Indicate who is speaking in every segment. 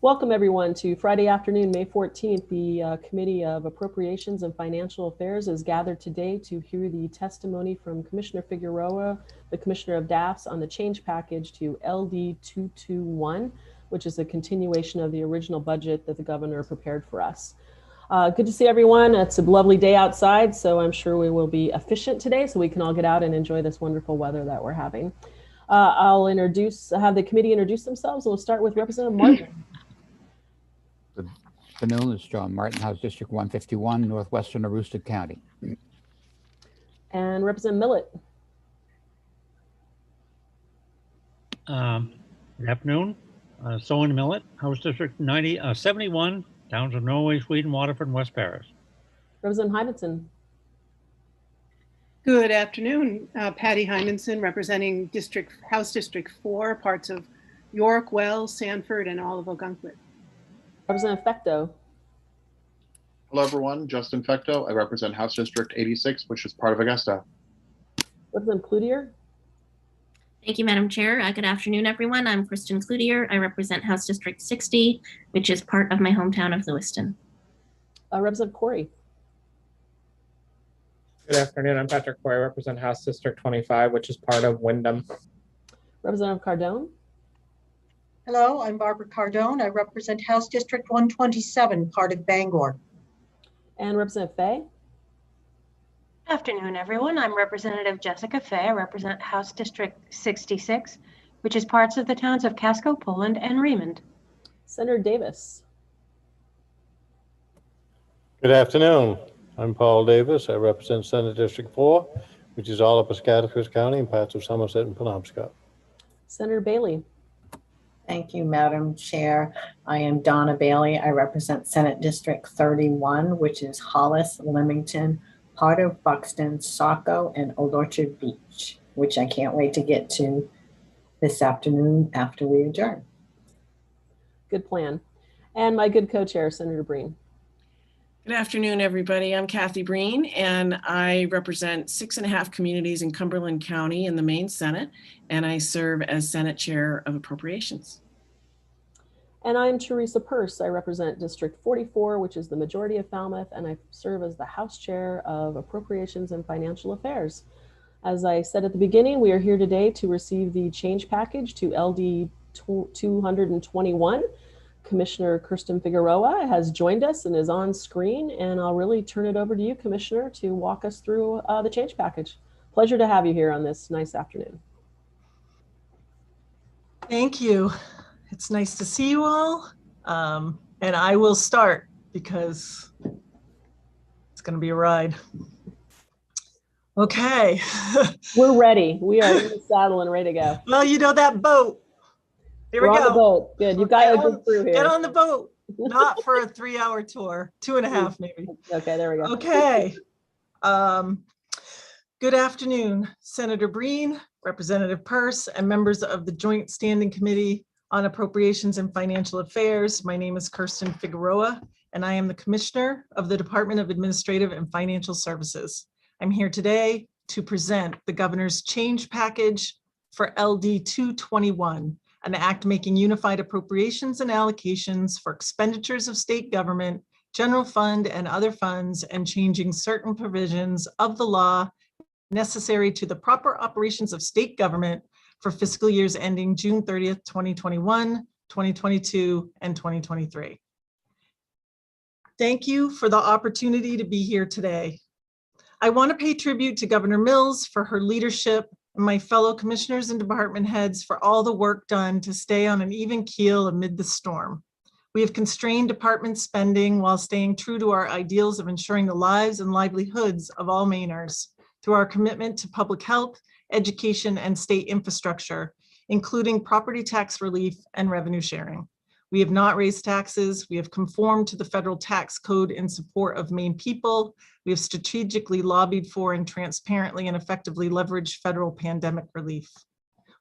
Speaker 1: Welcome everyone to Friday afternoon, May 14th. The Committee of Appropriations and Financial Affairs is gathered today to hear the testimony from Commissioner Figueroa, the Commissioner of DAFS, on the change package to LD 221, which is a continuation of the original budget that the governor prepared for us. Good to see everyone. It's a lovely day outside, so I'm sure we will be efficient today so we can all get out and enjoy this wonderful weather that we're having. I'll have the committee introduce themselves. We'll start with Representative Martin.
Speaker 2: Good afternoon. It's John Martin, House District 151, Northwestern Aroostook County.
Speaker 1: And Representative Millett.
Speaker 3: Good afternoon. Soen Millett, House District 71, Towns of Norway, Sweden, Waterford, and West Paris.
Speaker 1: Representative Hymanson.
Speaker 4: Good afternoon. Patty Hymanson, representing House District 4, parts of York, Wells, Sanford, and all of Ogunquit.
Speaker 1: Representative Fecto.
Speaker 5: Hello, everyone. Justin Fecto. I represent House District 86, which is part of Augusta.
Speaker 1: Representative Cloutier.
Speaker 6: Thank you, Madam Chair. Good afternoon, everyone. I'm Kristen Cloutier. I represent House District 60, which is part of my hometown of Lewiston.
Speaker 1: Representative Corey.
Speaker 7: Good afternoon. I'm Patrick Corey. I represent House District 25, which is part of Wyndham.
Speaker 1: Representative Cardone.
Speaker 8: Hello, I'm Barbara Cardone. I represent House District 127, part of Bangor.
Speaker 1: And Representative Fay.
Speaker 9: Afternoon, everyone. I'm Representative Jessica Fay. I represent House District 66, which is parts of the towns of Casco, Poland, and Raymond.
Speaker 1: Senator Davis.
Speaker 10: Good afternoon. I'm Paul Davis. I represent Senate District 4, which is all of Piscataquis County and parts of Somerset and Penobscot.
Speaker 1: Senator Bailey.
Speaker 11: Thank you, Madam Chair. I am Donna Bailey. I represent Senate District 31, which is Hollis, Leamington, part of Buxton, Saco, and Old Orchard Beach, which I can't wait to get to this afternoon after we adjourn.
Speaker 1: Good plan. And my good co-chair, Senator Breen.
Speaker 12: Good afternoon, everybody. I'm Kathy Breen, and I represent 6.5 communities in Cumberland County in the Maine Senate, and I serve as Senate Chair of Appropriations.
Speaker 1: And I'm Teresa Purse. I represent District 44, which is the majority of Falmouth, and I serve as the House Chair of Appropriations and Financial Affairs. As I said at the beginning, we are here today to receive the change package to LD 221. Commissioner Kirsten Figueroa has joined us and is on screen, and I'll really turn it over to you, Commissioner, to walk us through the change package. Pleasure to have you here on this nice afternoon.
Speaker 13: Thank you. It's nice to see you all. And I will start because it's going to be a ride. Okay.
Speaker 1: We're ready. We are in the saddle and ready to go.
Speaker 13: Well, you know that boat. Here we go.
Speaker 1: On the boat. Good. You've got a good crew here.
Speaker 13: Get on the boat. Not for a 3-hour tour. 2.5 maybe.
Speaker 1: Okay, there we go.
Speaker 13: Okay. Good afternoon, Senator Breen, Representative Purse, and members of the Joint Standing Committee on Appropriations and Financial Affairs. My name is Kirsten Figueroa, and I am the Commissioner of the Department of Administrative and Financial Services. I'm here today to present the Governor's change package for LD 221. An act making unified appropriations and allocations for expenditures of state government, general fund, and other funds, and changing certain provisions of the law necessary to the proper operations of state government for fiscal years ending June 30th, 2021, 2022, and 2023. Thank you for the opportunity to be here today. I want to pay tribute to Governor Mills for her leadership, and my fellow commissioners and department heads for all the work done to stay on an even keel amid the storm. We have constrained department spending while staying true to our ideals of ensuring the lives and livelihoods of all Mainers through our commitment to public health, education, and state infrastructure, including property tax relief and revenue sharing. We have not raised taxes. We have conformed to the federal tax code in support of Maine people. We have strategically lobbied for and transparently and effectively leveraged federal pandemic relief.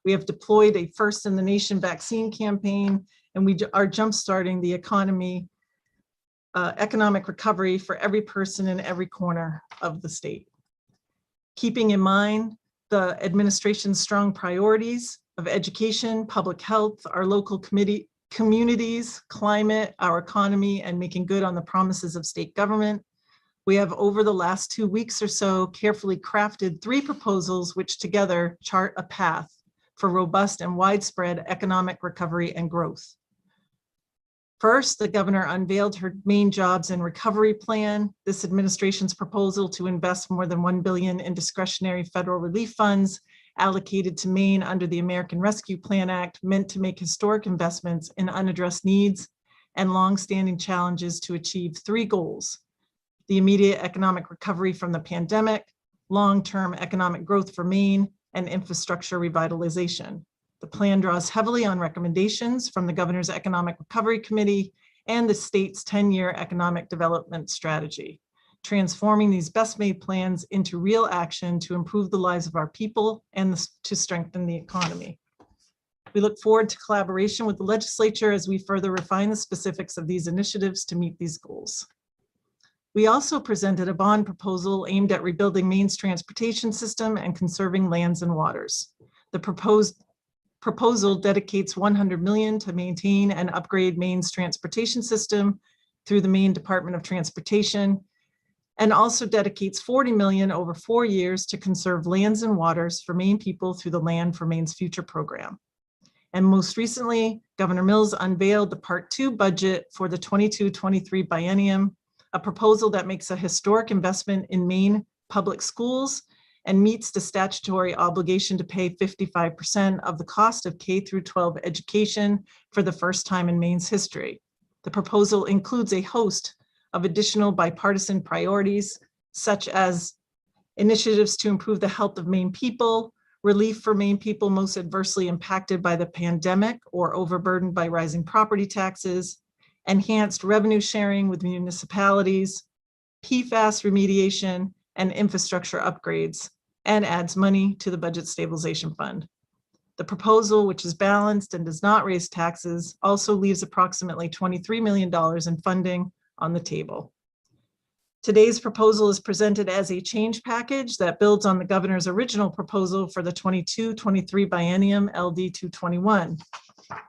Speaker 13: We have deployed a first in the nation vaccine campaign, and we are jumpstarting the economic recovery for every person in every corner of the state. Keeping in mind the administration's strong priorities of education, public health, our local communities, climate, our economy, and making good on the promises of state government. We have, over the last 2 weeks or so, carefully crafted 3 proposals which together chart a path for robust and widespread economic recovery and growth. First, the governor unveiled her Maine Jobs and Recovery Plan. This administration's proposal to invest more than $1 billion in discretionary federal relief funds allocated to Maine under the American Rescue Plan Act, meant to make historic investments in unaddressed needs and longstanding challenges to achieve 3 goals: the immediate economic recovery from the pandemic, long-term economic growth for Maine, and infrastructure revitalization. The plan draws heavily on recommendations from the Governor's Economic Recovery Committee and the state's 10-year economic development strategy, transforming these best-made plans into real action to improve the lives of our people and to strengthen the economy. We look forward to collaboration with the legislature as we further refine the specifics of these initiatives to meet these goals. We also presented a bond proposal aimed at rebuilding Maine's transportation system and conserving lands and waters. The proposal dedicates $100 million to maintain and upgrade Maine's transportation system through the Maine Department of Transportation, and also dedicates $40 million over 4 years to conserve lands and waters for Maine people through the Land for Maine's Future program. And most recently, Governor Mills unveiled the Part 2 budget for the 22-23 biennium, a proposal that makes a historic investment in Maine public schools and meets the statutory obligation to pay 55% of the cost of K-12 education for the first time in Maine's history. The proposal includes a host of additional bipartisan priorities, such as initiatives to improve the health of Maine people, relief for Maine people most adversely impacted by the pandemic or overburdened by rising property taxes, enhanced revenue sharing with municipalities, PFAS remediation, and infrastructure upgrades, and adds money to the Budget Stabilization Fund. The proposal, which is balanced and does not raise taxes, also leaves approximately $23 million in funding on the table. Today's proposal is presented as a change package that builds on the governor's original proposal for the 22-23 biennium LD 221.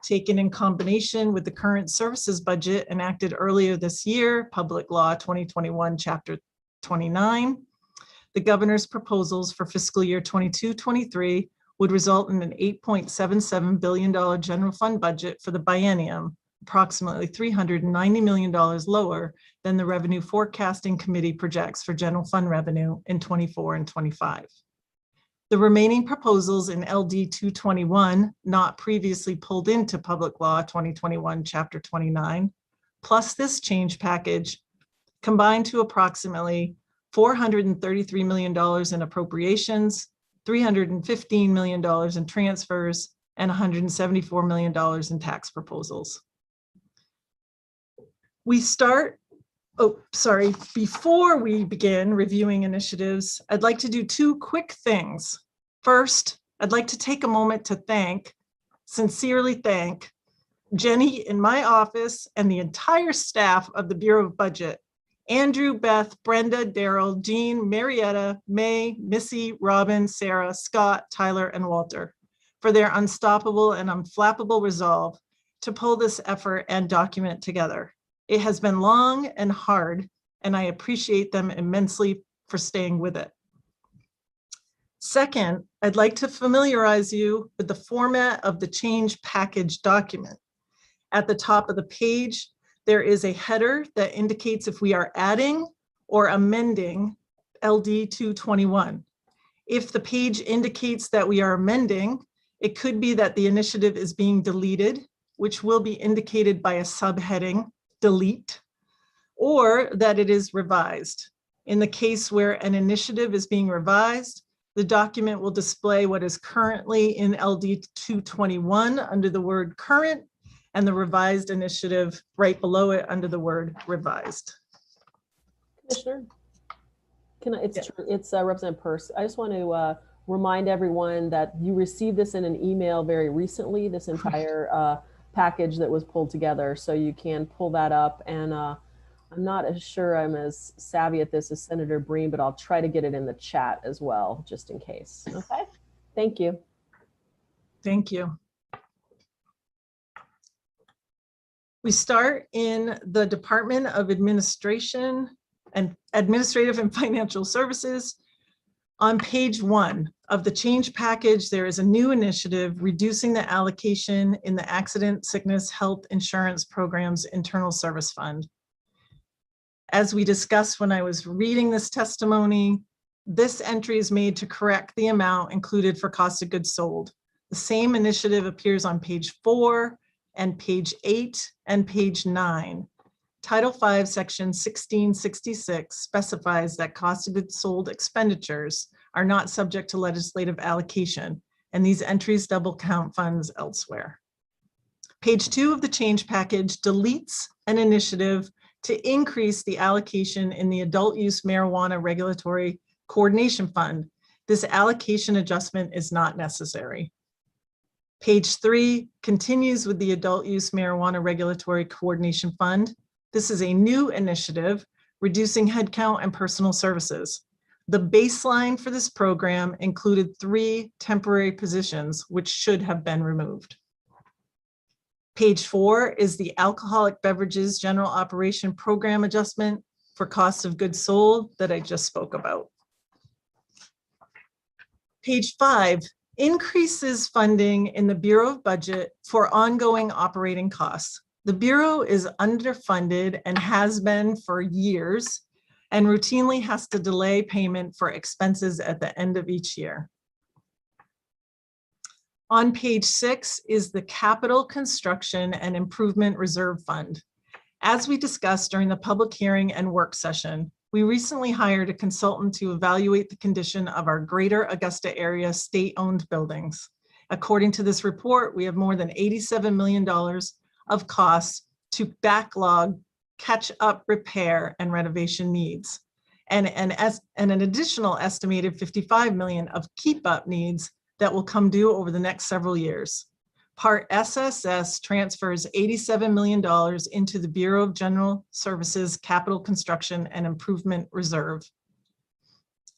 Speaker 13: Taken in combination with the current services budget enacted earlier this year, Public Law 2021, Chapter 29, the governor's proposals for fiscal year 22-23 would result in an $8.77 billion general fund budget for the biennium, approximately $390 million lower than the Revenue Forecasting Committee projects for general fund revenue in 24 and 25. The remaining proposals in LD 221, not previously pulled into Public Law 2021, Chapter 29, plus this change package, combine to approximately $433 million in appropriations, $315 million in transfers, and $174 million in tax proposals. Before we begin reviewing initiatives, I'd like to do 2 quick things. First, I'd like to take a moment to sincerely thank Jenny in my office and the entire staff of the Bureau of Budget, Andrew, Beth, Brenda, Daryl, Jean, Marietta, May, Missy, Robin, Sarah, Scott, Tyler, and Walter, for their unstoppable and unflappable resolve to pull this effort and document together. It has been long and hard, and I appreciate them immensely for staying with it. Second, I'd like to familiarize you with the format of the change package document. At the top of the page, there is a header that indicates if we are adding or amending LD 221. If the page indicates that we are amending, it could be that the initiative is being deleted, which will be indicated by a subheading, delete, or that it is revised. In the case where an initiative is being revised, the document will display what is currently in LD 221 under the word current, and the revised initiative right below it under the word revised.
Speaker 1: Commissioner, it's Representative Peirce. I just want to remind everyone that you received this in an email very recently, this entire package that was pulled together, so you can pull that up. And I'm not as sure I'm as savvy at this as Senator Breen, but I'll try to get it in the chat as well, just in case. Okay, thank you.
Speaker 13: Thank you. We start in the Department of Administrative and Financial Services. On page 1 of the change package, there is a new initiative reducing the allocation in the Accident, Sickness, Health Insurance Program's Internal Service Fund. As we discussed when I was reading this testimony, this entry is made to correct the amount included for cost of goods sold. The same initiative appears on page 4 and page 8 and page 9. Title V, Section 1666 specifies that cost of goods sold expenditures are not subject to legislative allocation, and these entries double count funds elsewhere. Page 2 of the change package deletes an initiative to increase the allocation in the Adult Use Marijuana Regulatory Coordination Fund. This allocation adjustment is not necessary. Page 3 continues with the Adult Use Marijuana Regulatory Coordination Fund. This is a new initiative reducing headcount and personal services. The baseline for this program included 3 temporary positions, which should have been removed. Page 4 is the Alcoholic Beverages General Operation Program adjustment for cost of goods sold that I just spoke about. Page 5 increases funding in the Bureau of Budget for ongoing operating costs. The Bureau is underfunded and has been for years, and routinely has to delay payment for expenses at the end of each year. On page 6 is the Capital Construction and Improvement Reserve Fund. As we discussed during the public hearing and work session, we recently hired a consultant to evaluate the condition of our Greater Augusta area state-owned buildings. According to this report, we have more than $87 million of costs to backlog, catch up, repair, and renovation needs, and an additional estimated $55 million of keep up needs that will come due over the next several years. Part SSS transfers $87 million into the Bureau of General Services Capital Construction and Improvement Reserve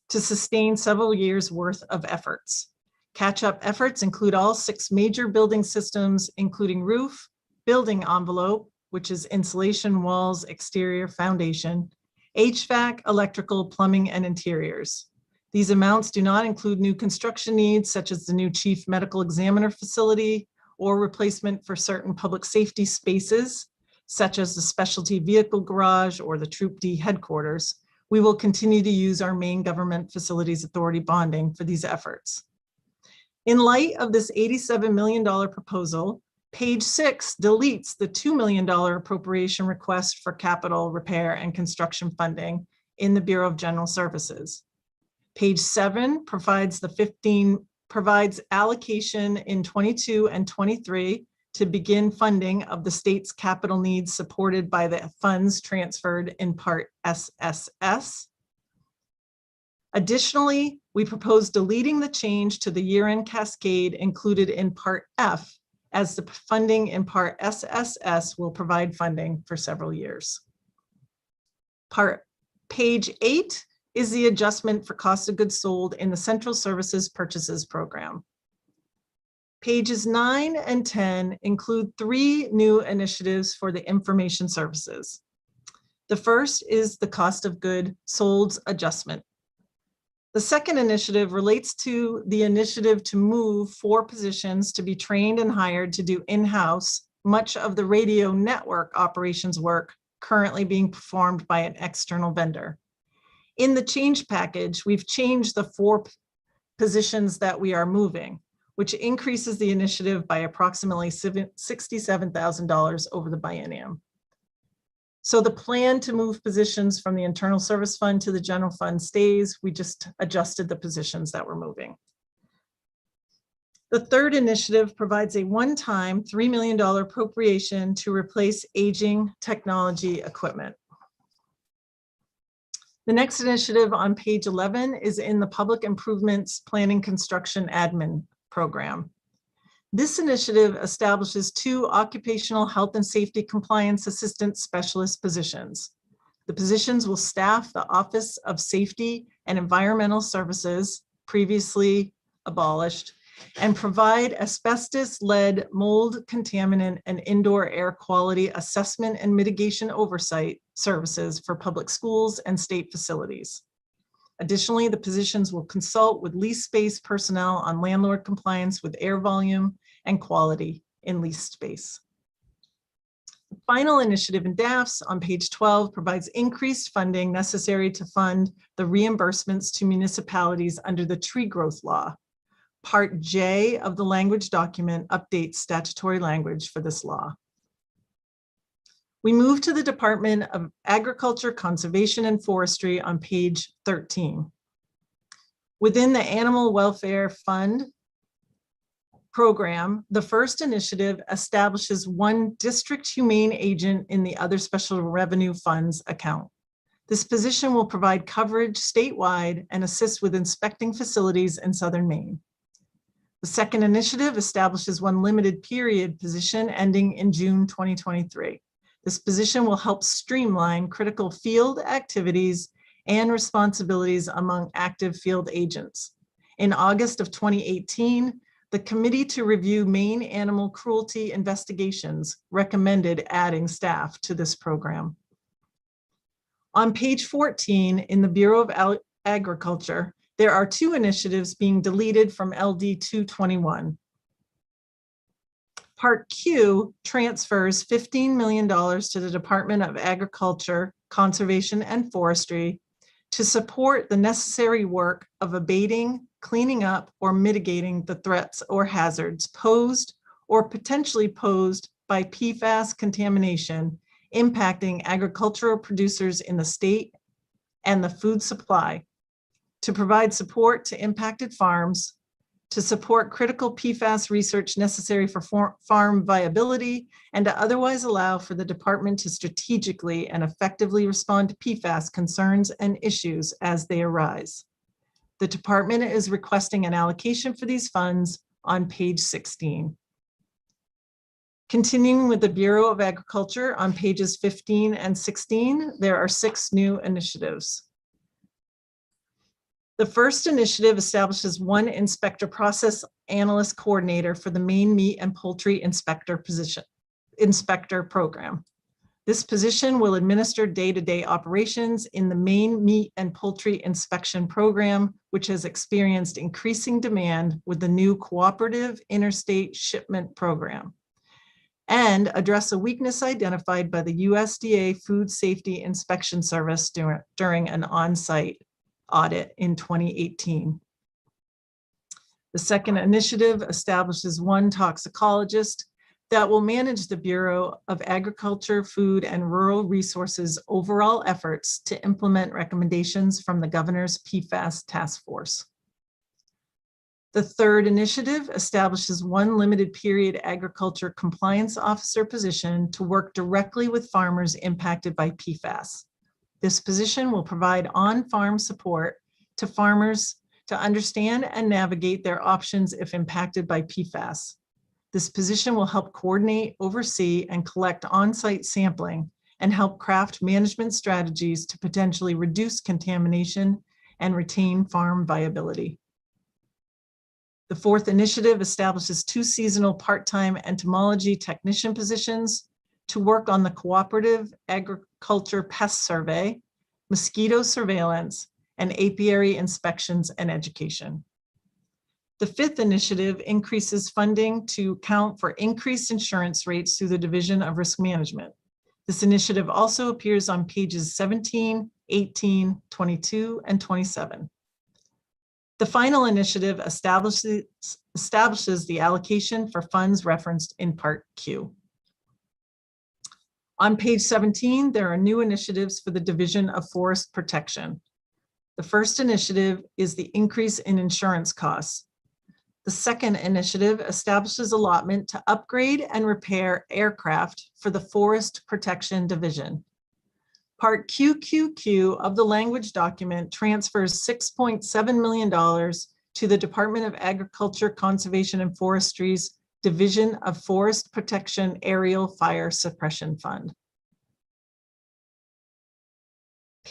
Speaker 13: to sustain several years' worth of efforts. Catch-up efforts include all 6 major building systems, including roof, building envelope, which is insulation, walls, exterior, foundation, HVAC, electrical, plumbing, and interiors. These amounts do not include new construction needs, such as the new chief medical examiner facility or replacement for certain public safety spaces, such as the specialty vehicle garage or the Troop D headquarters. We will continue to use our main government facilities authority bonding for these efforts. In light of this $87 million proposal, page 6 deletes the $2 million appropriation request for capital repair and construction funding in the Bureau of General Services. Page 7 provides allocation in 22 and 23 to begin funding of the state's capital needs supported by the funds transferred in Part SSS. Additionally, we propose deleting the change to the year-end cascade included in Part F, as the funding in Part SSS will provide funding for several years. Page 8 is the adjustment for cost of goods sold in the Central Services Purchases Program. Pages 9 and 10 include 3 new initiatives for the information services. The first is the cost of goods sold adjustment. The second initiative relates to the initiative to move 4 positions to be trained and hired to do in-house much of the radio network operations work currently being performed by an external vendor. In the change package, we've changed the 4 positions that we are moving, which increases the initiative by approximately $67,000 over the biennium. So the plan to move positions from the Internal Service Fund to the General Fund stays. We just adjusted the positions that we're moving. The third initiative provides a one-time $3 million appropriation to replace aging technology equipment. The next initiative on page 11 is in the Public Improvements Planning Construction Admin Program. This initiative establishes 2 occupational health and safety compliance assistant specialist positions. The positions will staff the Office of Safety and Environmental Services, previously abolished, and provide asbestos, lead, mold, contaminant, and indoor air quality assessment and mitigation oversight services for public schools and state facilities. Additionally, the positions will consult with leased space personnel on landlord compliance with air volume and quality in leased space. The final initiative in DAFS on page 12 provides increased funding necessary to fund the reimbursements to municipalities under the tree growth law. Part J of the language document updates statutory language for this law. We move to the Department of Agriculture, Conservation, and Forestry on page 13. Within the Animal Welfare Fund program, the first initiative establishes one district humane agent in the other special revenue funds account. This position will provide coverage statewide and assist with inspecting facilities in southern Maine. The second initiative establishes one limited period position ending in June 2023. This position will help streamline critical field activities and responsibilities among active field agents. In August of 2018, the Committee to Review Maine Animal Cruelty Investigations recommended adding staff to this program. On page 14 in the Bureau of Agriculture, there are two initiatives being deleted from LD 221. Part Q transfers $15 million to the Department of Agriculture, Conservation, and Forestry to support the necessary work of abating, cleaning up, or mitigating the threats or hazards posed or potentially posed by PFAS contamination impacting agricultural producers in the state and the food supply, to provide support to impacted farms, to support critical PFAS research necessary for farm viability, and to otherwise allow for the department to strategically and effectively respond to PFAS concerns and issues as they arise. The department is requesting an allocation for these funds on page 16. Continuing with the Bureau of Agriculture on pages 15 and 16, there are 6 new initiatives. The first initiative establishes one inspector process analyst coordinator for the Maine Meat and Poultry Inspector program. This position will administer day-to-day operations in the Maine Meat and Poultry Inspection Program, which has experienced increasing demand with the new Cooperative Interstate Shipment Program, and address a weakness identified by the USDA Food Safety Inspection Service during an on-site audit in 2018. The second initiative establishes one toxicologist that will manage the Bureau of Agriculture, Food, and Rural Resources' overall efforts to implement recommendations from the Governor's PFAS Task Force. The third initiative establishes one limited period agriculture compliance officer position to work directly with farmers impacted by PFAS. This position will provide on-farm support to farmers to understand and navigate their options if impacted by PFAS. This position will help coordinate, oversee, and collect on-site sampling and help craft management strategies to potentially reduce contamination and retain farm viability. The fourth initiative establishes 2 seasonal part-time entomology technician positions to work on the cooperative agriculture pest survey, mosquito surveillance, and apiary inspections and education. The fifth initiative increases funding to account for increased insurance rates through the Division of Risk Management. This initiative also appears on pages 17, 18, 22, and 27. The final initiative establishes the allocation for funds referenced in Part Q. On page 17, there are new initiatives for the Division of Forest Protection. The first initiative is the increase in insurance costs. The second initiative establishes allotment to upgrade and repair aircraft for the Forest Protection Division. Part QQQ of the language document transfers $6.7 million to the Department of Agriculture, Conservation, and Forestry's Division of Forest Protection Aerial Fire Suppression Fund.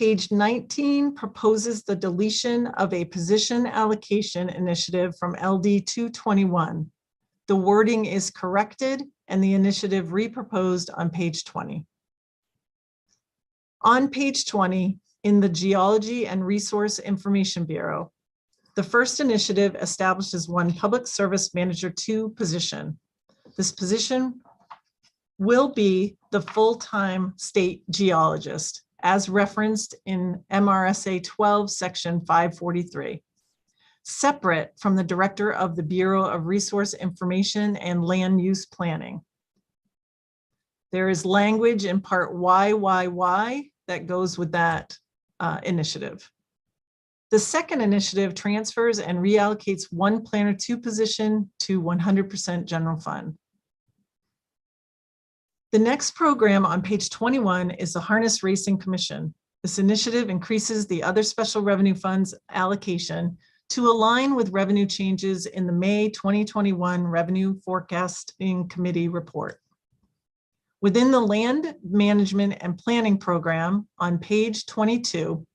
Speaker 13: Page 19 proposes the deletion of a position allocation initiative from LD 221. The wording is corrected and the initiative reproposed on page 20. On page 20, in the Geology and Resource Information Bureau, the first initiative establishes one Public Service Manager 2 position. This position will be the full-time state geologist, as referenced in MRSA 12, Section 543, separate from the Director of the Bureau of Resource Information and Land Use Planning. There is language in Part YYY that goes with that initiative. The second initiative transfers and reallocates one Planner 2 position to 100% general fund. The next program on page 21 is the Harness Racing Commission. This initiative increases the other special revenue funds allocation to align with revenue changes in the May 2021 Revenue Forecasting Committee report. Within the Land Management and Planning program on page 22,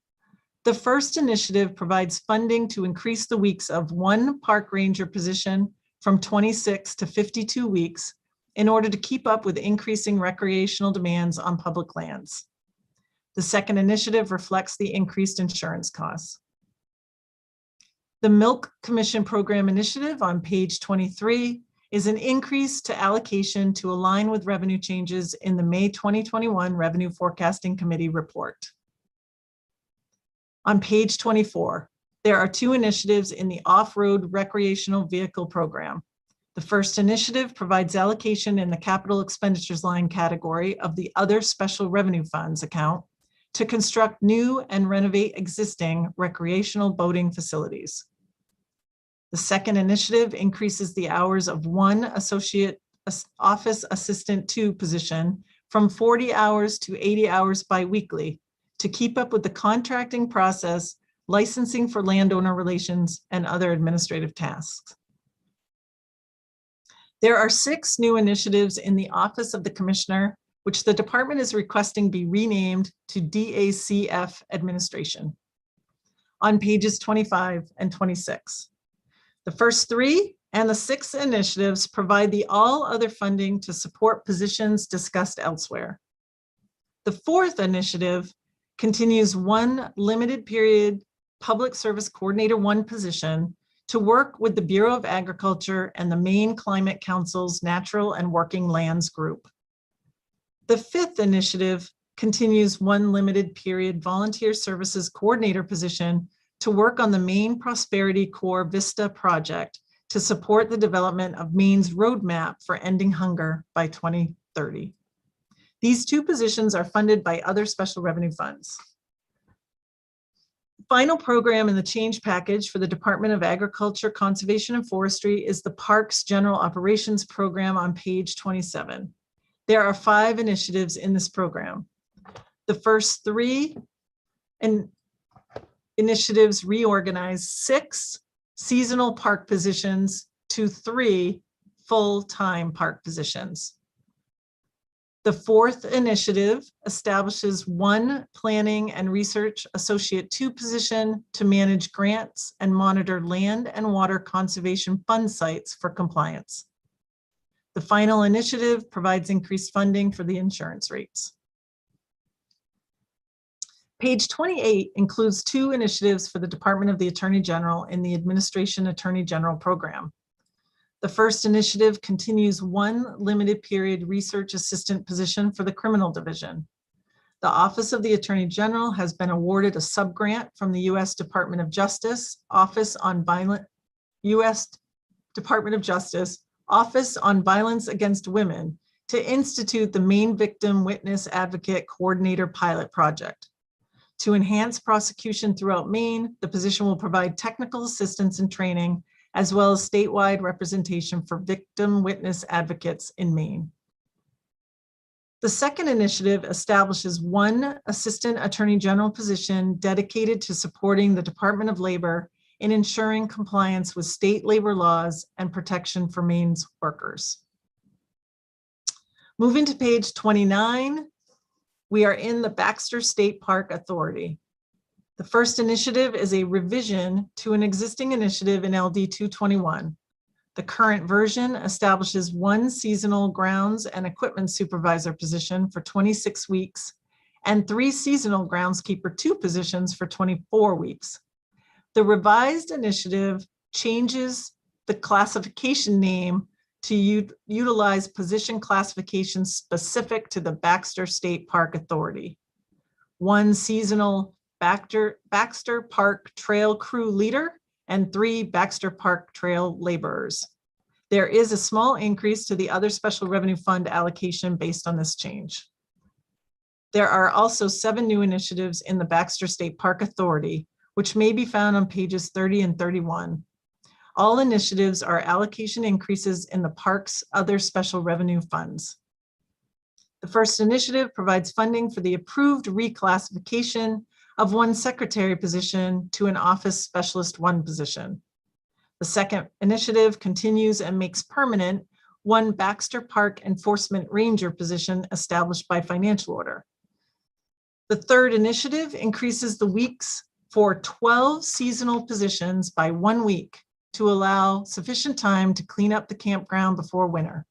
Speaker 13: the first initiative provides funding to increase the weeks of one park ranger position from 26 to 52 weeks in order to keep up with increasing recreational demands on public lands. The second initiative reflects the increased insurance costs. The Milk Commission Program Initiative on page 23 is an increase to allocation to align with revenue changes in the May 2021 Revenue Forecasting Committee report. On page 24, there are two initiatives in the Off-Road Recreational Vehicle Program. The first initiative provides allocation in the capital expenditures line category of the Other Special Revenue Funds account to construct new and renovate existing recreational boating facilities. The second initiative increases the hours of one Associate Office Assistant 2 position from 40 hours to 80 hours biweekly to keep up with the contracting process, licensing for landowner relations, and other administrative tasks. There are 6 new initiatives in the Office of the Commissioner, which the department is requesting be renamed to DACF Administration on pages 25 and 26. The first 3 and the 6th initiatives provide the all other funding to support positions discussed elsewhere. The 4th initiative continues one limited period Public Service Coordinator 1 position to work with the Bureau of Agriculture and the Maine Climate Council's Natural and Working Lands Group. The 5th initiative continues one limited period Volunteer Services Coordinator position to work on the Maine Prosperity Corps Vista project to support the development of Maine's roadmap for ending hunger by 2030. These 2 positions are funded by other special revenue funds. Final program in the change package for the Department of Agriculture, Conservation, and Forestry is the Parks General Operations Program on page 27. There are 5 initiatives in this program. The first 3 initiatives reorganize 6 seasonal park positions to 3 full-time park positions. The 4th initiative establishes one Planning and Research Associate 2 position to manage grants and monitor land and water conservation fund sites for compliance. The final initiative provides increased funding for the insurance rates. Page 28 includes 2 initiatives for the Department of the Attorney General in the Administration Attorney General program. The first initiative continues one limited period research assistant position for the Criminal Division. The Office of the Attorney General has been awarded a subgrant from the U.S. Department of Justice Office on Violence Against Women to institute the Maine Victim Witness Advocate Coordinator Pilot Project. To enhance prosecution throughout Maine, the position will provide technical assistance and training, as well as statewide representation for victim witness advocates in Maine. The second initiative establishes one Assistant Attorney General position dedicated to supporting the Department of Labor in ensuring compliance with state labor laws and protection for Maine's workers. Moving to page 29, We are in the Baxter State Park Authority. The first initiative is a revision to an existing initiative in LD 221. The current version establishes one seasonal grounds and equipment supervisor position for 26 weeks and 3 seasonal groundskeeper 2 positions for 24 weeks. The revised initiative changes the classification name to utilize position classifications specific to the Baxter State Park Authority. One seasonal Baxter Park Trail Crew Leader and 3 Baxter Park Trail laborers. There is a small increase to the other special revenue fund allocation based on this change. There are also 7 new initiatives in the Baxter State Park Authority, which may be found on pages 30 and 31. All initiatives are allocation increases in the park's other special revenue funds. The first initiative provides funding for the approved reclassification of one secretary position to an office specialist 1 position. The second initiative continues and makes permanent one Baxter Park Enforcement Ranger position established by financial order. The third initiative increases the weeks for 12 seasonal positions by 1 week to allow sufficient time to clean up the campground before winter.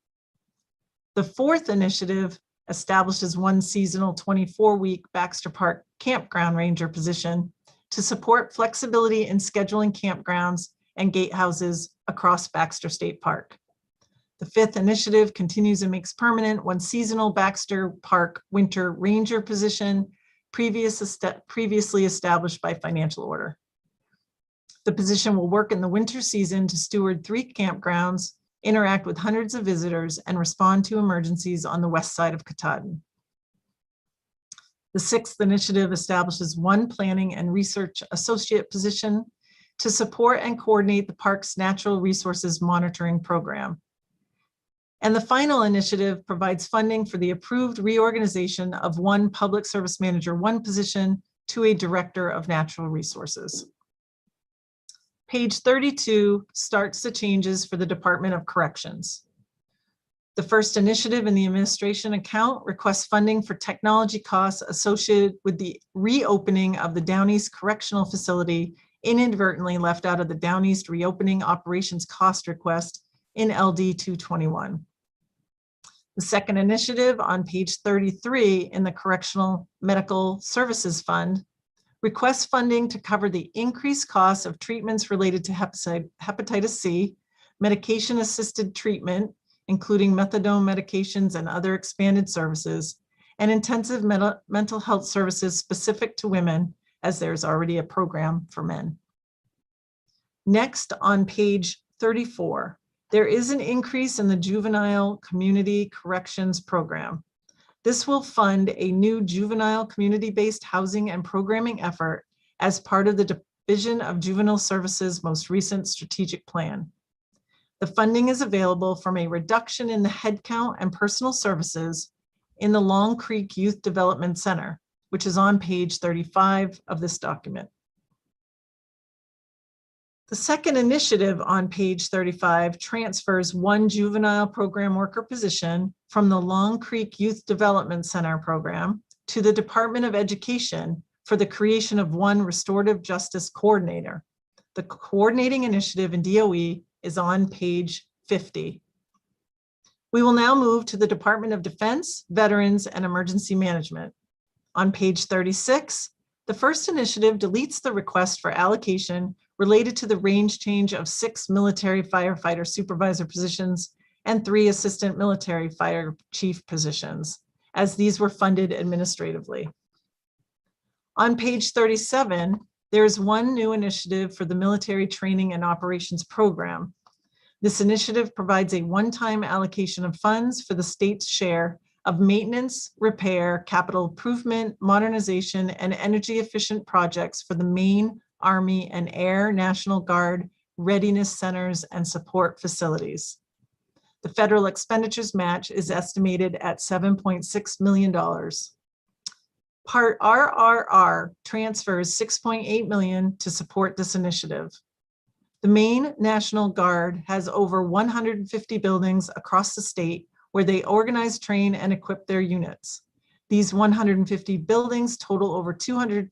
Speaker 13: The fourth initiative establishes one seasonal 24-week Baxter Park Campground Ranger position to support flexibility in scheduling campgrounds and gatehouses across Baxter State Park. The fifth initiative continues and makes permanent one seasonal Baxter Park Winter Ranger position previously established by financial order. The position will work in the winter season to steward 3 campgrounds, interact with hundreds of visitors, and respond to emergencies on the west side of Katahdin. The sixth initiative establishes one planning and research associate position to support and coordinate the park's natural resources monitoring program. And the final initiative provides funding for the approved reorganization of one public service manager 1 position to a director of natural resources. Page 32 starts the changes for the Department of Corrections. The first initiative in the administration account requests funding for technology costs associated with the reopening of the Down East Correctional Facility, inadvertently left out of the Down East reopening operations cost request in LD 221. The second initiative on page 33 in the Correctional Medical Services Fund requests funding to cover the increased costs of treatments related to hepatitis C, medication-assisted treatment, including methadone medications and other expanded services, and intensive mental health services specific to women, as there's already a program for men. Next, on page 34, there is an increase in the Juvenile Community Corrections Program. This will fund a new juvenile community-based housing and programming effort as part of the Division of Juvenile Services' most recent strategic plan. The funding is available from a reduction in the headcount and personal services in the Long Creek Youth Development Center, which is on page 35 of this document. The second initiative on page 35 transfers one juvenile program worker position from the Long Creek Youth Development Center program to the Department of Education for the creation of one restorative justice coordinator. The coordinating initiative in DOE is on page 50. We will now move to the Department of Defense, Veterans, and Emergency Management. On page 36, the first initiative deletes the request for allocation related to the range change of 6 military firefighter supervisor positions and 3 assistant military fire chief positions, as these were funded administratively. On page 37, there is one new initiative for the Military Training and Operations Program. This initiative provides a one-time allocation of funds for the state's share of maintenance, repair, capital improvement, modernization, and energy efficient projects for the Maine, Army, and Air National Guard readiness centers and support facilities. The federal expenditures match is estimated at $7.6 million. Part RRR transfers $6.8 million to support this initiative. The Maine National Guard has over 150 buildings across the state where they organize, train, and equip their units. These 150 buildings total over 200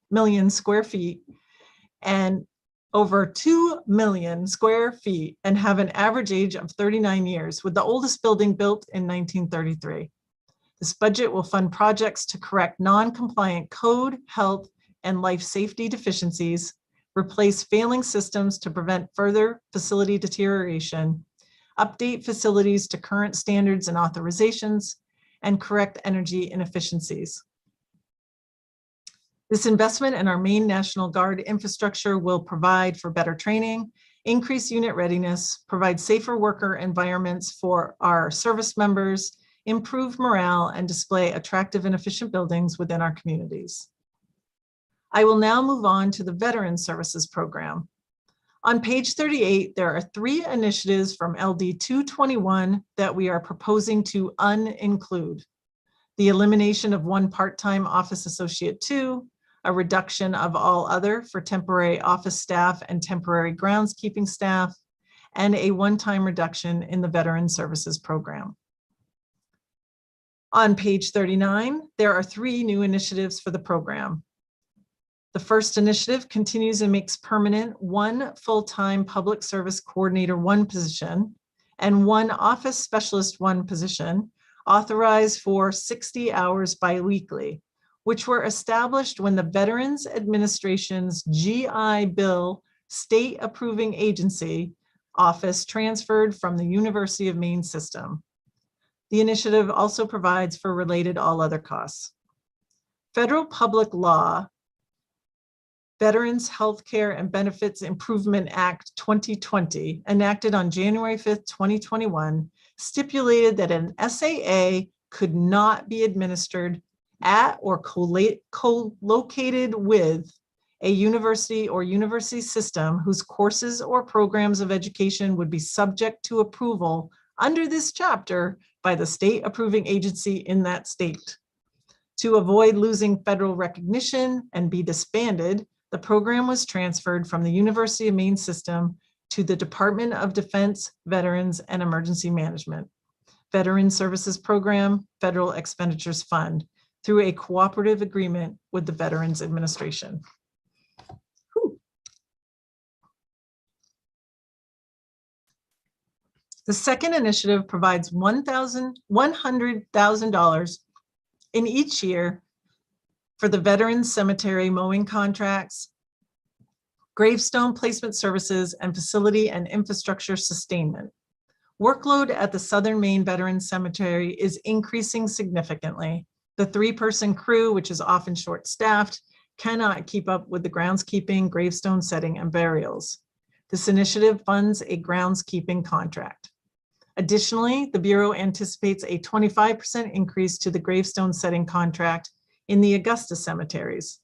Speaker 13: million square feet and over 2 million square feet and have an average age of 39 years, with the oldest building built in 1933. This budget will fund projects to correct non-compliant code, health, and life safety deficiencies, replace failing systems to prevent further facility deterioration, update facilities to current standards and authorizations, and correct energy inefficiencies. This investment in our main National Guard infrastructure will provide for better training, increase unit readiness, provide safer worker environments for our service members, improve morale, and display attractive and efficient buildings within our communities. I will now move on to the Veteran Services Program. On page 38, there are 3 initiatives from LD 221 that we are proposing to uninclude. The elimination of 1 part-time office associate 2, a reduction of all other for temporary office staff and temporary groundskeeping staff, and a one-time reduction in the Veteran Services Program. On page 39, there are 3 new initiatives for the program. The first initiative continues and makes permanent 1 full-time public service coordinator 1 position and 1 office specialist 1 position authorized for 60 hours biweekly, which were established when the Veterans Administration's GI Bill state approving agency office transferred from the University of Maine system. The initiative also provides for related all other costs. Federal Public Law Veterans Healthcare and Benefits Improvement Act 2020, enacted on January 5th, 2021, stipulated that an SAA could not be administered at or co-located with a university or university system whose courses or programs of education would be subject to approval under this chapter by the state approving agency in that state. To avoid losing federal recognition and be disbanded, the program was transferred from the University of Maine system to the Department of Defense, Veterans, and Emergency Management, Veteran Services Program, Federal Expenditures Fund, through a cooperative agreement with the Veterans Administration. The second initiative provides $100,000 in each year for the Veterans Cemetery mowing contracts, gravestone placement services, and facility and infrastructure sustainment. Workload at the Southern Maine Veterans Cemetery is increasing significantly. The 3-person crew, which is often short-staffed, cannot keep up with the groundskeeping, gravestone setting, and burials. This initiative funds a groundskeeping contract. Additionally, the Bureau anticipates a 25% increase to the gravestone setting contract in the Augusta cemeteries.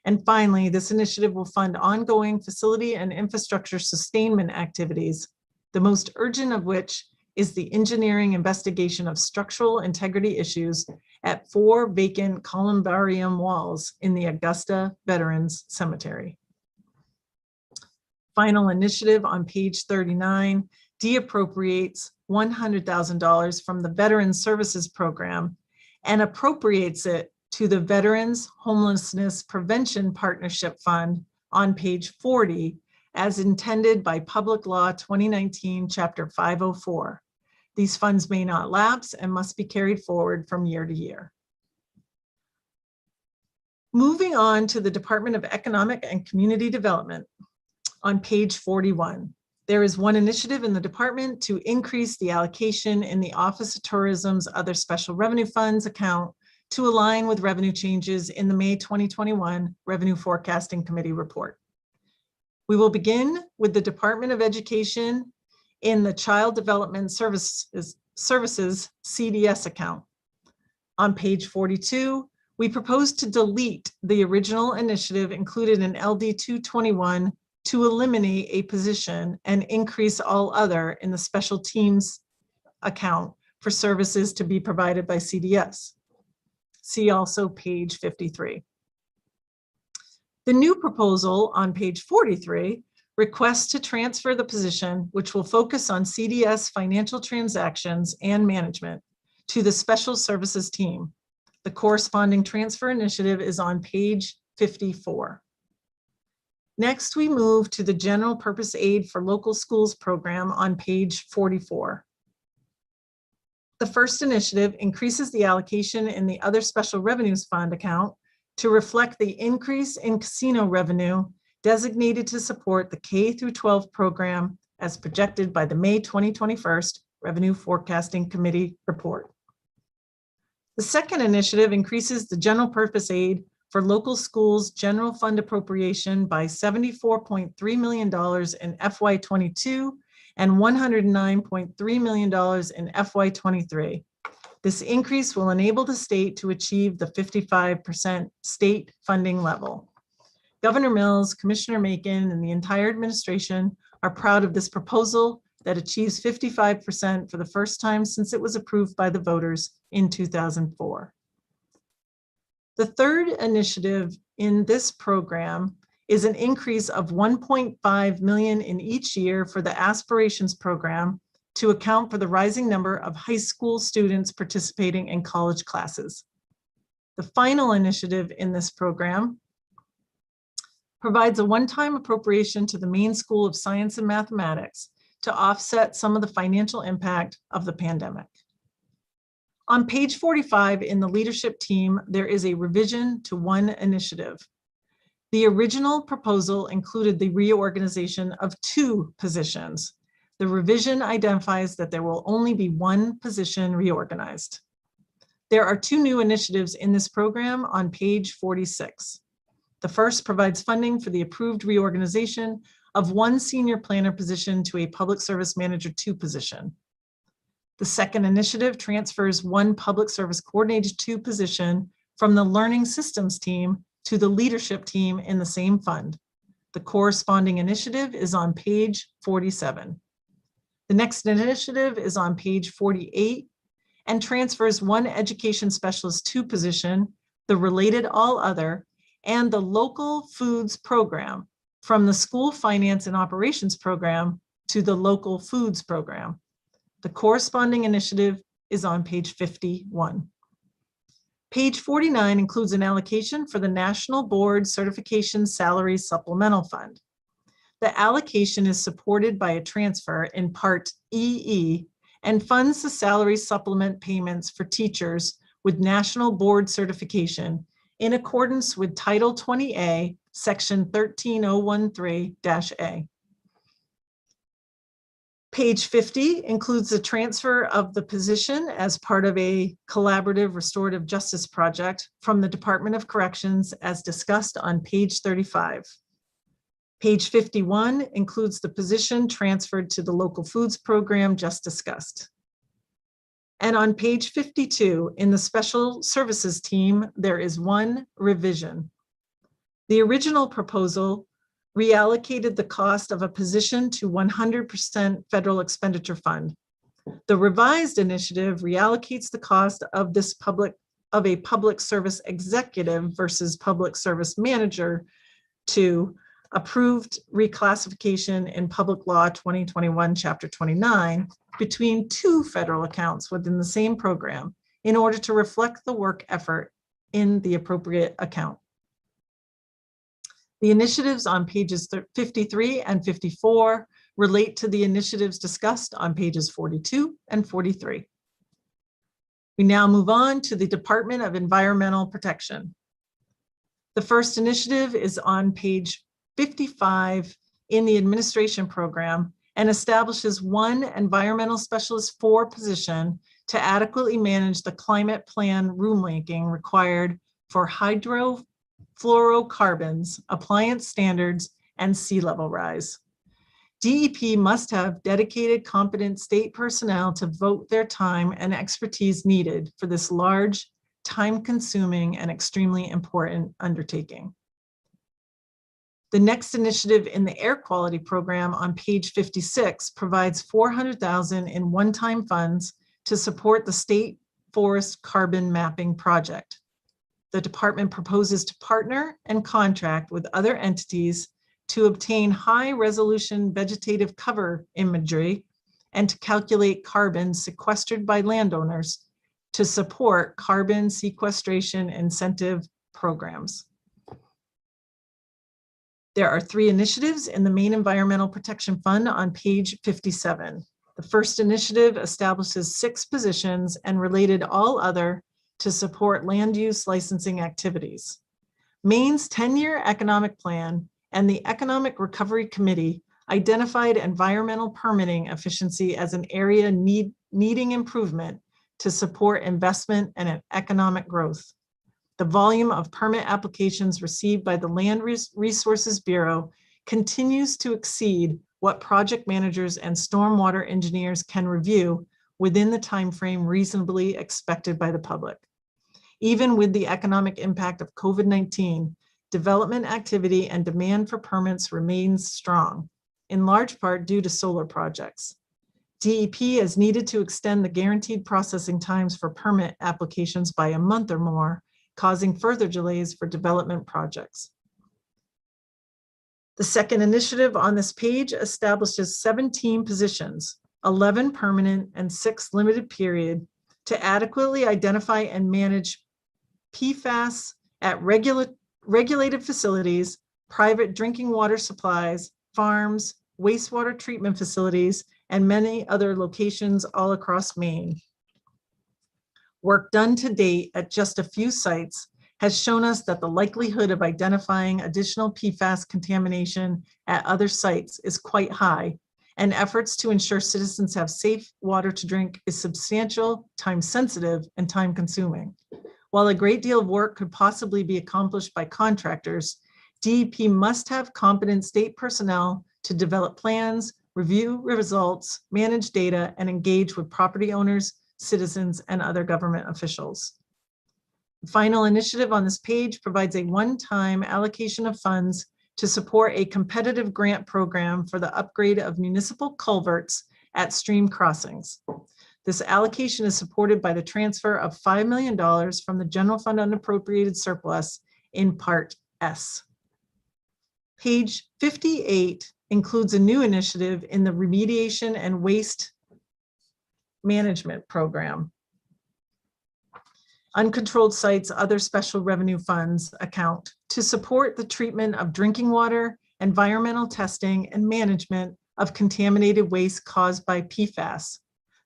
Speaker 13: And finally, this initiative will fund ongoing facility and infrastructure sustainment activities, the most urgent of which is the engineering investigation of structural integrity issues at 4 vacant columbarium walls in the Augusta Veterans Cemetery. Final initiative on page 39 deappropriates $100,000 from the Veterans Services Program and appropriates it to the Veterans Homelessness Prevention Partnership Fund on page 40 as intended by Public Law 2019, Chapter 504. These funds may not lapse and must be carried forward from year to year. Moving on to the Department of Economic and Community Development on page 41. There is one initiative in the department to increase the allocation in the Office of Tourism's other special revenue funds account to align with revenue changes in the May 2021 Revenue Forecasting Committee report. We will begin with the Department of Education in the Child Development Services CDS account. On page 42, we propose to delete the original initiative included in LD 221 to eliminate a position and increase all other in the special teams account for services to be provided by CDS. See also page 53. The new proposal on page 43 requests to transfer the position, which will focus on CDS financial transactions and management, to the special services team, The corresponding transfer initiative is on page 54. Next, we move to the General Purpose Aid for Local Schools program on page 44. The first initiative increases the allocation in the Other Special Revenues Fund account to reflect the increase in casino revenue designated to support the K-12 program as projected by the May 2021 Revenue Forecasting Committee report. The second initiative increases the General Purpose Aid for Local Schools General Fund appropriation by $74.3 million in FY22 and $109.3 million in FY23. This increase will enable the state to achieve the 55% state funding level. Governor Mills, Commissioner Macon, and the entire administration are proud of this proposal that achieves 55% for the first time since it was approved by the voters in 2004. The third initiative in this program is an increase of $1.5 million in each year for the Aspirations program to account for the rising number of high school students participating in college classes. The final initiative in this program provides a one-time appropriation to the Maine School of Science and Mathematics to offset some of the financial impact of the pandemic. On page 45 in the leadership team, there is a revision to one initiative. The original proposal included the reorganization of 2 positions. The revision identifies that there will only be 1 position reorganized. There are 2 new initiatives in this program on page 46. The first provides funding for the approved reorganization of 1 senior planner position to a public service manager 2 position. The second initiative transfers 1 public service coordinator 2 position from the learning systems team to the leadership team in the same fund. The corresponding initiative is on page 47. The next initiative is on page 48 and transfers 1 education specialist 2 position, the related all other, and the local foods program from the school finance and operations program to the local foods program. The corresponding initiative is on page 51. Page 49 includes an allocation for the National Board Certification Salary Supplemental Fund. The allocation is supported by a transfer in Part EE and funds the salary supplement payments for teachers with National Board Certification in accordance with Title 20A, Section 13013-A. Page 50 includes the transfer of the position as part of a collaborative restorative justice project from the Department of Corrections as discussed on page 35. Page 51 includes the position transferred to the local foods program just discussed. And on page 52 in the special services team, there is 1 revision. The original proposal reallocated the cost of a position to 100% federal expenditure fund. The revised initiative reallocates the cost of a public service executive versus public service manager to approved reclassification in Public Law 2021, Chapter 29, between 2 federal accounts within the same program in order to reflect the work effort in the appropriate account. The initiatives on pages 53 and 54 relate to the initiatives discussed on pages 42 and 43. We now move on to the Department of Environmental Protection. The first initiative is on page 55 in the administration program and establishes 1 environmental specialist 4 position to adequately manage the climate plan rulemaking required for hydrofluorocarbons, appliance standards, and sea level rise. DEP must have dedicated, competent state personnel to devote their time and expertise needed for this large, time-consuming, and extremely important undertaking. The next initiative in the air quality program on page 56 provides $400,000 in one-time funds to support the state forest carbon mapping project. The department proposes to partner and contract with other entities to obtain high-resolution vegetative cover imagery and to calculate carbon sequestered by landowners to support carbon sequestration incentive programs. There are 3 initiatives in the Maine Environmental Protection Fund on page 57. The first initiative establishes 6 positions and related all other to support land use licensing activities. Maine's 10-year economic plan and the Economic Recovery Committee identified environmental permitting efficiency as an area needing improvement to support investment and economic growth. The volume of permit applications received by the Land Resources Bureau continues to exceed what project managers and stormwater engineers can review within the timeframe reasonably expected by the public. Even with the economic impact of COVID-19, development activity and demand for permits remains strong, in large part due to solar projects. DEP has needed to extend the guaranteed processing times for permit applications by a month or more, causing further delays for development projects. The second initiative on this page establishes 17 positions, 11 permanent and 6 limited period, to adequately identify and manage PFAS at regulated facilities, private drinking water supplies, farms, wastewater treatment facilities, and many other locations all across Maine. Work done to date at just a few sites has shown us that the likelihood of identifying additional PFAS contamination at other sites is quite high, and efforts to ensure citizens have safe water to drink is substantial, time-sensitive, and time-consuming. While a great deal of work could possibly be accomplished by contractors, DEP must have competent state personnel to develop plans, review results, manage data, and engage with property owners, citizens, and other government officials. The final initiative on this page provides a one-time allocation of funds to support a competitive grant program for the upgrade of municipal culverts at stream crossings. This allocation is supported by the transfer of $5 million from the general fund unappropriated surplus in Part S. Page 58 includes a new initiative in the remediation and waste management program. Uncontrolled sites, other special revenue funds account to support the treatment of drinking water, environmental testing, and management of contaminated waste caused by PFAS.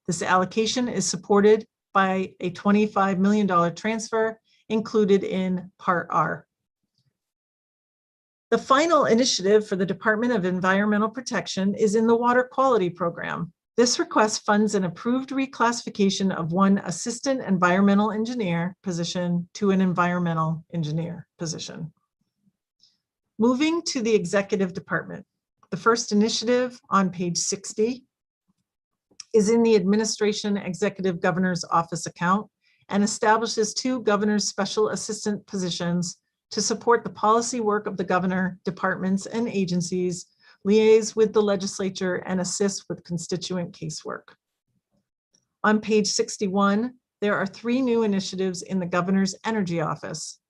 Speaker 13: This allocation is supported by a $25 million transfer included in Part R. The final initiative for the Department of Environmental Protection is in the Water Quality Program. This request funds an approved reclassification of one assistant environmental engineer position to an environmental engineer position. Moving to the executive department. The first initiative on page 60 is in the Administration Executive Governor's Office account and establishes 2 governor's special assistant positions to support the policy work of the governor, departments, and agencies, liaise with the legislature, and assist with constituent casework. On page 61, there are 3 new initiatives in the governor's energy office.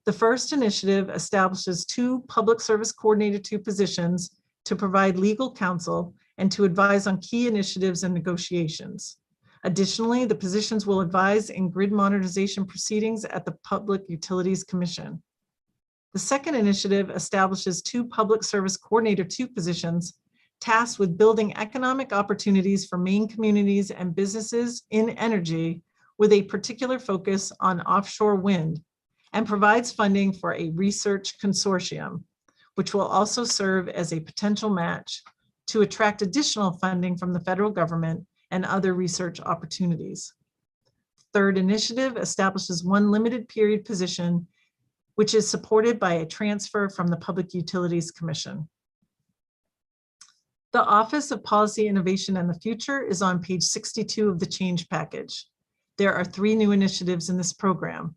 Speaker 13: The first initiative establishes 2 public service coordinator 2 positions to provide legal counsel and to advise on key initiatives and negotiations. Additionally, the positions will advise in grid modernization proceedings at the Public Utilities Commission. The second initiative establishes 2 public service coordinator 2 positions tasked with building economic opportunities for Maine communities and businesses in energy with a particular focus on offshore wind, and provides funding for a research consortium, which will also serve as a potential match to attract additional funding from the federal government and other research opportunities. Third initiative establishes 1 limited period position, which is supported by a transfer from the Public Utilities Commission. The Office of Policy Innovation and the Future is on page 62 of the change package. There are 3 new initiatives in this program.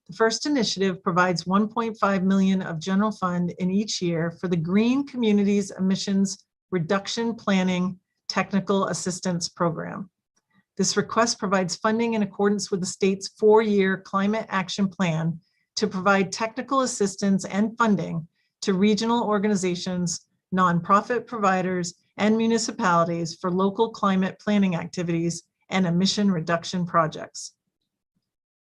Speaker 13: The first initiative provides $1.5 million of general fund in each year for the Green Communities Emissions Reduction Planning Technical Assistance Program. This request provides funding in accordance with the state's 4-year climate action plan to provide technical assistance and funding to regional organizations, nonprofit providers, and municipalities for local climate planning activities and emission reduction projects.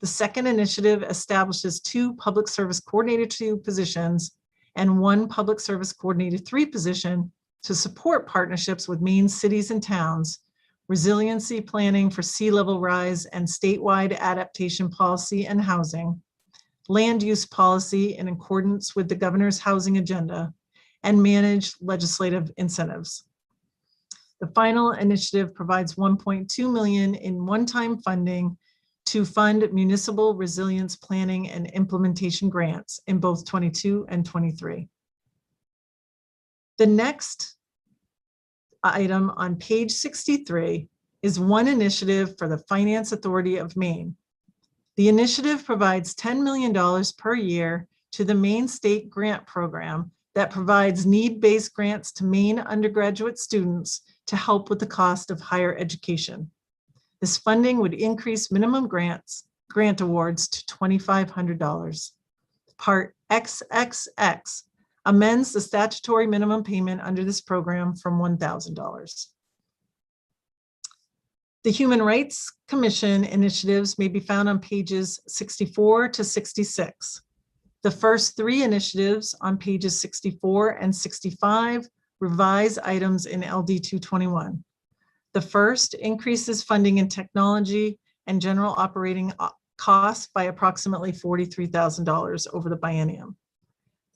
Speaker 13: The second initiative establishes 2 Public Service Coordinator 2 positions and 1 Public Service Coordinator 3 position to support partnerships with Maine cities and towns, resiliency planning for sea level rise and statewide adaptation policy and housing, land use policy in accordance with the governor's housing agenda, and manage legislative incentives. The final initiative provides $1.2 million in one-time funding to fund municipal resilience planning and implementation grants in both 22 and 23. The next item on page 63 is one initiative for the Finance Authority of Maine. The initiative provides $10 million per year to the Maine State Grant Program that provides need-based grants to Maine undergraduate students to help with the cost of higher education. This funding would increase minimum grant awards to $2,500. Part XXX amends the statutory minimum payment under this program from $1,000. The Human Rights Commission initiatives may be found on pages 64 to 66. The first 3 initiatives on pages 64 and 65 revise items in LD 221. The first increases funding in technology and general operating costs by approximately $43,000 over the biennium.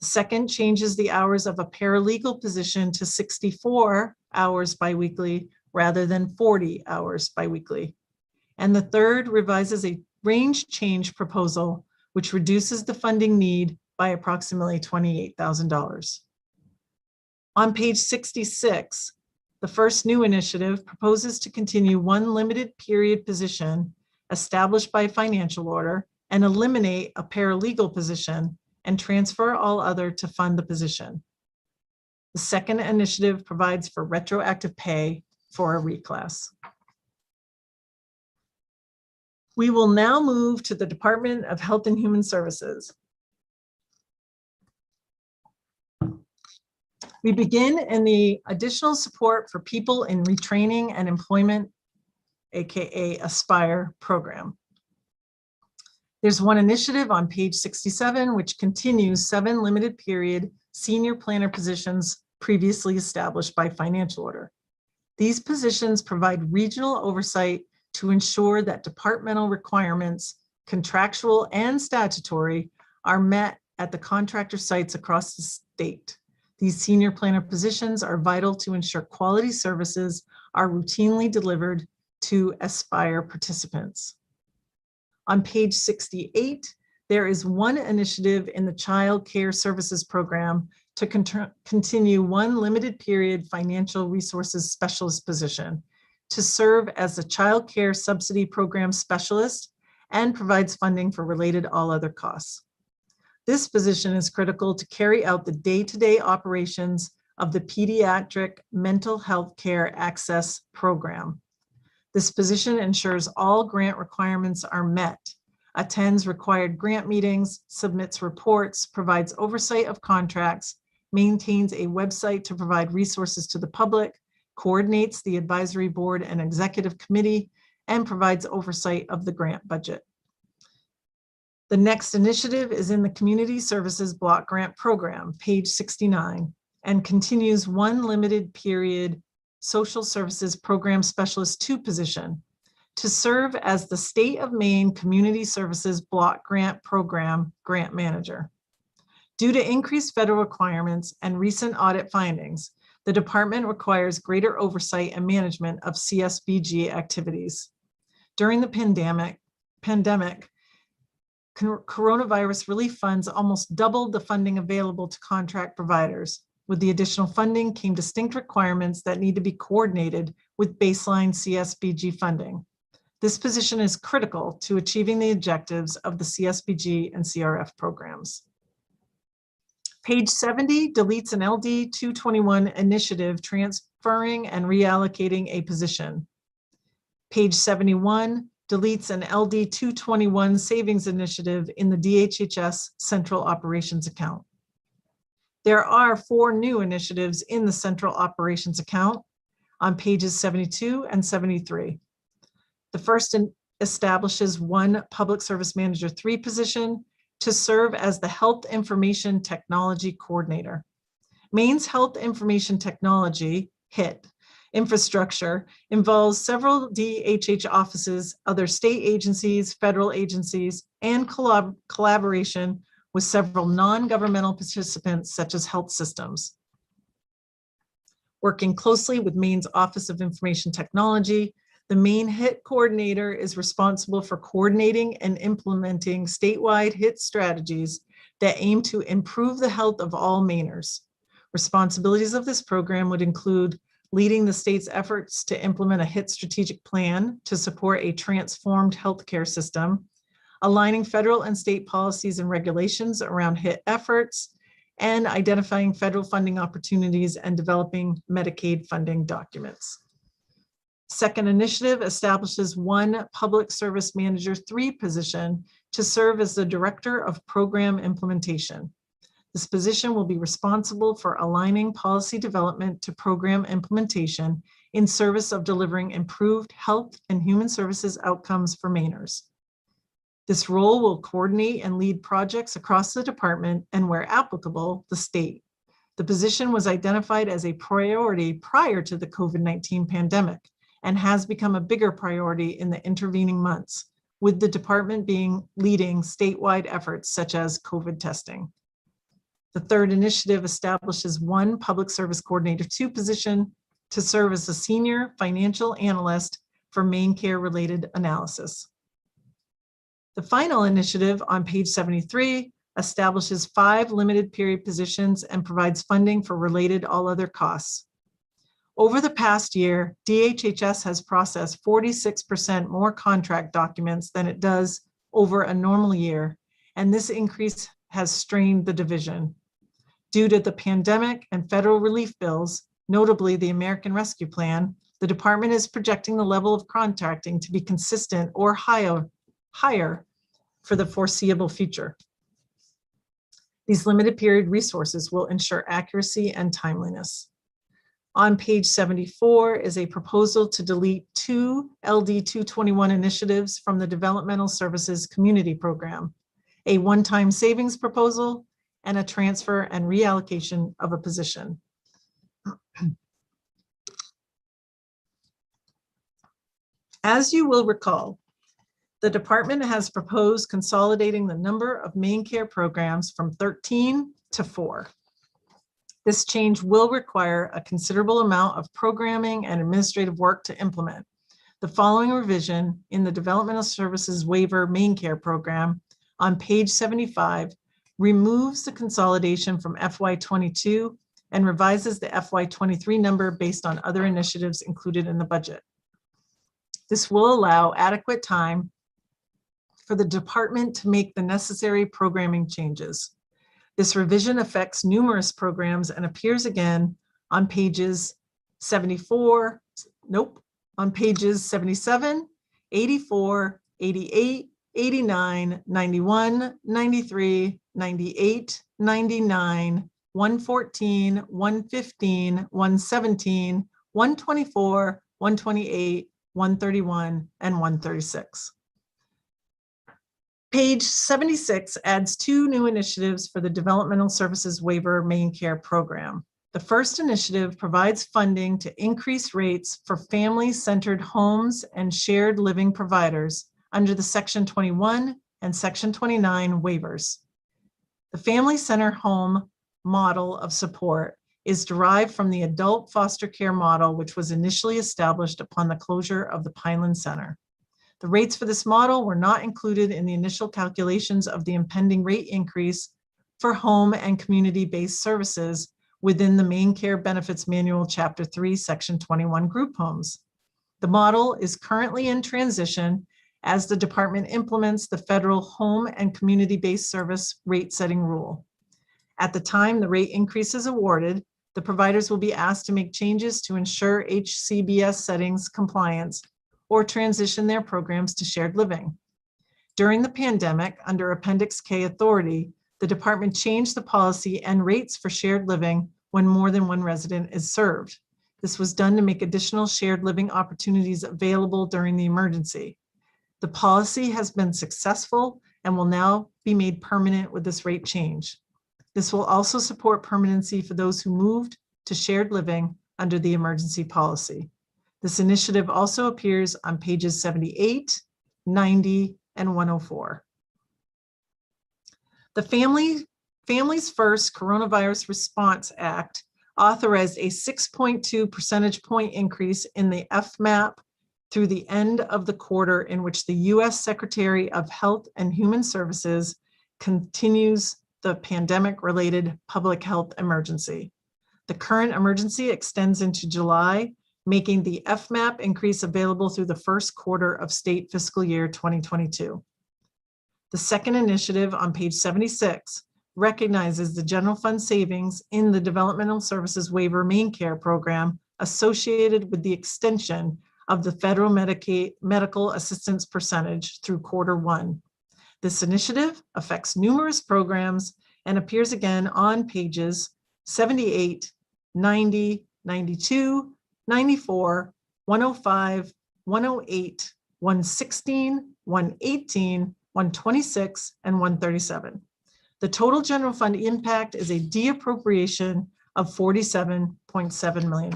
Speaker 13: The second changes the hours of a paralegal position to 64 hours biweekly rather than 40 hours biweekly. And the third revises a range change proposal, which reduces the funding need by approximately $28,000. On page 66, the first new initiative proposes to continue 1 limited period position established by financial order and eliminate a paralegal position and transfer all other to fund the position. The second initiative provides for retroactive pay for a reclass. We will now move to the Department of Health and Human Services. We begin in the additional support for people in retraining and employment, AKA Aspire program. There's one initiative on page 67, which continues 7 limited period senior planner positions previously established by financial order. These positions provide regional oversight to ensure that departmental requirements, contractual and statutory, are met at the contractor sites across the state. These senior planner positions are vital to ensure quality services are routinely delivered to Aspire participants. On page 68, there is one initiative in the Child Care Services Program to continue 1 limited period financial resources specialist position to serve as a child care subsidy program specialist and provides funding for related all other costs. This position is critical to carry out the day-to-day operations of the Pediatric Mental Health Care Access Program. This position ensures all grant requirements are met, attends required grant meetings, submits reports, provides oversight of contracts, maintains a website to provide resources to the public, coordinates the advisory board and executive committee, and provides oversight of the grant budget. The next initiative is in the Community Services Block Grant Program, page 69, and continues 1 limited period Social Services Program Specialist 2 position to serve as the State of Maine Community Services Block Grant Program Grant Manager. Due to increased federal requirements and recent audit findings, the department requires greater oversight and management of CSBG activities. During the pandemic, coronavirus relief funds almost doubled the funding available to contract providers. With the additional funding came distinct requirements that need to be coordinated with baseline CSBG funding. This position is critical to achieving the objectives of the CSBG and CRF programs. Page 70 deletes an LD 221 initiative transferring and reallocating a position. Page 71 deletes an LD 221 savings initiative in the DHHS Central Operations Account. There are 4 new initiatives in the Central Operations Account on pages 72 and 73. The first establishes one Public Service Manager 3 position to serve as the Health Information Technology Coordinator. Maine's Health Information Technology, HIT, infrastructure involves several DHH offices, other state agencies, federal agencies, and collaboration with several non-governmental participants such as health systems. Working closely with Maine's Office of Information Technology, the Maine HIT coordinator is responsible for coordinating and implementing statewide HIT strategies that aim to improve the health of all Mainers. Responsibilities of this program would include leading the state's efforts to implement a HIT strategic plan to support a transformed healthcare system, aligning federal and state policies and regulations around HIT efforts, and identifying federal funding opportunities and developing Medicaid funding documents. Second initiative establishes one Public Service Manager 3 position to serve as the Director of Program Implementation. This position will be responsible for aligning policy development to program implementation in service of delivering improved health and human services outcomes for Mainers. This role will coordinate and lead projects across the department and, where applicable, the state. The position was identified as a priority prior to the COVID-19 pandemic and has become a bigger priority in the intervening months, with the department leading statewide efforts such as COVID testing. The third initiative establishes one Public Service Coordinator 2 position to serve as a senior financial analyst for Maine Care-related analysis. The final initiative on page 73 establishes 5 limited period positions and provides funding for related all other costs. Over the past year, DHHS has processed 46% more contract documents than it does over a normal year, and this increase has strained the division. Due to the pandemic and federal relief bills, notably the American Rescue Plan, the department is projecting the level of contracting to be consistent or higher for the foreseeable future. These limited period resources will ensure accuracy and timeliness. On page 74 is a proposal to delete 2 LD 221 initiatives from the Developmental Services Community Program, a one-time savings proposal, and a transfer and reallocation of a position. As you will recall, the department has proposed consolidating the number of Maine Care programs from 13 to 4. This change will require a considerable amount of programming and administrative work to implement. The following revision in the Developmental Services Waiver Maine Care program on page 75 removes the consolidation from FY22 and revises the FY23 number based on other initiatives included in the budget. This will allow adequate time for the department to make the necessary programming changes. This revision affects numerous programs and appears again on pages 77, 84, 88, 89, 91, 93, 98, 99, 114, 115, 117, 124, 128, 131, and 136. Page 76 adds 2 new initiatives for the Developmental Services Waiver Maine Care program. The first initiative provides funding to increase rates for family-centered homes and shared living providers under the Section 21 and Section 29 waivers. The Family Center Home model of support is derived from the adult foster care model, which was initially established upon the closure of the Pineland Center. The rates for this model were not included in the initial calculations of the impending rate increase for home and community-based services within the Maine Care Benefits Manual, Chapter 3, Section 21 group homes. The model is currently in transition as the department implements the federal home and community-based service rate setting rule. At the time the rate increase is awarded, the providers will be asked to make changes to ensure HCBS settings compliance or transition their programs to shared living. During the pandemic, under Appendix K authority, the department changed the policy and rates for shared living when more than one resident is served. This was done to make additional shared living opportunities available during the emergency. The policy has been successful and will now be made permanent with this rate change. This will also support permanency for those who moved to shared living under the emergency policy. This initiative also appears on pages 78, 90, and 104. The Families First Coronavirus Response Act authorized a 6.2 percentage point increase in the FMAP through the end of the quarter in which the U.S. Secretary of Health and Human Services continues the pandemic-related public health emergency. The current emergency extends into July, making the FMAP increase available through the first quarter of state fiscal year 2022. The second initiative on page 76 recognizes the general fund savings in the Developmental Services Waiver Main Care Program associated with the extension of the federal Medicaid medical assistance percentage through quarter one. This initiative affects numerous programs and appears again on pages 78, 90, 92, 94, 105, 108, 116, 118, 126, and 137. The total general fund impact is a de-appropriation of $47.7 million.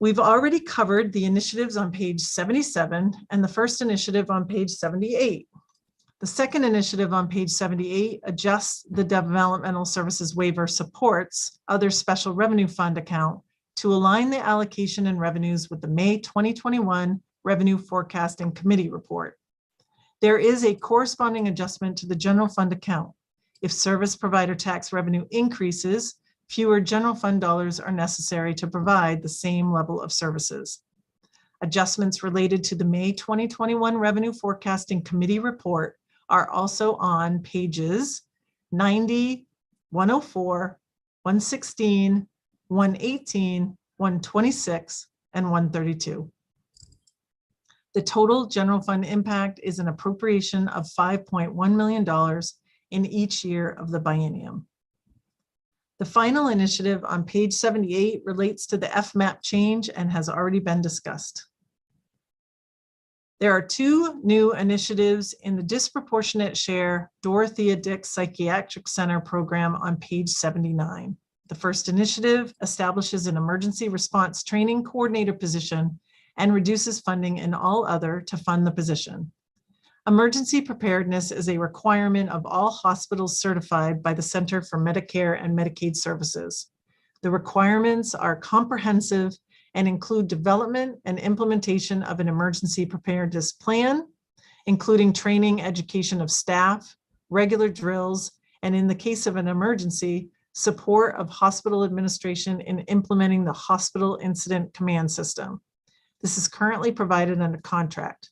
Speaker 13: We've already covered the initiatives on page 77 and the first initiative on page 78. The second initiative on page 78 adjusts the Developmental Services Waiver Supports Other Special Revenue Fund account to align the allocation and revenues with the May 2021 Revenue Forecasting Committee report. There is a corresponding adjustment to the general fund account. If service provider tax revenue increases, fewer general fund dollars are necessary to provide the same level of services. Adjustments related to the May 2021 Revenue Forecasting Committee report are also on pages 90, 104, 116, 118, 126, and 132. The total general fund impact is an appropriation of $5.1 million in each year of the biennium. The final initiative on page 78 relates to the FMAP change and has already been discussed. There are two new initiatives in the disproportionate share Dorothea Dix Psychiatric Center program on page 79. The first initiative establishes an emergency response training coordinator position and reduces funding in all other to fund the position. Emergency preparedness is a requirement of all hospitals certified by the Center for Medicare and Medicaid Services. The requirements are comprehensive and include development and implementation of an emergency preparedness plan, including training, education of staff, regular drills, and in the case of an emergency, support of hospital administration in implementing the Hospital Incident Command System. This is currently provided under contract.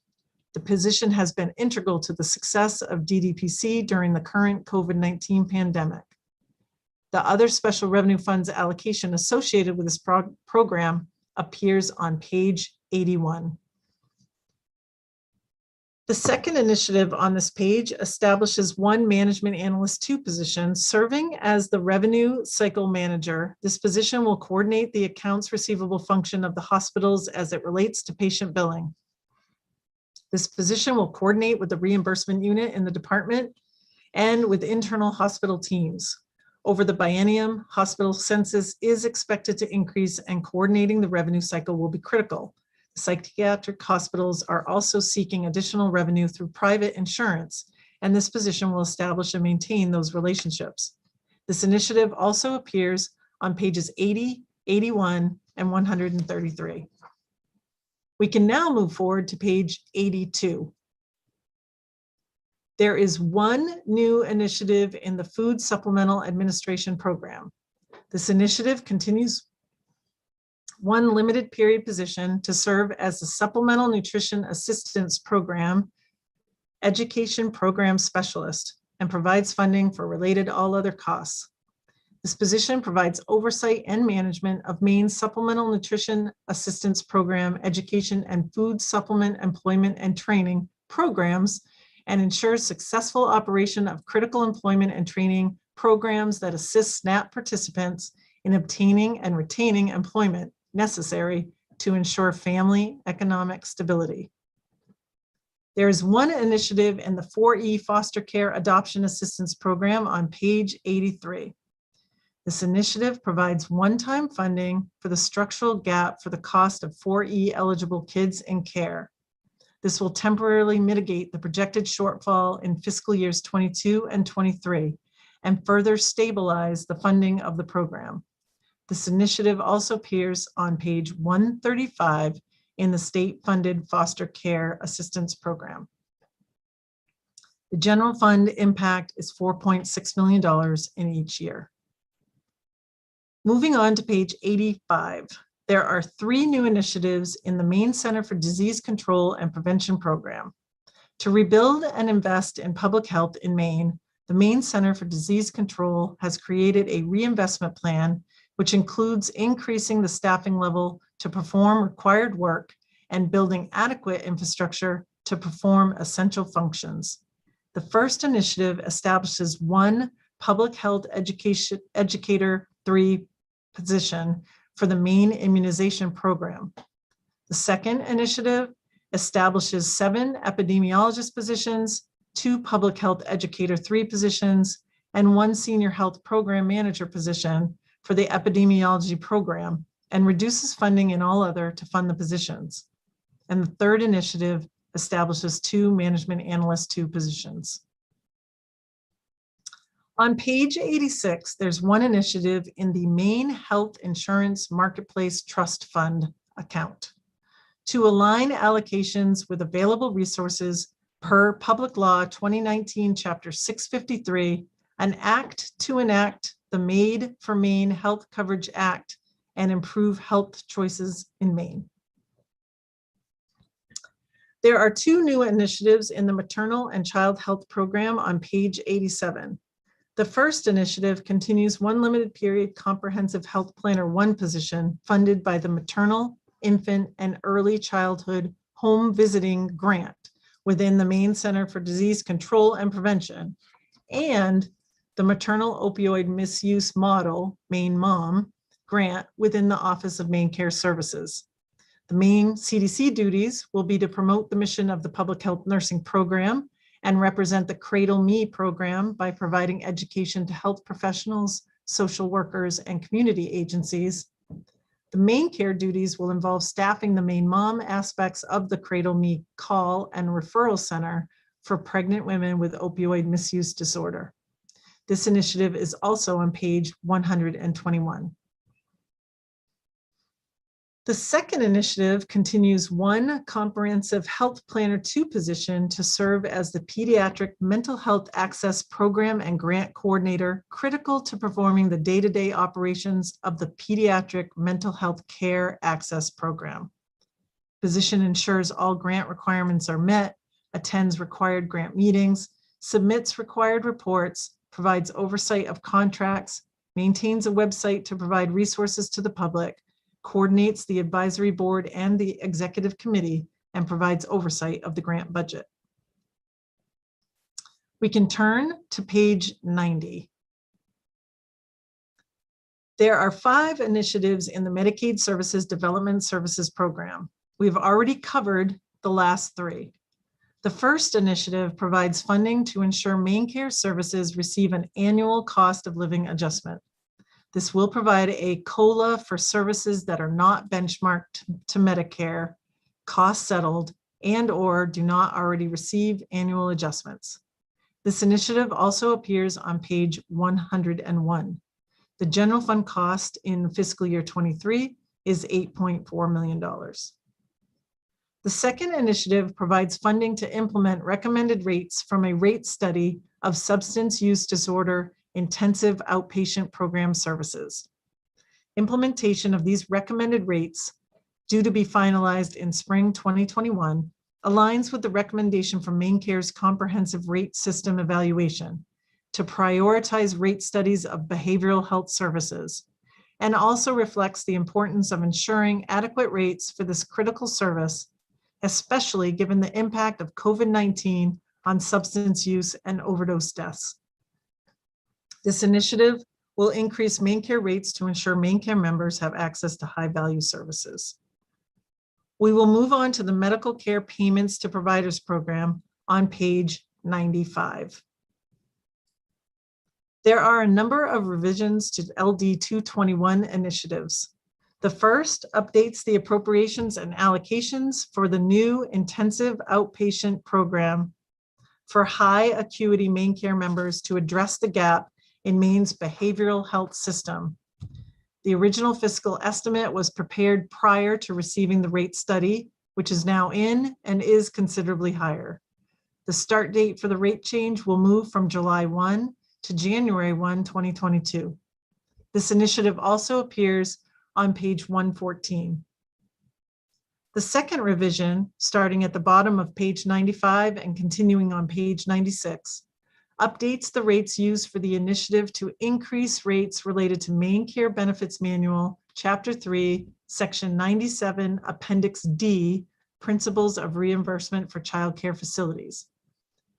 Speaker 13: The position has been integral to the success of DDPC during the current COVID-19 pandemic. The other special revenue funds allocation associated with this program appears on page 81. The second initiative on this page establishes one Management Analyst 2 position serving as the revenue cycle manager. This position will coordinate the accounts receivable function of the hospitals as it relates to patient billing. This position will coordinate with the reimbursement unit in the department and with internal hospital teams. Over the biennium, hospital census is expected to increase and coordinating the revenue cycle will be critical. Psychiatric hospitals are also seeking additional revenue through private insurance, and this position will establish and maintain those relationships. This initiative also appears on pages 80, 81, and 133. We can now move forward to page 82. There is one new initiative in the Food Supplemental Administration Program. This initiative continues one limited period position to serve as the Supplemental Nutrition Assistance Program Education Program Specialist and provides funding for related all other costs. This position provides oversight and management of Maine's Supplemental Nutrition Assistance Program education and food supplement employment and training programs and ensures successful operation of critical employment and training programs that assist SNAP participants in obtaining and retaining employment necessary to ensure family economic stability. There is one initiative in the 4E Foster Care Adoption Assistance Program on page 83. This initiative provides one-time funding for the structural gap for the cost of 4E eligible kids in care. This will temporarily mitigate the projected shortfall in fiscal years 22 and 23 and further stabilize the funding of the program. This initiative also appears on page 135 in the state-funded foster care assistance program. The general fund impact is $4.6 million in each year. Moving on to page 85, there are 3 new initiatives in the Maine Center for Disease Control and Prevention program. To rebuild and invest in public health in Maine, the Maine Center for Disease Control has created a reinvestment plan, which includes increasing the staffing level to perform required work and building adequate infrastructure to perform essential functions. The first initiative establishes 1 public health educator 3 position for the Maine immunization program. The second initiative establishes 7 epidemiologist positions, 2 public health educator 3 positions, and 1 senior health program manager position for the epidemiology program, and reduces funding in all other to fund the positions. And the third initiative establishes 2 management analyst 2 positions. On page 86, there's one initiative in the Maine Health Insurance Marketplace Trust Fund account to align allocations with available resources per Public Law 2019, Chapter 653, an act to enact the Made for Maine Health Coverage Act and improve health choices in Maine. There are 2 new initiatives in the Maternal and Child Health Program on page 87. The first initiative continues 1 limited period comprehensive health planner 1 position funded by the Maternal, Infant, and Early Childhood Home Visiting Grant within the Maine Center for Disease Control and Prevention, and the Maternal Opioid Misuse Model, Maine MOM, grant within the Office of Maine Care Services. The Maine CDC duties will be to promote the mission of the Public Health Nursing Program and represent the Cradle Me program by providing education to health professionals, social workers, and community agencies. The Maine Care duties will involve staffing the Maine MOM aspects of the Cradle Me call and referral center for pregnant women with opioid misuse disorder. This initiative is also on page 121. The second initiative continues 1 comprehensive health planner 2 position to serve as the pediatric mental health access program and grant coordinator, critical to performing the day-to-day operations of the pediatric mental health care access program. Position ensures all grant requirements are met, attends required grant meetings, submits required reports, provides oversight of contracts, maintains a website to provide resources to the public, coordinates the advisory board and the executive committee, and provides oversight of the grant budget. We can turn to page 90. There are 5 initiatives in the Medicaid Services Development Services Program. We've already covered the last 3. The first initiative provides funding to ensure Maine Care Services receive an annual cost of living adjustment. This will provide a COLA for services that are not benchmarked to Medicare, cost settled, and/or do not already receive annual adjustments. This initiative also appears on page 101. The general fund cost in fiscal year 23 is $8.4 million. The second initiative provides funding to implement recommended rates from a rate study of substance use disorder intensive outpatient program services. Implementation of these recommended rates, due to be finalized in spring 2021, aligns with the recommendation from Maine Care's comprehensive rate system evaluation to prioritize rate studies of behavioral health services, and also reflects the importance of ensuring adequate rates for this critical service, especially given the impact of COVID-19 on substance use and overdose deaths. This initiative will increase Maine Care rates to ensure Maine Care members have access to high-value services. We will move on to the medical care payments to providers program on page 95. There are a number of revisions to LD 221 initiatives. The first updates the appropriations and allocations for the new intensive outpatient program for high acuity Maine Care members to address the gap in Maine's behavioral health system. The original fiscal estimate was prepared prior to receiving the rate study, which is now in and is considerably higher. The start date for the rate change will move from July 1 to January 1, 2022. This initiative also appears on page 114. The second revision, starting at the bottom of page 95 and continuing on page 96, updates the rates used for the initiative to increase rates related to Maine Care Benefits Manual, Chapter 3, Section 97, Appendix D, Principles of Reimbursement for Child Care Facilities,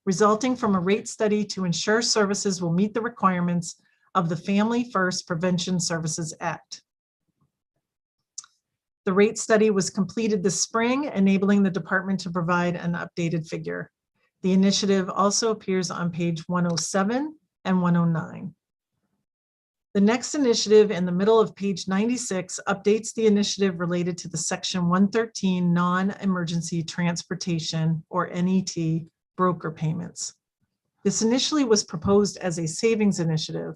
Speaker 13: resulting from a rate study to ensure services will meet the requirements of the Family First Prevention Services Act. The rate study was completed this spring, enabling the department to provide an updated figure. The initiative also appears on page 107 and 109. The next initiative in the middle of page 96 updates the initiative related to the Section 113 non-emergency transportation, or NET, broker payments. This initially was proposed as a savings initiative.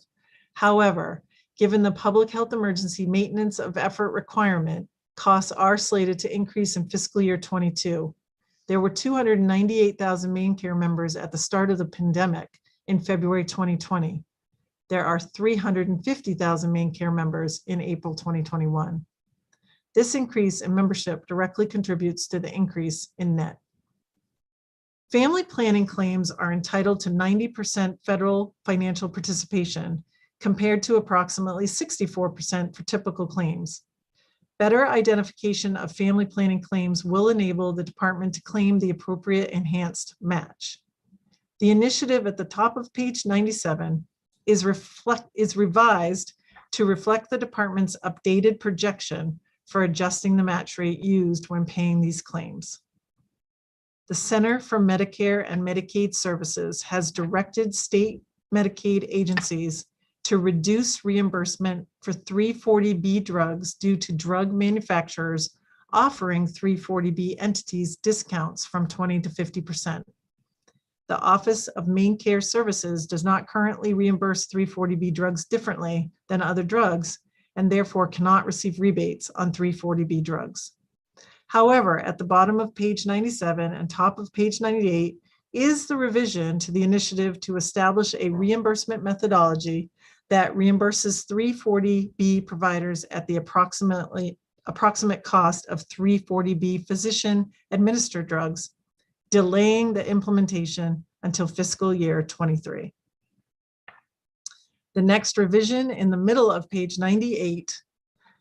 Speaker 13: However, given the public health emergency maintenance of effort requirement, costs are slated to increase in fiscal year 22. There were 298,000 Maine Care members at the start of the pandemic in February 2020. There are 350,000 Maine Care members in April 2021. This increase in membership directly contributes to the increase in net. Family planning claims are entitled to 90% federal financial participation, compared to approximately 64% for typical claims. Better identification of family planning claims will enable the department to claim the appropriate enhanced match. The initiative at the top of page 97 is revised to reflect the department's updated projection for adjusting the match rate used when paying these claims. The Center for Medicare and Medicaid Services has directed state Medicaid agencies to reduce reimbursement for 340B drugs due to drug manufacturers offering 340B entities discounts from 20 to 50%. The Office of Maine Care Services does not currently reimburse 340B drugs differently than other drugs, and therefore cannot receive rebates on 340B drugs. However, at the bottom of page 97 and top of page 98 is the revision to the initiative to establish a reimbursement methodology that reimburses 340B providers at the approximate cost of 340B physician-administered drugs, delaying the implementation until fiscal year 23. The next revision in the middle of page 98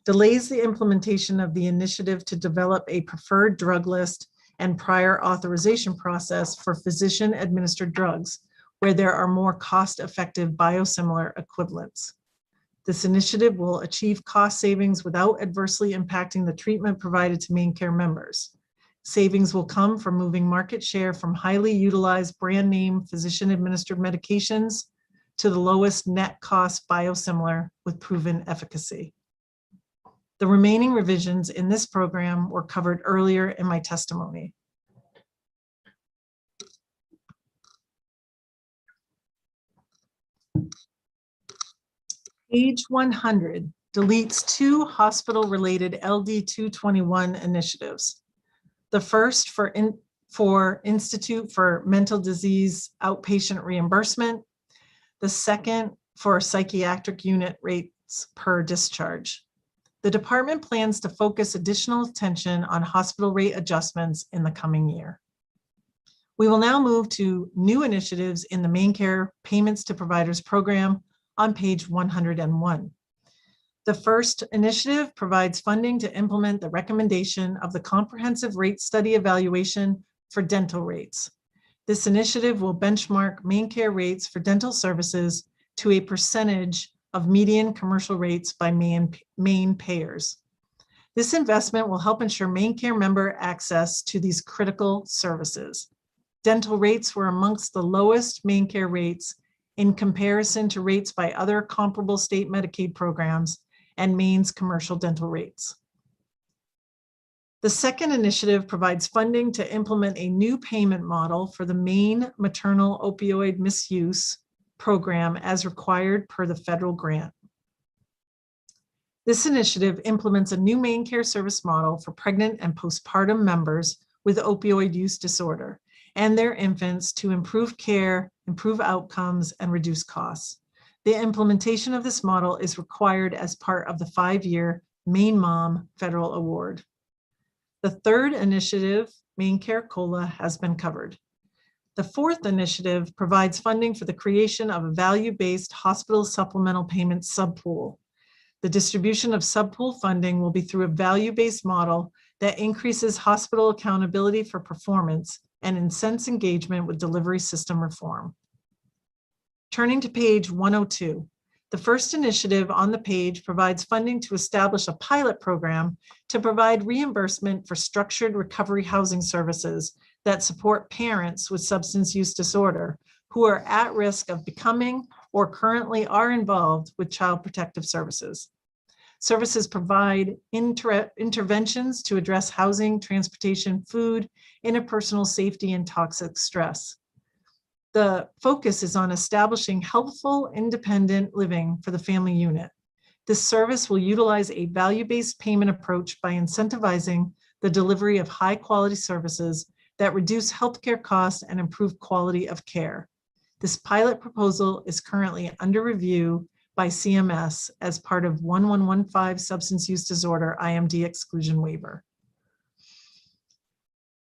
Speaker 13: delays the implementation of the initiative to develop a preferred drug list and prior authorization process for physician-administered drugs, where there are more cost-effective biosimilar equivalents. This initiative will achieve cost savings without adversely impacting the treatment provided to Maine Care members. Savings will come from moving market share from highly utilized brand name physician-administered medications to the lowest net cost biosimilar with proven efficacy. The remaining revisions in this program were covered earlier in my testimony. Page 100 deletes two hospital-related LD 221 initiatives. The first for Institute for Mental Disease outpatient reimbursement. The second for psychiatric unit rates per discharge. The department plans to focus additional attention on hospital rate adjustments in the coming year. We will now move to new initiatives in the Maine Care Payments to Providers program on page 101. The first initiative provides funding to implement the recommendation of the Comprehensive Rate Study Evaluation for dental rates. This initiative will benchmark Maine Care rates for dental services to a percentage of median commercial rates by Maine payers. This investment will help ensure main care member access to these critical services. Dental rates were amongst the lowest main care rates in comparison to rates by other comparable state Medicaid programs and Maine's commercial dental rates. The second initiative provides funding to implement a new payment model for the Maine Maternal Opioid Misuse Program as required per the federal grant. This initiative implements a new main care service model for pregnant and postpartum members with opioid use disorder and their infants to improve care, improve outcomes, and reduce costs. The implementation of this model is required as part of the 5-year Maine Mom Federal Award. The third initiative, Main Care COLA, has been covered. The fourth initiative provides funding for the creation of a value-based hospital supplemental payment subpool. The distribution of subpool funding will be through a value-based model that increases hospital accountability for performance and incents engagement with delivery system reform. Turning to page 102, the first initiative on the page provides funding to establish a pilot program to provide reimbursement for structured recovery housing services that support parents with substance use disorder who are at risk of becoming or currently are involved with child protective services. Services provide interventions to address housing, transportation, food, interpersonal safety, and toxic stress. The focus is on establishing helpful, independent living for the family unit. This service will utilize a value-based payment approach by incentivizing the delivery of high-quality services that reduce healthcare costs and improve quality of care. This pilot proposal is currently under review by CMS as part of 1115 substance use disorder IMD exclusion waiver.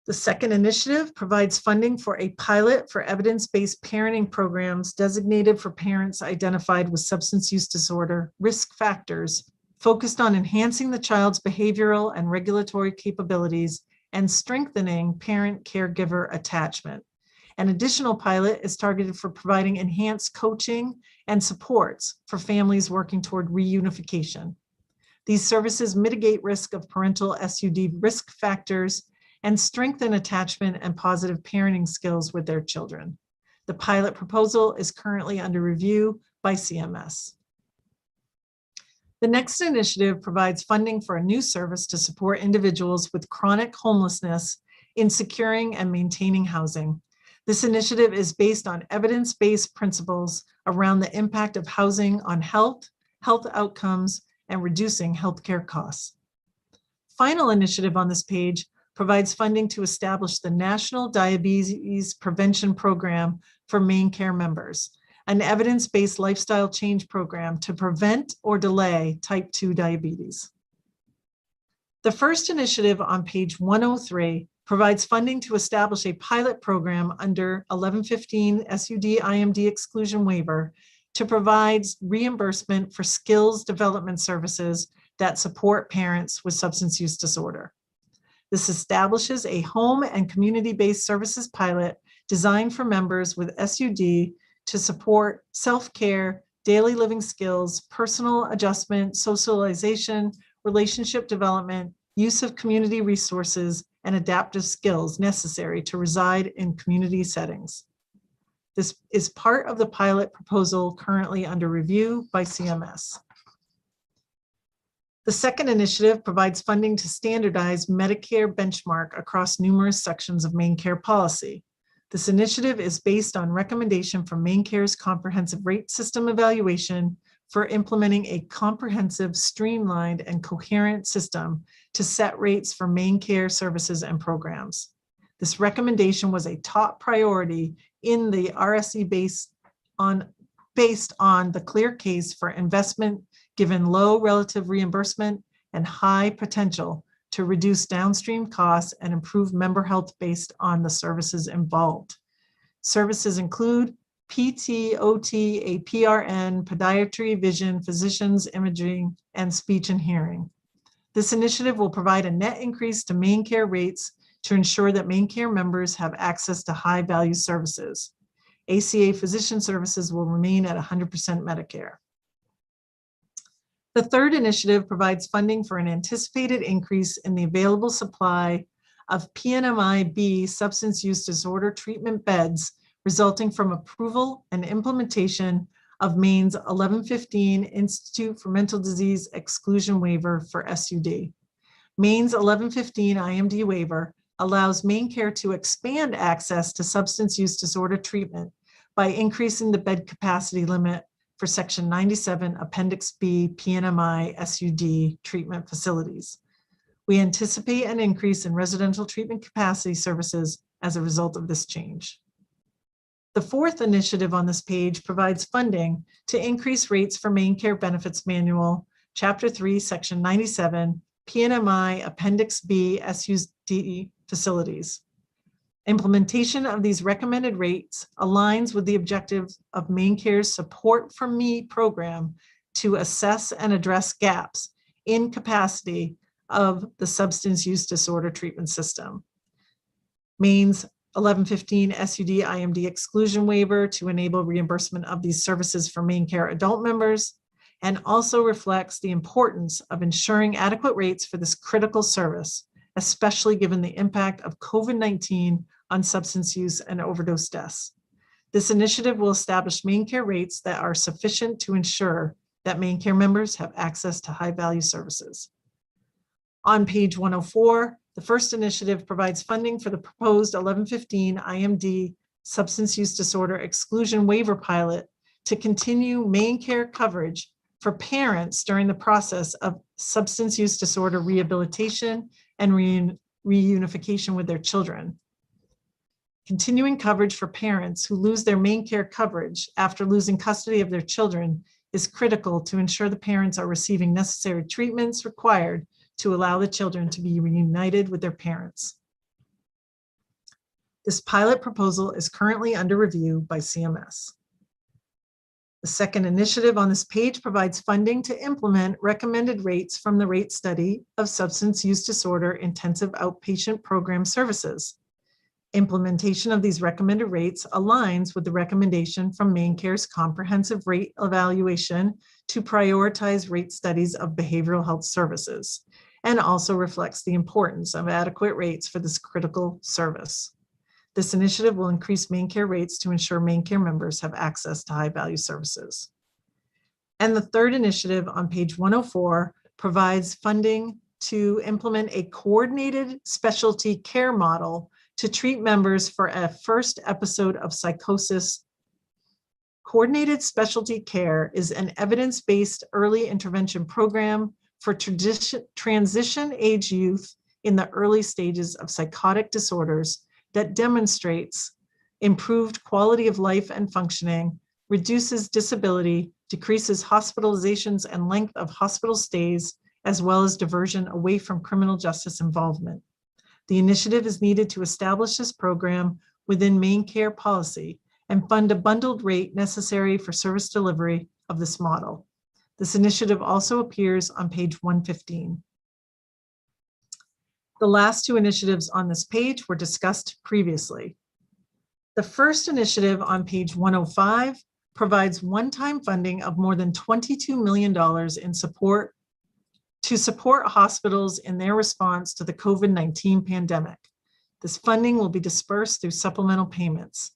Speaker 13: The second initiative provides funding for a pilot for evidence-based parenting programs designated for parents identified with substance use disorder risk factors, focused on enhancing the child's behavioral and regulatory capabilities and strengthening parent-caregiver attachment. An additional pilot is targeted for providing enhanced coaching and supports for families working toward reunification. These services mitigate risk of parental SUD risk factors and strengthen attachment and positive parenting skills with their children. The pilot proposal is currently under review by CMS. The next initiative provides funding for a new service to support individuals with chronic homelessness in securing and maintaining housing. This initiative is based on evidence-based principles around the impact of housing on health outcomes, and reducing healthcare costs. Final initiative on this page provides funding to establish the National Diabetes Prevention Program for Main Care members, an evidence-based lifestyle change program to prevent or delay type 2 diabetes. The first initiative on page 103 provides funding to establish a pilot program under 1115 SUD IMD exclusion waiver to provide reimbursement for skills development services that support parents with substance use disorder. This establishes a home and community-based services pilot designed for members with SUD to support self-care, daily living skills, personal adjustment, socialization, relationship development, use of community resources, and adaptive skills necessary to reside in community settings. This is part of the pilot proposal currently under review by CMS. The second initiative provides funding to standardize Medicare benchmark across numerous sections of Main Care policy. This initiative is based on recommendation from Main Care's comprehensive rate system evaluation for implementing a comprehensive, streamlined, and coherent system to set rates for Main Care services and programs. This recommendation was a top priority in the RSE based on the clear case for investment given low relative reimbursement and high potential to reduce downstream costs and improve member health based on the services involved. Services include PT, OT, APRN, podiatry, vision, physicians, imaging, and speech and hearing. This initiative will provide a net increase to Main Care rates to ensure that Main Care members have access to high value services. ACA physician services will remain at 100% Medicare. The third initiative provides funding for an anticipated increase in the available supply of PNMI-B substance use disorder treatment beds resulting from approval and implementation of Maine's 1115 Institute for Mental Disease Exclusion Waiver for SUD. Maine's 1115 IMD waiver allows MaineCare to expand access to substance use disorder treatment by increasing the bed capacity limit for Section 97 Appendix B PNMI SUD treatment facilities. We anticipate an increase in residential treatment capacity services as a result of this change. The fourth initiative on this page provides funding to increase rates for MaineCare Benefits Manual, Chapter 3, Section 97, PNMI Appendix B SUD facilities. Implementation of these recommended rates aligns with the objectives of MaineCare's Support for Me program to assess and address gaps in capacity of the substance use disorder treatment system. Maine's 1115 SUD IMD exclusion waiver to enable reimbursement of these services for MaineCare adult members, and also reflects the importance of ensuring adequate rates for this critical service, especially given the impact of COVID-19 on substance use and overdose deaths. This initiative will establish MaineCare rates that are sufficient to ensure that MaineCare members have access to high-value services. On page 104, the first initiative provides funding for the proposed 1115 IMD substance use disorder exclusion waiver pilot to continue MaineCare coverage for parents during the process of substance use disorder rehabilitation and reunification with their children. Continuing coverage for parents who lose their MaineCare coverage after losing custody of their children is critical to ensure the parents are receiving necessary treatments required to allow the children to be reunited with their parents. This pilot proposal is currently under review by CMS. The second initiative on this page provides funding to implement recommended rates from the rate study of substance use disorder intensive outpatient program services. Implementation of these recommended rates aligns with the recommendation from MaineCare's comprehensive rate evaluation to prioritize rate studies of behavioral health services, and also reflects the importance of adequate rates for this critical service. This initiative will increase MaineCare rates to ensure MaineCare members have access to high-value services. And the third initiative on page 104 provides funding to implement a coordinated specialty care model to treat members for a first episode of psychosis. Coordinated specialty care is an evidence-based early intervention program for transition age youth in the early stages of psychotic disorders that demonstrates improved quality of life and functioning, reduces disability, decreases hospitalizations and length of hospital stays, as well as diversion away from criminal justice involvement. The initiative is needed to establish this program within MaineCare policy and fund a bundled rate necessary for service delivery of this model. This initiative also appears on page 115. The last two initiatives on this page were discussed previously. The first initiative on page 105 provides one-time funding of more than $22 million in support to support hospitals in their response to the COVID-19 pandemic. This funding will be dispersed through supplemental payments.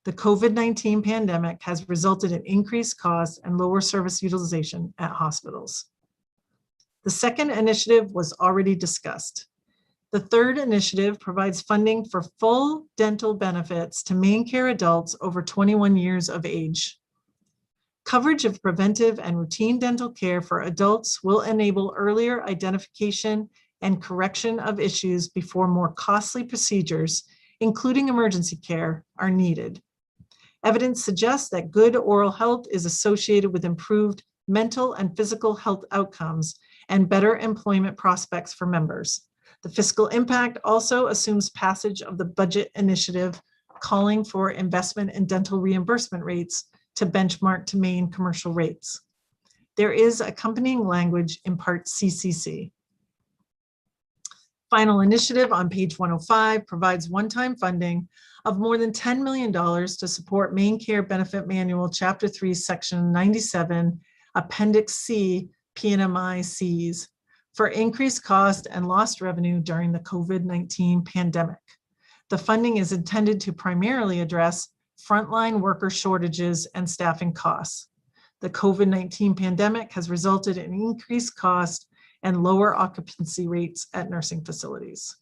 Speaker 13: The COVID-19 pandemic has resulted in increased costs and lower service utilization at hospitals. The second initiative was already discussed. The third initiative provides funding for full dental benefits to MaineCare adults over 21 years of age. Coverage of preventive and routine dental care for adults will enable earlier identification and correction of issues before more costly procedures, including emergency care, are needed. Evidence suggests that good oral health is associated with improved mental and physical health outcomes and better employment prospects for members. The fiscal impact also assumes passage of the budget initiative calling for investment in dental reimbursement rates to benchmark to Maine commercial rates. There is accompanying language in Part CCC. Final initiative on page 105 provides one-time funding of more than $10 million to support MaineCare Benefit Manual, Chapter 3, Section 97, Appendix C, PNMICs for increased cost and lost revenue during the COVID-19 pandemic. The funding is intended to primarily address frontline worker shortages and staffing costs. The COVID-19 pandemic has resulted in increased cost and lower occupancy rates at nursing facilities.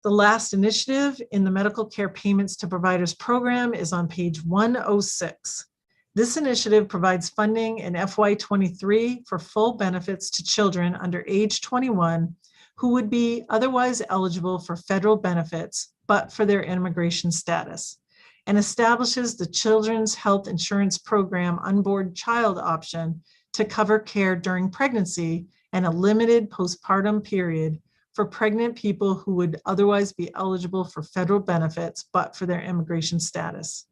Speaker 13: The last initiative in the medical care payments to providers program is on page 106. This initiative provides funding in FY23 for full benefits to children under age 21 who would be otherwise eligible for federal benefits, but for their immigration status, and establishes the Children's Health Insurance Program onboard child option to cover care during pregnancy and a limited postpartum period for pregnant people who would otherwise be eligible for federal benefits, but for their immigration status.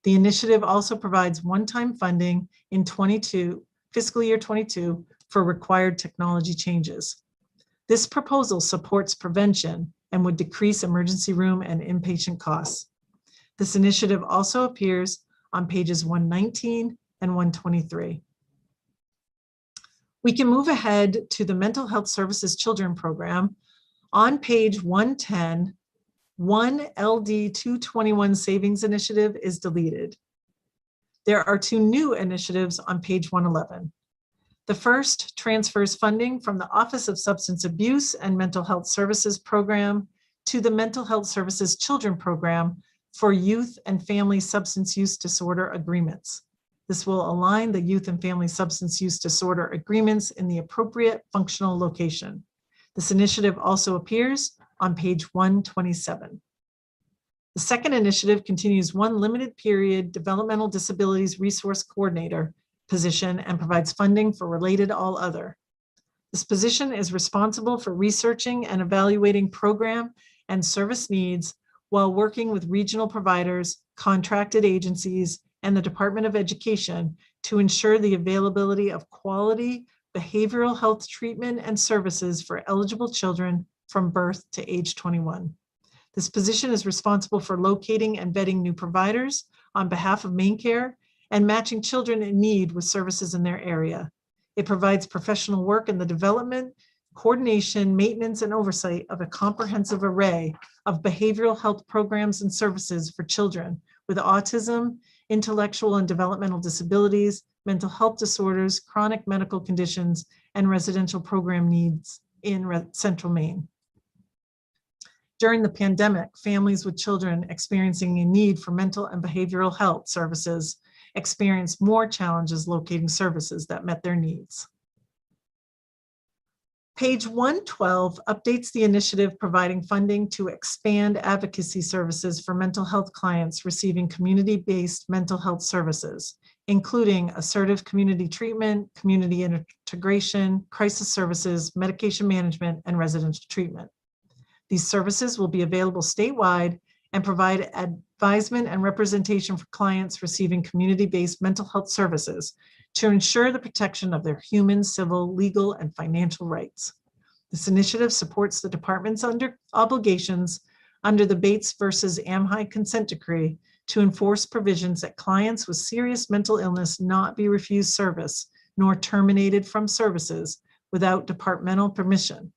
Speaker 13: The initiative also provides one-time funding in fiscal year 22 for required technology changes. This proposal supports prevention and would decrease emergency room and inpatient costs. This initiative also appears on pages 119 and 123. We can move ahead to the Mental Health Services Children Program. On page 110, one LD 221 savings initiative is deleted. There are two new initiatives on page 111. The first transfers funding from the Office of Substance Abuse and Mental Health Services Program to the Mental Health Services Children Program for youth and family substance use disorder agreements. This will align the youth and family substance use disorder agreements in the appropriate functional location. This initiative also appears on page 127. The second initiative continues one limited period developmental disabilities resource coordinator position and provides funding for related all other. This position is responsible for researching and evaluating program and service needs while working with regional providers, contracted agencies, and the Department of Education to ensure the availability of quality behavioral health treatment and services for eligible children from birth to age 21. This position is responsible for locating and vetting new providers on behalf of MaineCare and matching children in need with services in their area. It provides professional work in the development, coordination, maintenance, and oversight of a comprehensive array of behavioral health programs and services for children with autism, intellectual and developmental disabilities, mental health disorders, chronic medical conditions, and residential program needs in Central Maine. During the pandemic, families with children experiencing a need for mental and behavioral health services experienced more challenges locating services that met their needs. Page 112 updates the initiative providing funding to expand advocacy services for mental health clients receiving community-based mental health services, including assertive community treatment, community integration, crisis services, medication management, and residential treatment. These services will be available statewide and provide advisement and representation for clients receiving community-based mental health services to ensure the protection of their human, civil, legal, and financial rights. This initiative supports the department's obligations under the Bates versus Amhi consent decree to enforce provisions that clients with serious mental illness not be refused service nor terminated from services without departmental permission,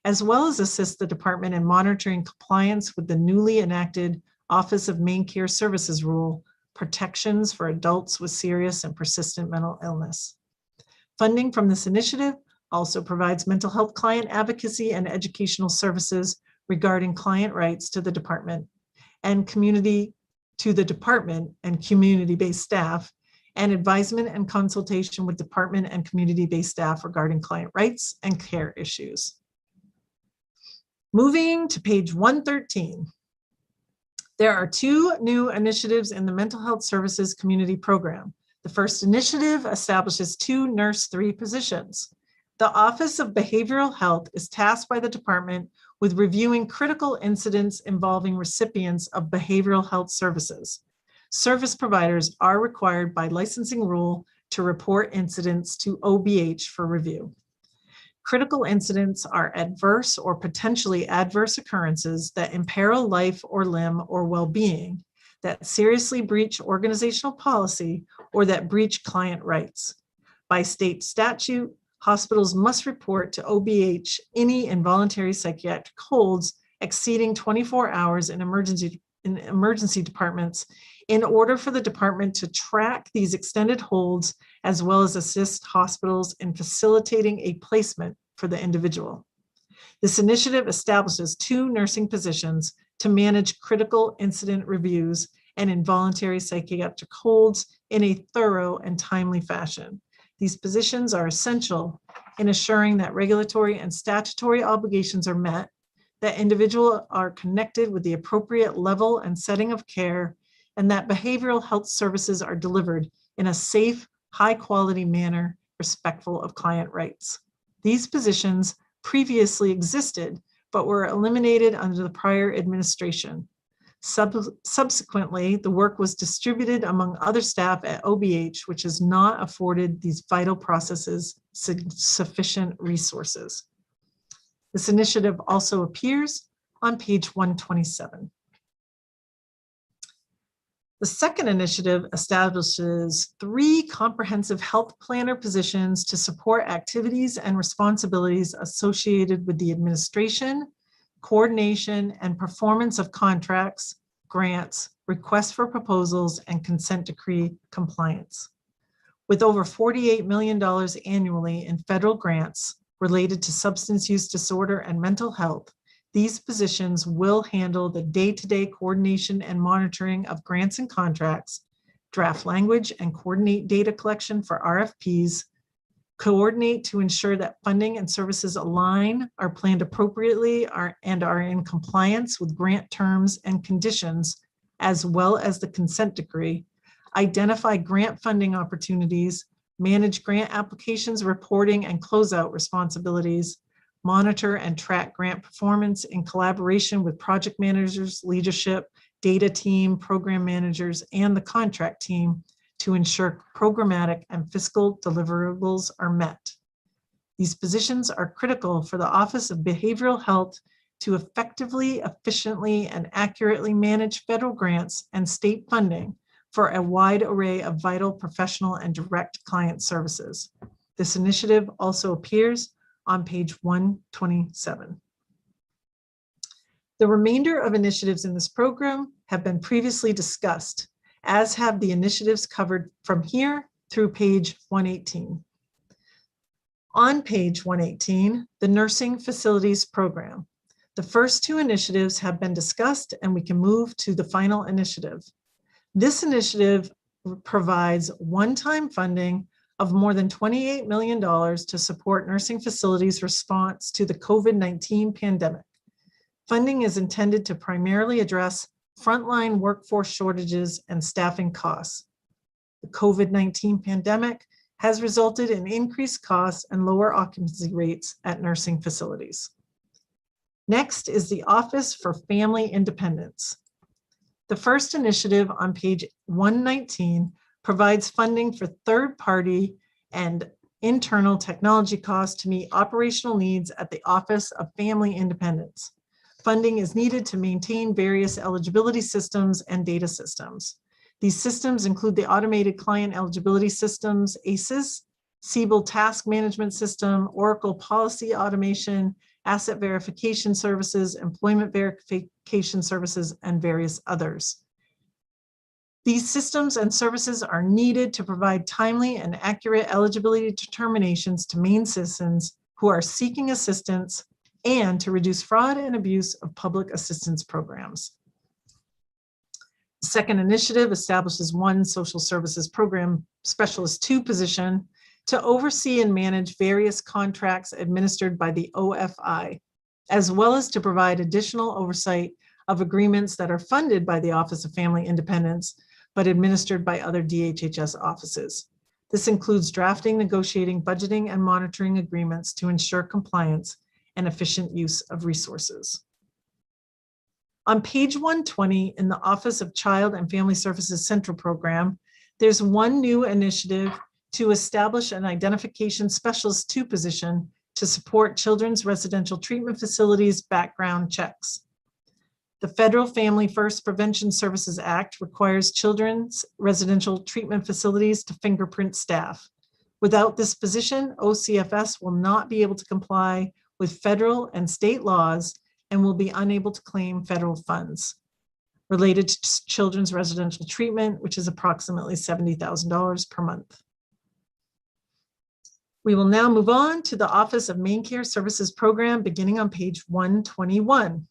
Speaker 13: as well as assist the department in monitoring compliance with the newly enacted Office of MaineCare Services Rule, protections for adults with serious and persistent mental illness. Funding from this initiative also provides mental health client advocacy and educational services regarding client rights to the department and community-based staff, and advisement and consultation with department and community-based staff regarding client rights and care issues. Moving to page 113. There are two new initiatives in the Mental Health Services Community Program. The first initiative establishes two Nurse 3 positions. The Office of Behavioral Health is tasked by the department with reviewing critical incidents involving recipients of behavioral health services. Service providers are required by licensing rule to report incidents to OBH for review. Critical incidents are adverse or potentially adverse occurrences that imperil life or limb or well-being, that seriously breach organizational policy, or that breach client rights. By state statute, hospitals must report to OBH any involuntary psychiatric holds exceeding 24 hours in emergency departments in order for the department to track these extended holds, as well as assist hospitals in facilitating a placement for the individual. This initiative establishes 2 nursing positions to manage critical incident reviews and involuntary psychiatric holds in a thorough and timely fashion. These positions are essential in assuring that regulatory and statutory obligations are met, that individuals are connected with the appropriate level and setting of care, and that behavioral health services are delivered in a safe, high-quality manner, respectful of client rights. These positions previously existed, but were eliminated under the prior administration. Subsequently, the work was distributed among other staff at OBH, which has not afforded these vital processes sufficient resources. This initiative also appears on page 127. The second initiative establishes 3 comprehensive health planner positions to support activities and responsibilities associated with the administration, coordination, and performance of contracts, grants, requests for proposals, and consent decree compliance. With over $48 million annually in federal grants related to substance use disorder and mental health, these positions will handle the day-to-day coordination and monitoring of grants and contracts, draft language and coordinate data collection for RFPs, coordinate to ensure that funding and services align, are planned appropriately, and are in compliance with grant terms and conditions, as well as the consent decree, identify grant funding opportunities, manage grant applications, reporting and closeout responsibilities, monitor and track grant performance in collaboration with project managers, leadership, data team, program managers, and the contract team to ensure programmatic and fiscal deliverables are met. These positions are critical for the Office of Behavioral Health to effectively, efficiently, and accurately manage federal grants and state funding for a wide array of vital professional and direct client services. This initiative also appears on page 127. The remainder of initiatives in this program have been previously discussed, as have the initiatives covered from here through page 118. On page 118, the Nursing Facilities Program. The first 2 initiatives have been discussed, and we can move to the final initiative. This initiative provides one-time funding of more than $28 million to support nursing facilities' response to the COVID-19 pandemic. Funding is intended to primarily address frontline workforce shortages and staffing costs. The COVID-19 pandemic has resulted in increased costs and lower occupancy rates at nursing facilities. Next is the Office for Family Independence. The first initiative on page 119 provides funding for third-party and internal technology costs to meet operational needs at the Office of Family Independence. Funding is needed to maintain various eligibility systems and data systems. These systems include the Automated Client Eligibility Systems, ACES, Siebel Task Management System, Oracle Policy Automation, Asset Verification Services, Employment Verification Services, and various others. These systems and services are needed to provide timely and accurate eligibility determinations to Maine citizens who are seeking assistance and to reduce fraud and abuse of public assistance programs. The second initiative establishes 1 Social Services Program Specialist 2 position to oversee and manage various contracts administered by the OFI, as well as to provide additional oversight of agreements that are funded by the Office of Family Independence, but administered by other DHHS offices. This includes drafting, negotiating, budgeting, and monitoring agreements to ensure compliance and efficient use of resources. On page 120 in the Office of Child and Family Services Central Program, there's 1 new initiative to establish an Identification Specialist 2 position to support children's residential treatment facilities background checks. The Federal Family First Prevention Services Act requires children's residential treatment facilities to fingerprint staff, Without this position, OCFS will not be able to comply with federal and state laws and will be unable to claim federal funds related to children's residential treatment, which is approximately $70,000 per month. We will now move on to the Office of Main Care Services Program, beginning on page 121.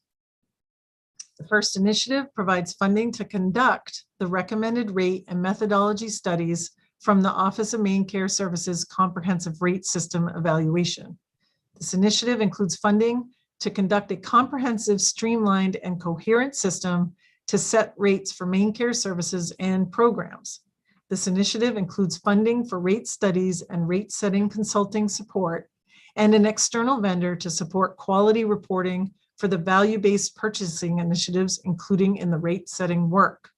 Speaker 13: The first initiative provides funding to conduct the recommended rate and methodology studies from the Office of Main Care Services Comprehensive Rate System Evaluation. This initiative includes funding to conduct a comprehensive, streamlined, and coherent system to set rates for main care services and programs. This initiative includes funding for rate studies and rate setting consulting support and an external vendor to support quality reporting for the value-based purchasing initiatives, including in the rate setting work.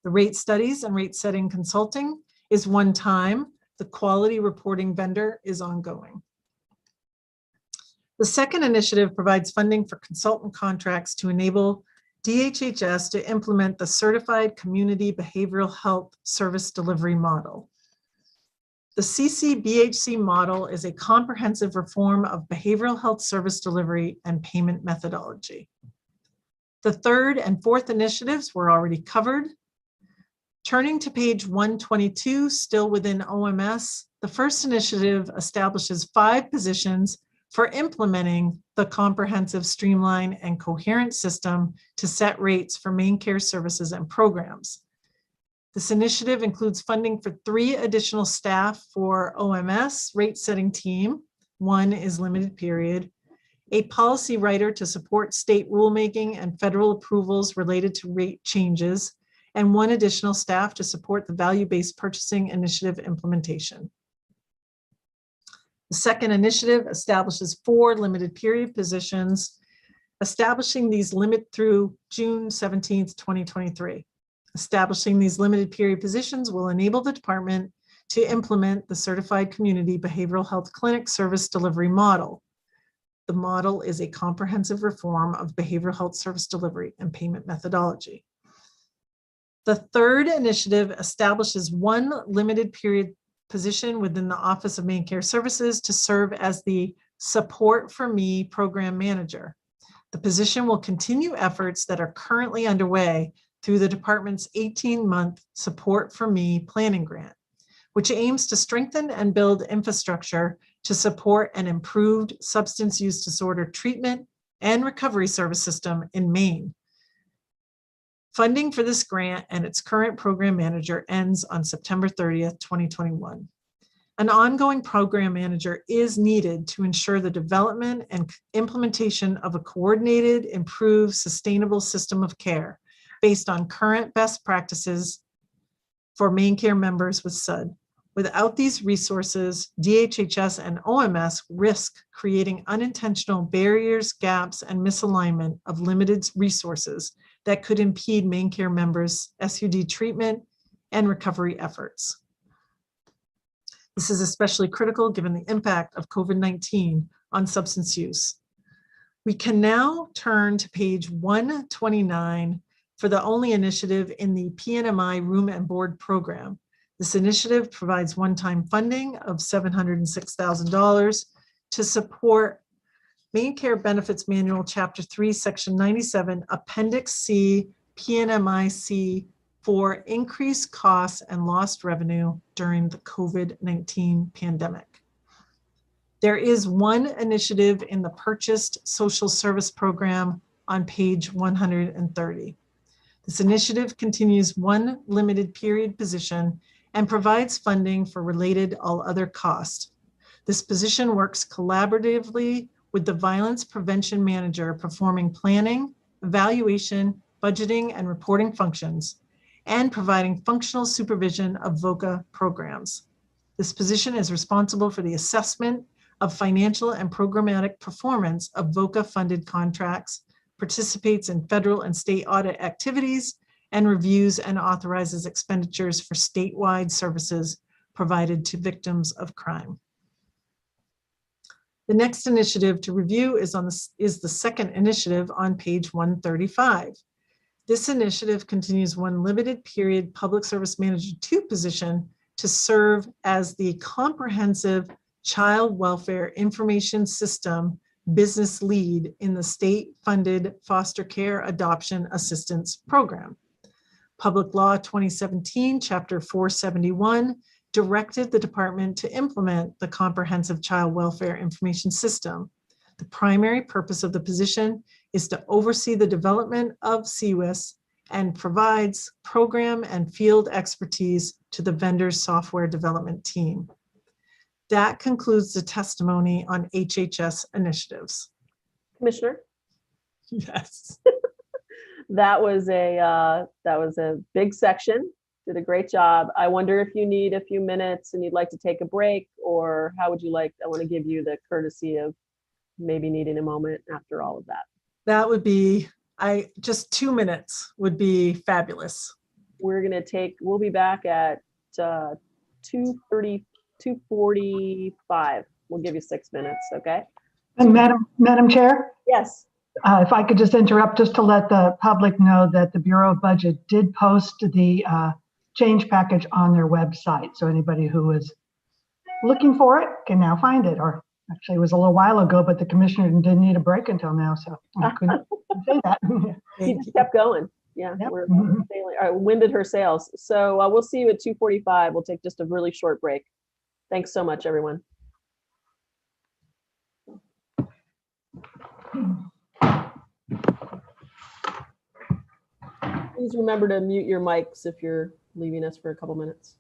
Speaker 13: The rate studies and rate setting consulting is one time. The quality reporting vendor is ongoing. The second initiative provides funding for consultant contracts to enable DHHS to implement the Certified Community Behavioral Health Service Delivery Model. The CCBHC model is a comprehensive reform of behavioral health service delivery and payment methodology. The third and fourth initiatives were already covered. Turning to page 122, still within OMS, the first initiative establishes 5 positions for implementing the comprehensive, streamlined, and coherent system to set rates for main care services and programs. This initiative includes funding for 3 additional staff for OMS rate setting team. 1 is limited period, a policy writer to support state rulemaking and federal approvals related to rate changes, and 1 additional staff to support the value-based purchasing initiative implementation. The second initiative establishes 4 limited period positions, establishing these limit through June 17th, 2023. Establishing these limited period positions will enable the department to implement the Certified Community Behavioral Health Clinic Service Delivery Model. The model is a comprehensive reform of behavioral health service delivery and payment methodology. The third initiative establishes 1 limited period position within the Office of Main Care Services to serve as the Support for Me program manager. The position will continue efforts that are currently underway through the department's 18-month Support for Me planning grant, which aims to strengthen and build infrastructure to support an improved substance use disorder treatment and recovery service system in Maine. Funding for this grant and its current program manager ends on September 30th, 2021. An ongoing program manager is needed to ensure the development and implementation of a coordinated, improved, sustainable system of care based on current best practices for main care members with SUD. Without these resources, DHHS and OMS risk creating unintentional barriers, gaps, and misalignment of limited resources that could impede main care members' SUD treatment and recovery efforts. This is especially critical given the impact of COVID-19 on substance use. We can now turn to page 129 for the only initiative in the PNMI Room and Board program. This initiative provides one-time funding of $706,000 to support Main Care Benefits Manual, Chapter 3, Section 97, Appendix C, PNMIC for increased costs and lost revenue during the COVID-19 pandemic. There is 1 initiative in the Purchased Social Service Program on page 130. This initiative continues 1 limited period position and provides funding for related all other costs. This position works collaboratively with the Violence Prevention Manager performing planning, evaluation, budgeting, and reporting functions, and providing functional supervision of VOCA programs. This position is responsible for the assessment of financial and programmatic performance of VOCA-funded contracts, participates in federal and state audit activities, and reviews and authorizes expenditures for statewide services provided to victims of crime. The next initiative to review is the second initiative on page 135. This initiative continues 1 limited period Public Service Manager 2 position to serve as the comprehensive child welfare information system business lead in the state-funded foster care adoption assistance program. Public Law 2017, Chapter 471, directed the department to implement the comprehensive child welfare information system. The primary purpose of the position is to oversee the development of CWIS and provides program and field expertise to the vendor's software development team. That concludes the testimony on HHS initiatives.
Speaker 1: Commissioner?
Speaker 13: Yes.
Speaker 1: That was a big section. Did a great job. I wonder if you need a few minutes and you'd like to take a break, or how would you like? I want to give you the courtesy of maybe needing a moment after all of that.
Speaker 13: That would be, just 2 minutes would be fabulous.
Speaker 1: We'll be back at 2:30, 2:45. We'll give you 6 minutes, okay?
Speaker 14: And Madam Chair?
Speaker 1: Yes.
Speaker 14: If I could just interrupt just to let the public know that the Bureau of Budget did post the change package on their website. So anybody who is looking for it can now find it. Or actually it was a little while ago, but the commissioner didn't need a break until now. So I couldn't say that.
Speaker 1: He just kept going. Yeah,
Speaker 14: Yep.
Speaker 1: we're sailing. All right, winded her sails. So we'll see you at 2:45. We'll take just a really short break. Thanks so much, everyone. Please remember to mute your mics if you're leaving us for a couple minutes.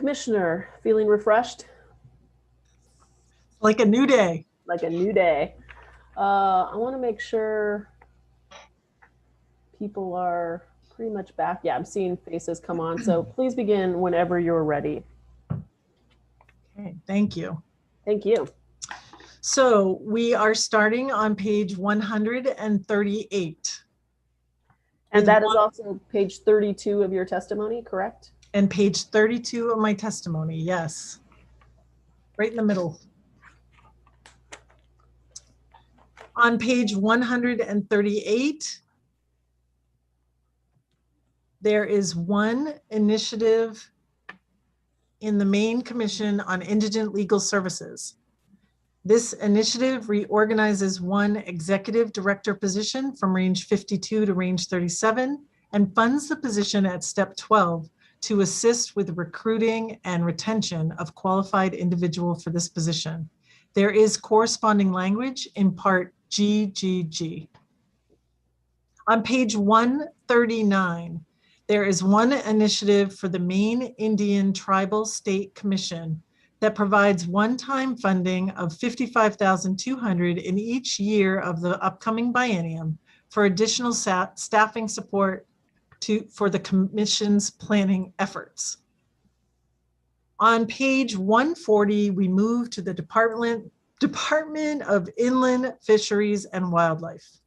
Speaker 1: Commissioner, feeling refreshed?
Speaker 13: Like a new day.
Speaker 1: Like a new day. I want to make sure people are pretty much back. Yeah, I'm seeing faces come on. So please begin whenever you're ready.
Speaker 13: Okay, thank you.
Speaker 1: Thank you.
Speaker 13: So we are starting on page 138.
Speaker 1: And that is also page 32 of your testimony, correct?
Speaker 13: And page 32 of my testimony, yes. Right in the middle. On page 138, there is one initiative in the Maine Commission on Indigent Legal Services. This initiative reorganizes one executive director position from range 52 to range 37 and funds the position at step 12 to assist with recruiting and retention of qualified individual for this position. There is corresponding language in part GGG. On page 139, there is one initiative for the Maine Indian Tribal State Commission that provides one-time funding of $55,200 in each year of the upcoming biennium for additional staffing support for the commission's planning efforts. On page 140, we move to the Department of Inland Fisheries and Wildlife.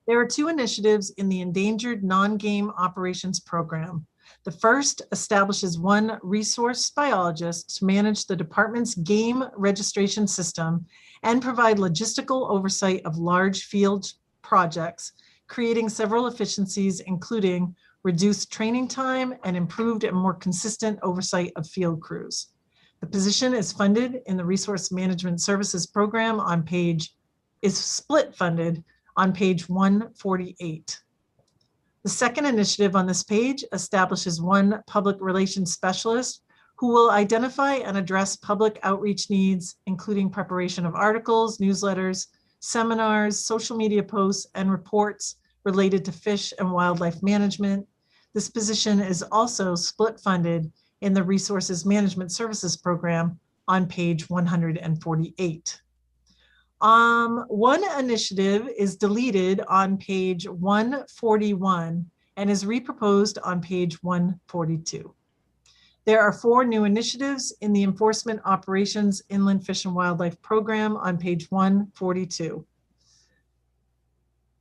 Speaker 13: There are two initiatives in the Endangered Non-Game Operations Program. The first establishes one resource biologist to manage the department's game registration system and provide logistical oversight of large field projects, creating several efficiencies, including reduced training time and improved and more consistent oversight of field crews. The position is funded in the Resource Management Services Program is split funded on page 148. The second initiative on this page establishes one public relations specialist who will identify and address public outreach needs, including preparation of articles, newsletters, seminars, social media posts, and reports related to fish and wildlife management. This position is also split funded in the Resources Management Services Program on page 148. One initiative is deleted on page 141 and is reproposed on page 142. There are four new initiatives in the Enforcement Operations Inland Fish and Wildlife Program on page 142.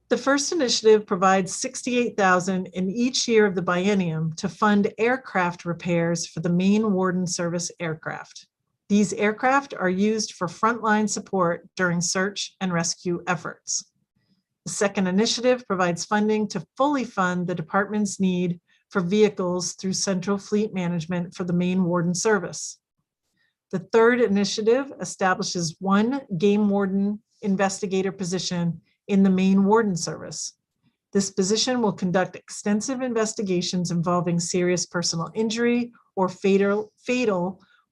Speaker 13: The first initiative provides $68,000 in each year of the biennium to fund aircraft repairs for the Maine Warden Service aircraft. These aircraft are used for frontline support during search and rescue efforts. The second initiative provides funding to fully fund the department's need for vehicles through Central Fleet Management for the Maine Warden Service. The third initiative establishes one game warden investigator position in the Maine Warden Service. This position will conduct extensive investigations involving serious personal injury or fatal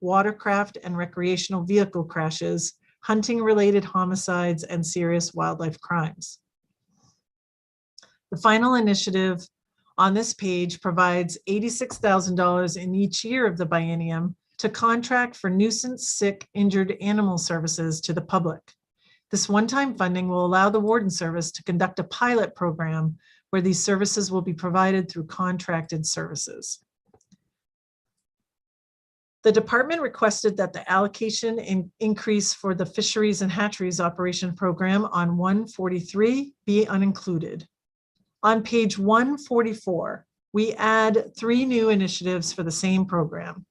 Speaker 13: watercraft and recreational vehicle crashes, hunting-related homicides, and serious wildlife crimes. The final initiative on this page provides $86,000 in each year of the biennium to contract for nuisance, sick, injured animal services to the public. This one-time funding will allow the Warden Service to conduct a pilot program where these services will be provided through contracted services. The department requested that the allocation increase for the Fisheries and Hatcheries Operation Program on 143 be unincluded. On page 144, we add three new initiatives for the same program.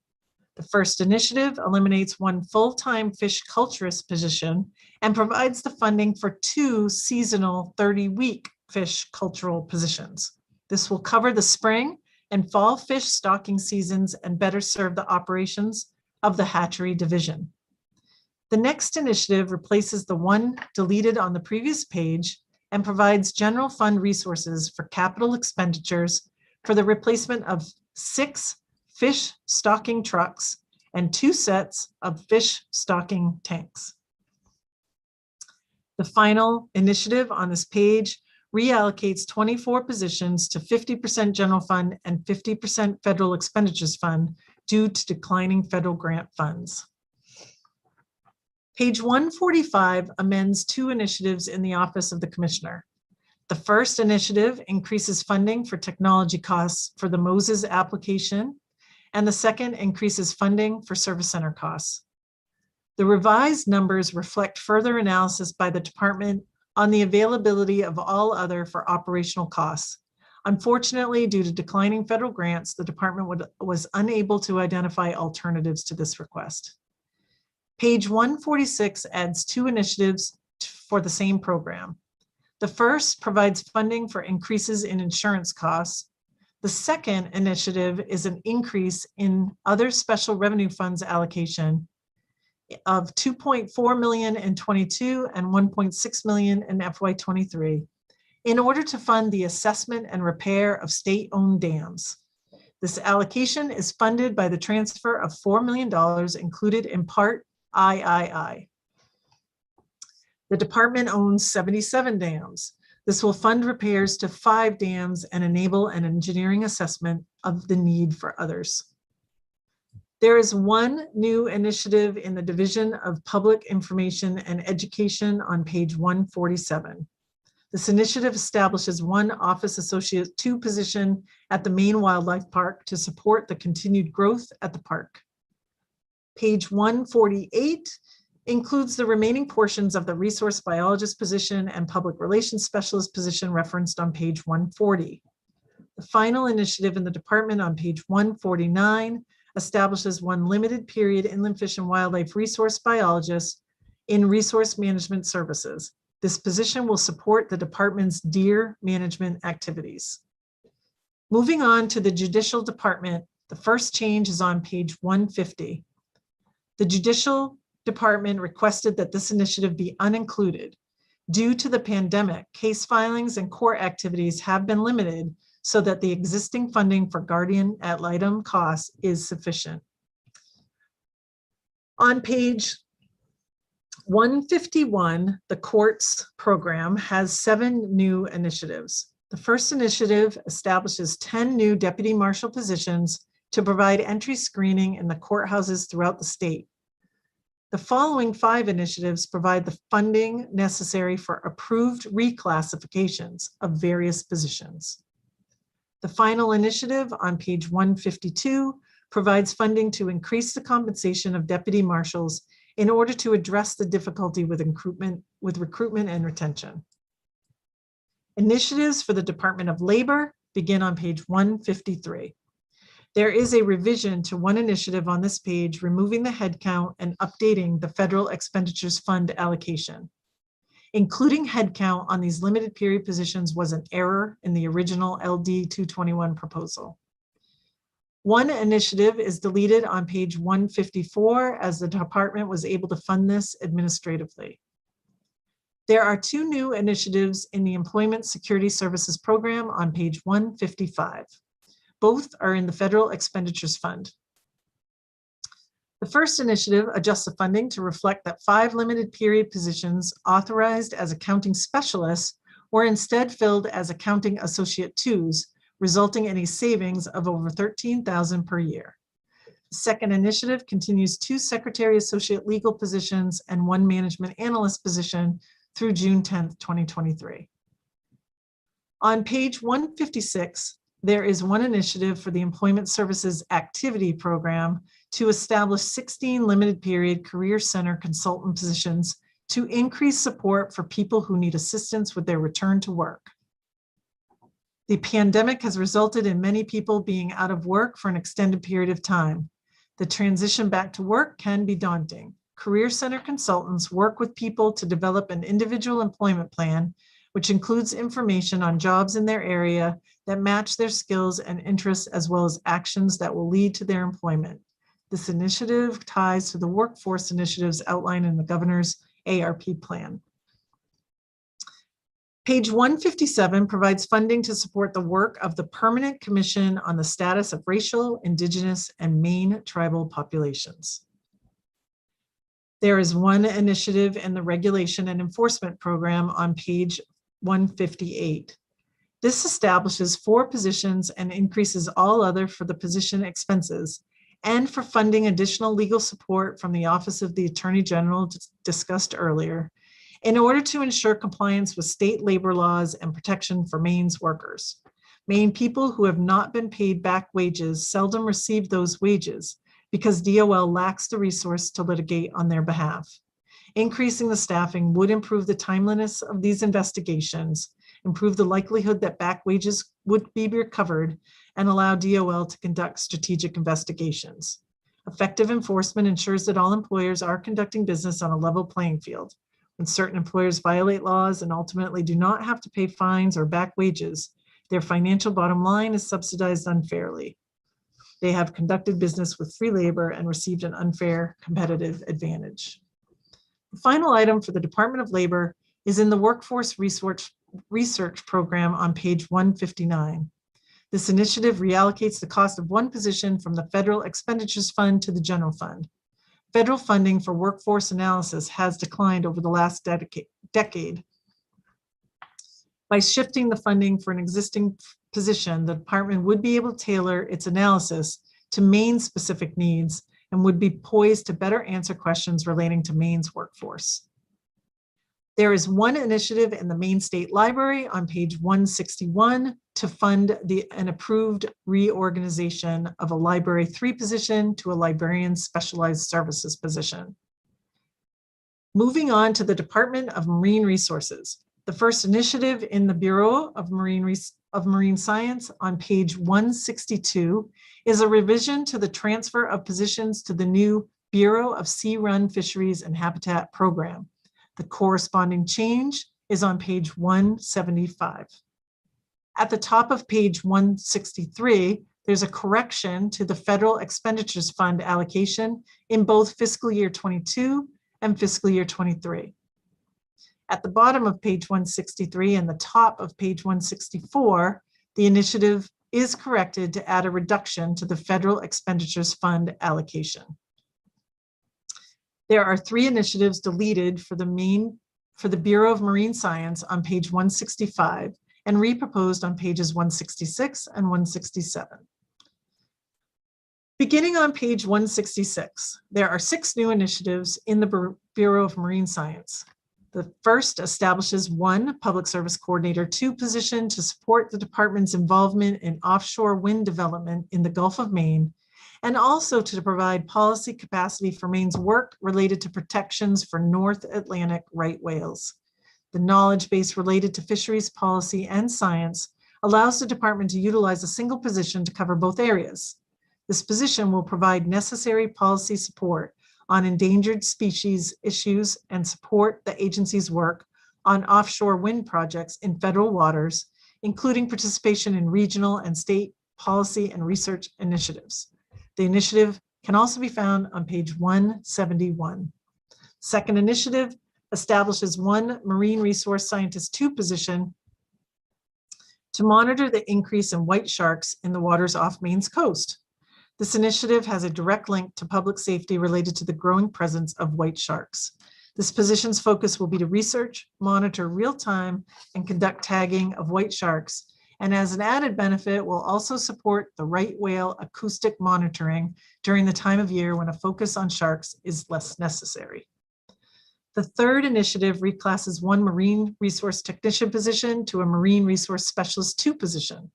Speaker 13: The first initiative eliminates one full-time fish culturist position and provides the funding for two seasonal 30-week fish cultural positions. This will cover the spring and fall fish stocking seasons and better serve the operations of the hatchery division. The next initiative replaces the one deleted on the previous page and provides general fund resources for capital expenditures for the replacement of 6 fish stocking trucks and 2 sets of fish stocking tanks. The final initiative on this page reallocates 24 positions to 50% general fund and 50% federal expenditures fund due to declining federal grant funds. Page 145 amends 2 initiatives in the Office of the Commissioner. The first initiative increases funding for technology costs for the Moses application, and the second increases funding for service center costs. The revised numbers reflect further analysis by the department on the availability of all other for operational costs. Unfortunately, due to declining federal grants, the department was unable to identify alternatives to this request. Page 146 adds 2 initiatives for the same program. The first provides funding for increases in insurance costs. The second initiative is an increase in other special revenue funds allocation of $2.4 million in 22 and $1.6 million in FY23 in order to fund the assessment and repair of state-owned dams. This allocation is funded by the transfer of $4 million included in Part III. The department owns 77 dams. This will fund repairs to 5 dams and enable an engineering assessment of the need for others. There is one new initiative in the Division of Public Information and Education on page 147. This initiative establishes one Office Associate 2 position at the Maine Wildlife Park to support the continued growth at the park. Page 148 includes the remaining portions of the resource biologist position and public relations specialist position referenced on page 140. The final initiative in the department on page 149 establishes one limited period inland fish and wildlife resource biologist in resource management services. This position will support the department's deer management activities. Moving on to the judicial department, the first change is on page 150. The judicial department requested that this initiative be unincluded. Due to the pandemic, case filings and court activities have been limited so that the existing funding for guardian ad litem costs is sufficient. On page 151, the courts program has 7 new initiatives. The first initiative establishes 10 new deputy marshal positions to provide entry screening in the courthouses throughout the state. The following 5 initiatives provide the funding necessary for approved reclassifications of various positions. The final initiative on page 152 provides funding to increase the compensation of deputy marshals in order to address the difficulty with recruitment and retention. Initiatives for the Department of Labor begin on page 153. There is a revision to one initiative on this page, removing the headcount and updating the Federal Expenditures Fund allocation. Including headcount on these limited period positions was an error in the original LD 221 proposal. One initiative is deleted on page 154 as the department was able to fund this administratively. There are 2 new initiatives in the Employment Security Services program on page 155. Both are in the Federal Expenditures Fund. The first initiative adjusts the funding to reflect that 5 limited period positions authorized as accounting specialists were instead filled as accounting associate 2s, resulting in a savings of over $13,000 per year. The second initiative continues 2 secretary associate legal positions and 1 management analyst position through June 10th, 2023. On page 156, there is one initiative for the Employment Services Activity Program to establish 16 limited period career center consultant positions to increase support for people who need assistance with their return to work. The pandemic has resulted in many people being out of work for an extended period of time. The transition back to work can be daunting. Career center consultants work with people to develop an individual employment plan, which includes information on jobs in their area that match their skills and interests, as well as actions that will lead to their employment. This initiative ties to the workforce initiatives outlined in the governor's ARP plan. Page 157 provides funding to support the work of the Permanent Commission on the Status of Racial, Indigenous, and Maine Tribal Populations. There is one initiative in the Regulation and Enforcement Program on page 158. This establishes 4 positions and increases all other for the position expenses and for funding additional legal support from the Office of the Attorney General discussed earlier, in order to ensure compliance with state labor laws and protection for Maine's workers. Maine people who have not been paid back wages seldom receive those wages because DOL lacks the resource to litigate on their behalf. Increasing the staffing would improve the timeliness of these investigations, improve the likelihood that back wages would be recovered, and allow DOL to conduct strategic investigations. Effective enforcement ensures that all employers are conducting business on a level playing field. When certain employers violate laws and ultimately do not have to pay fines or back wages, their financial bottom line is subsidized unfairly. They have conducted business with free labor and received an unfair competitive advantage. The final item for the Department of Labor is in the Workforce Research Program on page 159. This initiative reallocates the cost of one position from the Federal Expenditures Fund to the General Fund. Federal funding for workforce analysis has declined over the last decade. By shifting the funding for an existing position, the department would be able to tailor its analysis to Maine-specific needs and would be poised to better answer questions relating to Maine's workforce. There is one initiative in the Maine State Library on page 161 to fund an approved reorganization of a Library 3 position to a Librarian Specialized Services position. Moving on to the Department of Marine Resources. The first initiative in the Bureau of Marine Science on page 162 is a revision to the transfer of positions to the new Bureau of Sea Run Fisheries and Habitat Program. The corresponding change is on page 175. At the top of page 163, there's a correction to the Federal Expenditures Fund allocation in both fiscal year 22 and fiscal year 23. At the bottom of page 163 and the top of page 164, the initiative is corrected to add a reduction to the Federal Expenditures Fund allocation. There are 3 initiatives deleted for the Bureau of Marine Science on page 165 and reproposed on pages 166 and 167. Beginning on page 166, there are 6 new initiatives in the Bureau of Marine Science. The first establishes one Public Service Coordinator 2 position to support the department's involvement in offshore wind development in the Gulf of Maine, and also to provide policy capacity for Maine's work related to protections for North Atlantic right whales. The knowledge base related to fisheries policy and science allows the department to utilize a single position to cover both areas. This position will provide necessary policy support on endangered species issues and support the agency's work on offshore wind projects in federal waters, including participation in regional and state policy and research initiatives. The initiative can also be found on page 171. Second initiative establishes one Marine Resource Scientist 2 position to monitor the increase in white sharks in the waters off Maine's coast. This initiative has a direct link to public safety related to the growing presence of white sharks. This position's focus will be to research, monitor real-time, and conduct tagging of white sharks, and as an added benefit, will also support the right whale acoustic monitoring during the time of year when a focus on sharks is less necessary. The third initiative reclasses one Marine Resource Technician position to a Marine Resource Specialist 2 position.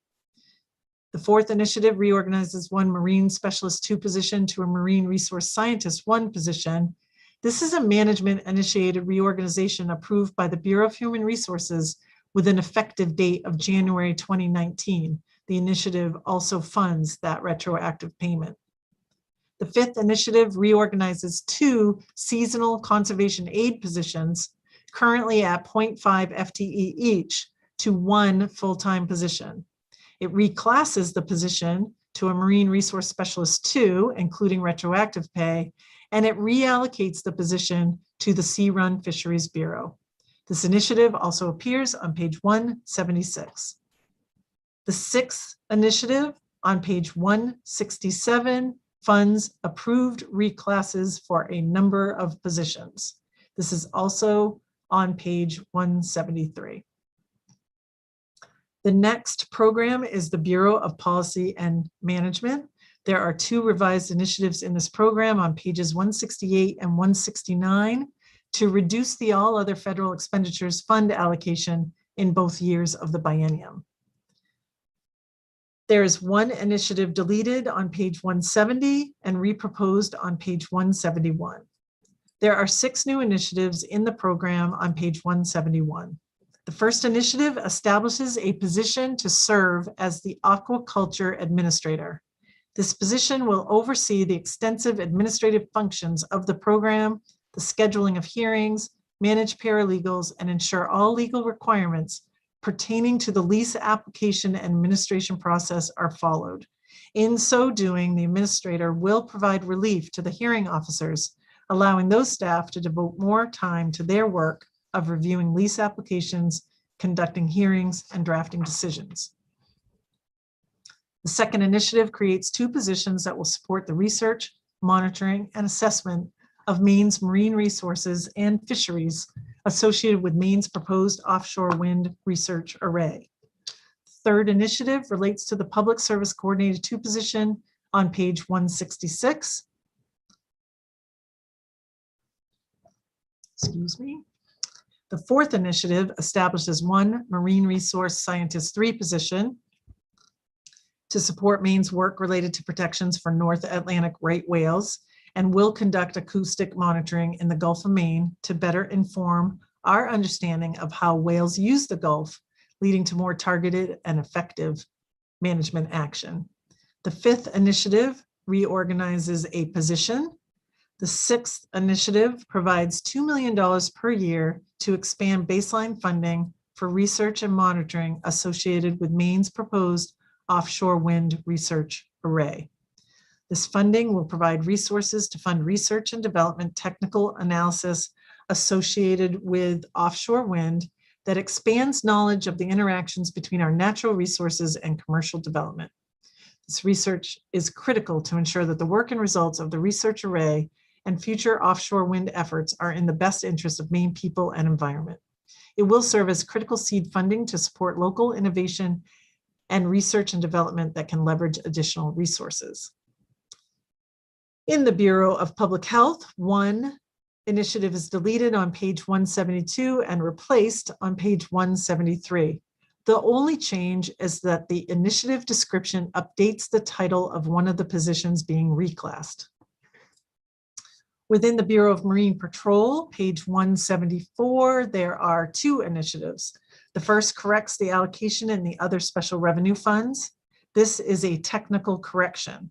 Speaker 13: The fourth initiative reorganizes one Marine Specialist 2 position to a Marine Resource Scientist 1 position. This is a management-initiated reorganization approved by the Bureau of Human Resources with an effective date of January 2019. The initiative also funds that retroactive payment. The fifth initiative reorganizes 2 seasonal conservation aid positions, currently at 0.5 FTE each, to 1 full-time position. It reclasses the position to a Marine Resource Specialist 2, including retroactive pay, and it reallocates the position to the Sea Run Fisheries Bureau. This initiative also appears on page 176. The sixth initiative on page 167 funds approved reclasses for a number of positions. This is also on page 173. The next program is the Bureau of Policy and Management. There are 2 revised initiatives in this program on pages 168 and 169 to reduce the all other federal expenditures fund allocation in both years of the biennium. There is 1 initiative deleted on page 170 and reproposed on page 171. There are 6 new initiatives in the program on page 171. The first initiative establishes a position to serve as the aquaculture administrator. This position will oversee the extensive administrative functions of the program, the scheduling of hearings, manage paralegals, and ensure all legal requirements pertaining to the lease application and administration process are followed. In so doing, the administrator will provide relief to the hearing officers, allowing those staff to devote more time to their work of reviewing lease applications, conducting hearings, and drafting decisions. The second initiative creates 2 positions that will support the research, monitoring, and assessment of Maine's marine resources and fisheries associated with Maine's proposed offshore wind research array. Third initiative relates to the Public Service Coordinator 2 position on page 166. Excuse me. The fourth initiative establishes 1 Marine Resource Scientist 3 position to support Maine's work related to protections for North Atlantic right whales, and will conduct acoustic monitoring in the Gulf of Maine to better inform our understanding of how whales use the Gulf, leading to more targeted and effective management action. The 5th initiative reorganizes a position. The 6th initiative provides $2 million per year to expand baseline funding for research and monitoring associated with Maine's proposed offshore wind research array. This funding will provide resources to fund research and development technical analysis associated with offshore wind that expands knowledge of the interactions between our natural resources and commercial development. This research is critical to ensure that the work and results of the research array and future offshore wind efforts are in the best interest of Maine people and environment. It will serve as critical seed funding to support local innovation and research and development that can leverage additional resources. In the Bureau of Public Health, 1 initiative is deleted on page 172 and replaced on page 173. The only change is that the initiative description updates the title of one of the positions being reclassed. Within the Bureau of Marine Patrol, page 174, there are 2 initiatives. The first corrects the allocation in the other special revenue funds. This is a technical correction.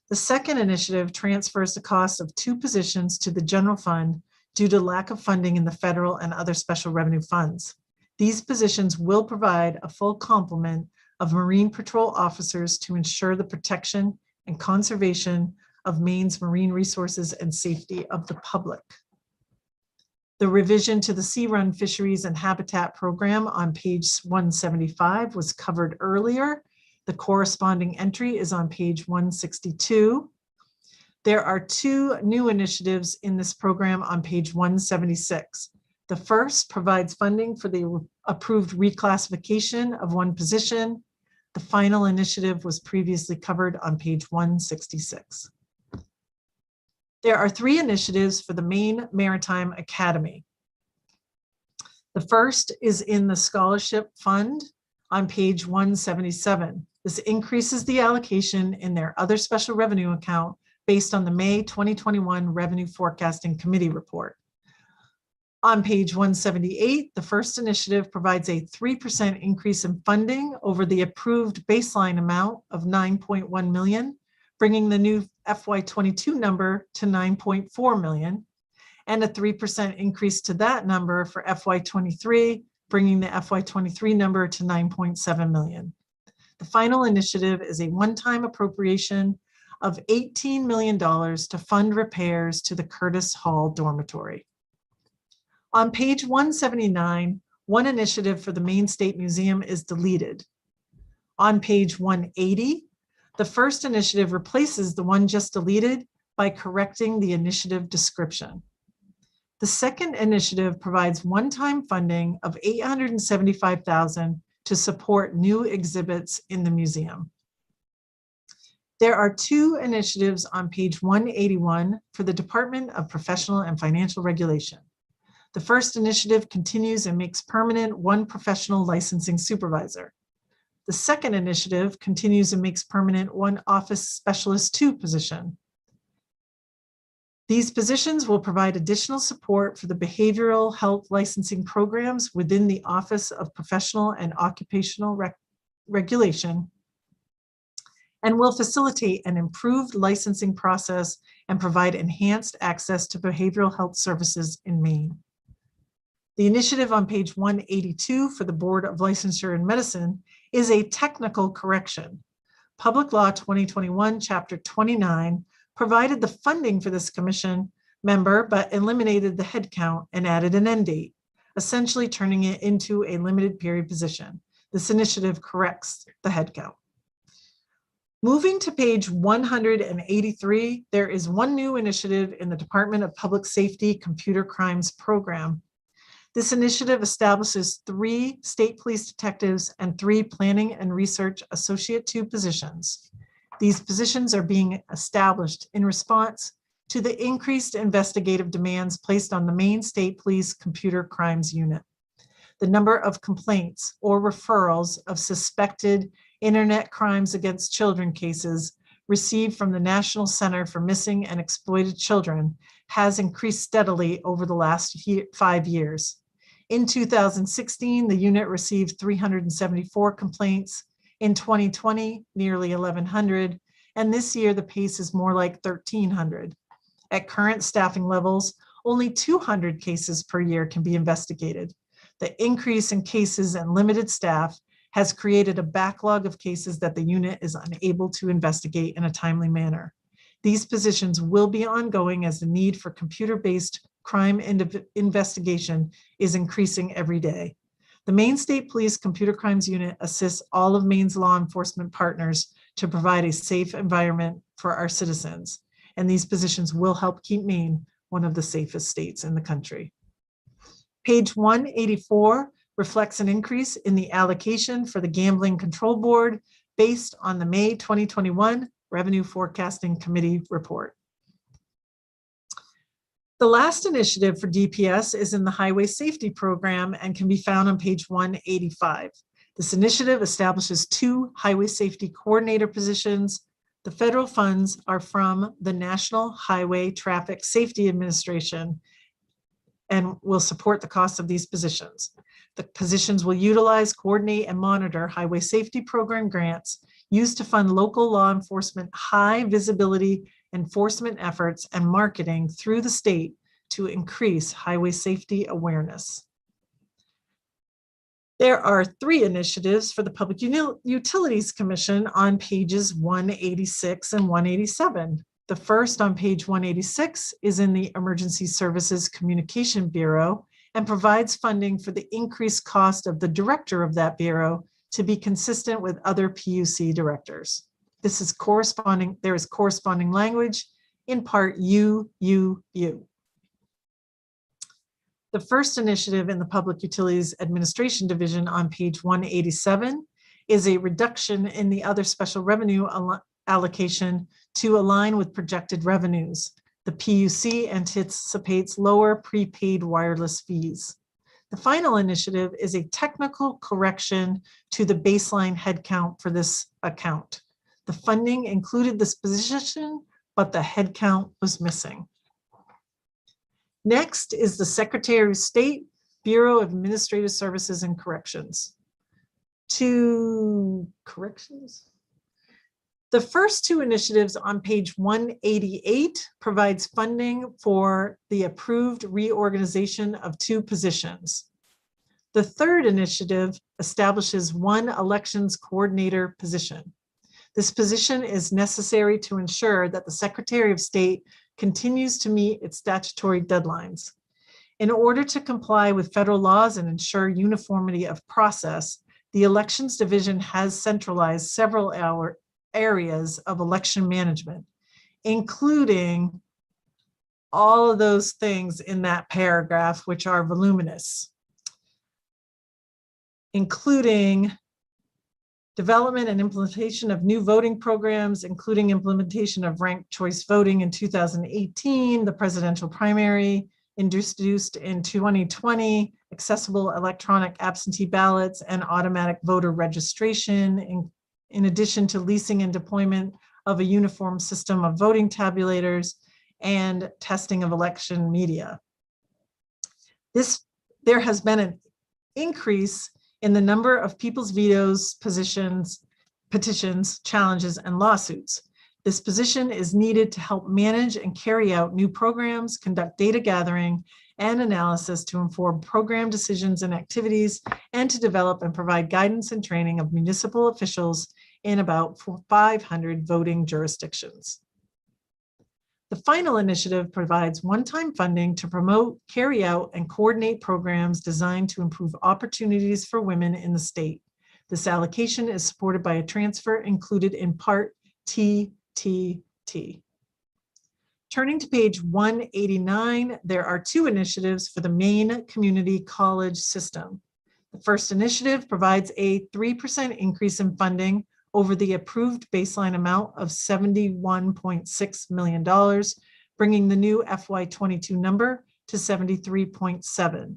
Speaker 13: The second initiative transfers the cost of 2 positions to the general fund due to lack of funding in the federal and other special revenue funds. These positions will provide a full complement of Marine Patrol officers to ensure the protection and conservation of Maine's marine resources and safety of the public. The revision to the Sea Run Fisheries and Habitat Program on page 175 was covered earlier. The corresponding entry is on page 162. There are 2 new initiatives in this program on page 176. The first provides funding for the approved reclassification of 1 position. The final initiative was previously covered on page 166. There are 3 initiatives for the Maine Maritime Academy. The first is in the Scholarship Fund on page 177. This increases the allocation in their other special revenue account based on the May 2021 Revenue Forecasting Committee report. On page 178, the first initiative provides a 3% increase in funding over the approved baseline amount of $9.1 million, bringing the new FY22 number to $9.4 million, and a 3% increase to that number for FY23, bringing the FY23 number to $9.7 million. The final initiative is a one-time appropriation of $18 million to fund repairs to the Curtis Hall dormitory. On page 179, 1 initiative for the Maine State Museum is deleted. On page 180, the first initiative replaces the one just deleted by correcting the initiative description. The second initiative provides one-time funding of $875,000 to support new exhibits in the museum. There are two initiatives on page 181 for the Department of Professional and Financial Regulation. The first initiative continues and makes permanent one professional licensing supervisor. The second initiative continues and makes permanent one office specialist 2 position. These positions will provide additional support for the behavioral health licensing programs within the Office of Professional and Occupational Regulation and will facilitate an improved licensing process and provide enhanced access to behavioral health services in Maine. The initiative on page 182 for the Board of Licensure in Medicine is a technical correction. Public Law 2021, Chapter 29 provided the funding for this commission member, but eliminated the head count and added an end date, essentially turning it into a limited period position. This initiative corrects the head count. Moving to page 183, there is one new initiative in the Department of Public Safety Computer Crimes Program. This initiative establishes 3 state police detectives and 3 planning and research associate 2 positions. These positions are being established in response to the increased investigative demands placed on the Maine State Police Computer Crimes Unit. The number of complaints or referrals of suspected internet crimes against children cases received from the National Center for Missing and Exploited Children has increased steadily over the last 5 years. In 2016, the unit received 374 complaints. In 2020, nearly 1,100, and this year the pace is more like 1,300. At current staffing levels, only 200 cases per year can be investigated. The increase in cases and limited staff has created a backlog of cases that the unit is unable to investigate in a timely manner. These positions will be ongoing as the need for computer-based crime investigation is increasing every day. The Maine State Police Computer Crimes Unit assists all of Maine's law enforcement partners to provide a safe environment for our citizens, and these positions will help keep Maine one of the safest states in the country. Page 184 reflects an increase in the allocation for the Gambling Control Board based on the May 2021 Revenue Forecasting Committee report. The last initiative for DPS is in the Highway Safety Program and can be found on page 185. This initiative establishes 2 highway safety coordinator positions. The federal funds are from the National Highway Traffic Safety Administration and will support the cost of these positions. The positions will utilize, coordinate, and monitor highway safety program grants used to fund local law enforcement high visibility enforcement efforts and marketing through the state to increase highway safety awareness. There are 3 initiatives for the Public Utilities Commission on pages 186 and 187. The first on page 186 is in the Emergency Services Communication Bureau and provides funding for the increased cost of the director of that bureau to be consistent with other PUC directors. This is corresponding, there is corresponding language in part U. The first initiative in the Public Utilities Administration Division on page 187 is a reduction in the other special revenue allocation to align with projected revenues. The PUC anticipates lower prepaid wireless fees. The final initiative is a technical correction to the baseline headcount for this account. The funding included this position, but the headcount was missing. Next is the Secretary of State, Bureau of Administrative Services and Corrections. 2 corrections. The first 2 initiatives on page 188 provides funding for the approved reorganization of 2 positions. The third initiative establishes 1 elections coordinator position. This position is necessary to ensure that the Secretary of State continues to meet its statutory deadlines. In order to comply with federal laws and ensure uniformity of process, the Elections Division has centralized several areas of election management, including all of those things in that paragraph, which are voluminous, including development and implementation of new voting programs, including implementation of ranked choice voting in 2018, the presidential primary introduced in 2020, accessible electronic absentee ballots and automatic voter registration, in addition to leasing and deployment of a uniform system of voting tabulators and testing of election media. There has been an increase in the number of people's vetoes, petitions, challenges, and lawsuits. This position is needed to help manage and carry out new programs, conduct data gathering and analysis to inform program decisions and activities, and to develop and provide guidance and training of municipal officials in about 500 voting jurisdictions. The final initiative provides one-time funding to promote, carry out, and coordinate programs designed to improve opportunities for women in the state. This allocation is supported by a transfer included in Part TTT. Turning to page 189, there are two initiatives for the Maine Community College system. The first initiative provides a 3% increase in funding over the approved baseline amount of $71.6 million, bringing the new FY22 number to 73.7,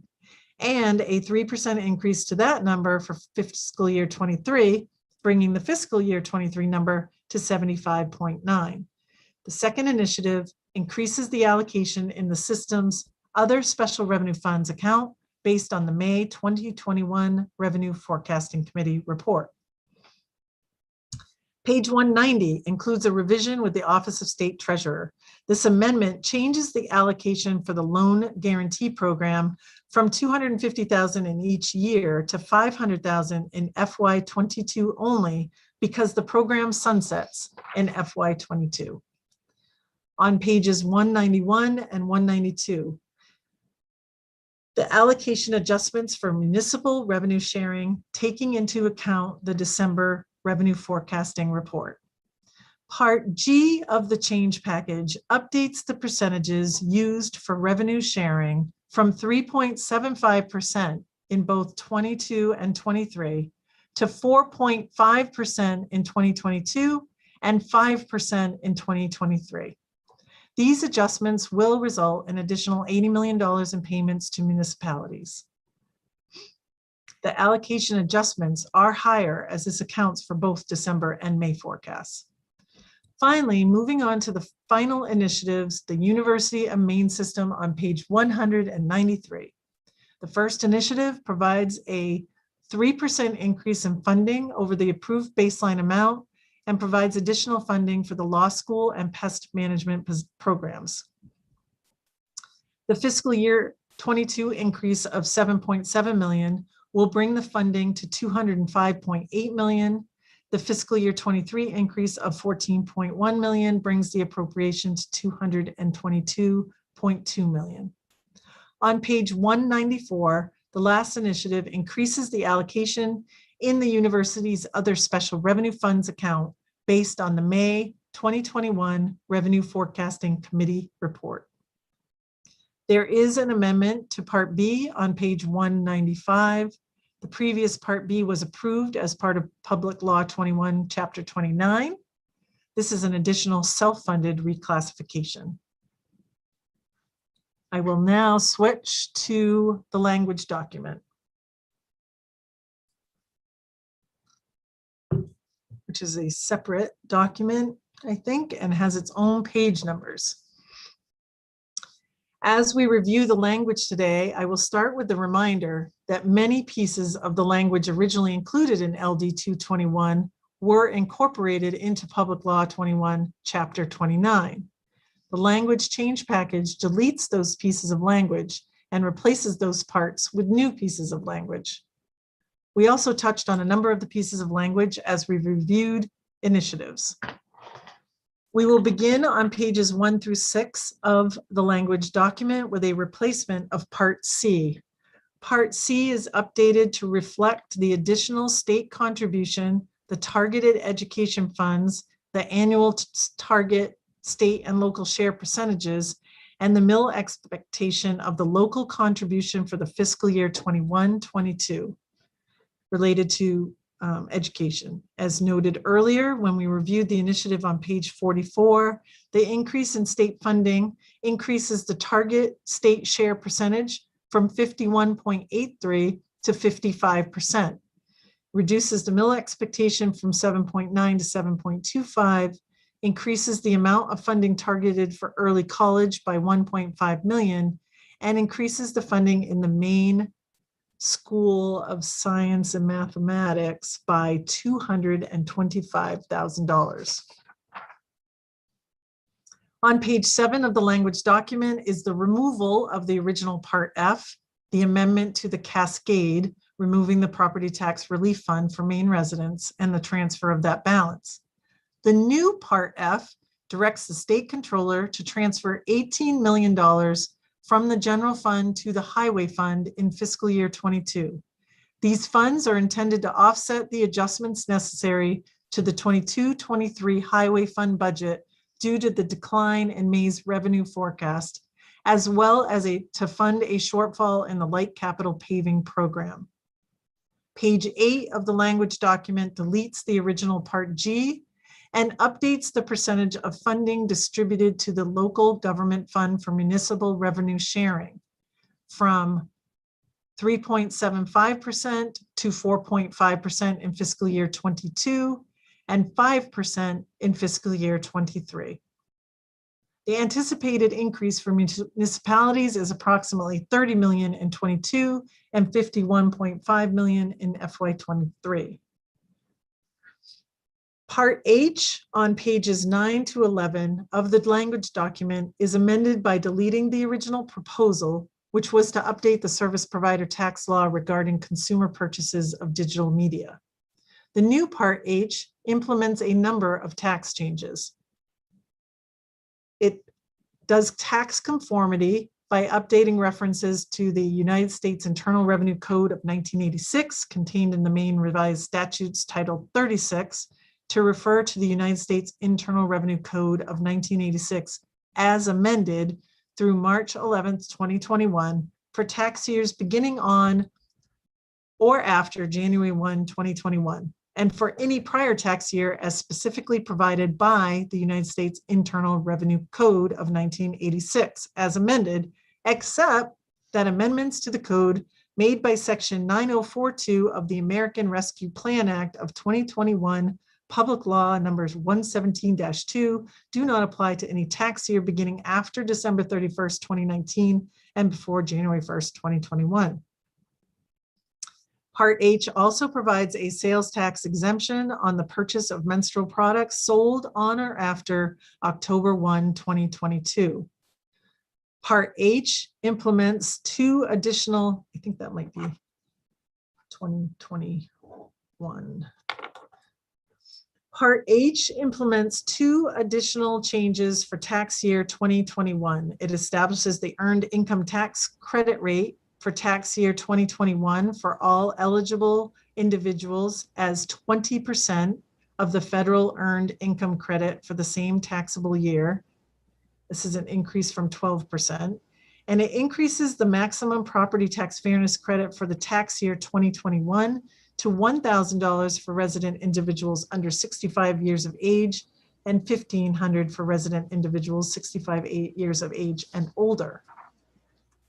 Speaker 13: and a 3% increase to that number for fiscal year 23, bringing the fiscal year 23 number to 75.9. The second initiative increases the allocation in the system's other special revenue funds account based on the May 2021 Revenue Forecasting Committee report. Page 190 includes a revision with the Office of State Treasurer. This amendment changes the allocation for the loan guarantee program from $250,000 in each year to $500,000 in FY22 only, because the program sunsets in FY22. On pages 191 and 192, the allocation adjustments for municipal revenue sharing, taking into account the December revenue forecasting report. Part G of the change package updates the percentages used for revenue sharing from 3.75% in both 22 and 23 to 4.5% in 2022 and 5% in 2023. These adjustments will result in additional $80 million in payments to municipalities. The allocation adjustments are higher as this accounts for both December and May forecasts. Finally, moving on to the final initiatives, the University of Maine system on page 193. The first initiative provides a 3% increase in funding over the approved baseline amount and provides additional funding for the law school and pest management programs. The fiscal year 22 increase of $7.7 million will bring the funding to $205.8 million. The fiscal year 23 increase of $14.1 million brings the appropriation to $222.2 million. On page 194, the last initiative increases the allocation in the university's other special revenue funds account based on the May 2021 Revenue Forecasting Committee report. There is an amendment to Part B on page 195. The previous Part B was approved as part of Public Law 21, Chapter 29. This is an additional self-funded reclassification. I will now switch to the language document, which is a separate document, I think, and has its own page numbers. As we review the language today, I will start with the reminder that many pieces of the language originally included in LD 221 were incorporated into Public Law 21, Chapter 29. The language change package deletes those pieces of language and replaces those parts with new pieces of language. We also touched on a number of the pieces of language as we reviewed initiatives. We will begin on pages 1 through 6 of the language document with a replacement of Part C. Part C is updated to reflect the additional state contribution, the targeted education funds, the annual target state and local share percentages, and the mill expectation of the local contribution for the fiscal year 21-22 related to education. As noted earlier, when we reviewed the initiative on page 44, the increase in state funding increases the target state share percentage from 51.83 to 55%, reduces the mill expectation from 7.9 to 7.25, increases the amount of funding targeted for early college by 1.5 million, and increases the funding in the Maine School of Science and Mathematics by $225,000. On page 7 of the language document is the removal of the original Part F, the amendment to the Cascade, removing the property tax relief fund for Maine residents and the transfer of that balance. The new Part F directs the state controller to transfer $18 million from the general fund to the highway fund in fiscal year 22. These funds are intended to offset the adjustments necessary to the 22-23 highway fund budget due to the decline in May's revenue forecast, as well as to fund a shortfall in the light capital paving program. Page 8 of the language document deletes the original Part G and updates the percentage of funding distributed to the local government fund for municipal revenue sharing from 3.75% to 4.5% in fiscal year 22 and 5% in fiscal year 23. The anticipated increase for municipalities is approximately 30 million in 22 and 51.5 million in FY23. Part H on pages 9 to 11 of the language document is amended by deleting the original proposal, which was to update the service provider tax law regarding consumer purchases of digital media. The new Part H implements a number of tax changes. It does tax conformity by updating references to the United States Internal Revenue Code of 1986, contained in the Maine Revised Statutes Title 36, to refer to the United States Internal Revenue Code of 1986 as amended through March 11th, 2021 for tax years beginning on or after January 1, 2021, and for any prior tax year as specifically provided by the United States Internal Revenue Code of 1986 as amended, except that amendments to the code made by Section 9042 of the American Rescue Plan Act of 2021, Public Law numbers 117-2, do not apply to any tax year beginning after December 31st, 2019 and before January 1st, 2021. Part H also provides a sales tax exemption on the purchase of menstrual products sold on or after October 1, 2022. Part H implements two additional, I think that might be 2021. Part H implements two additional changes for tax year 2021. It establishes the earned income tax credit rate for tax year 2021 for all eligible individuals as 20% of the federal earned income credit for the same taxable year. This is an increase from 12%. And it increases the maximum property tax fairness credit for the tax year 2021 to $1,000 for resident individuals under 65 years of age and $1,500 for resident individuals 65 years of age and older.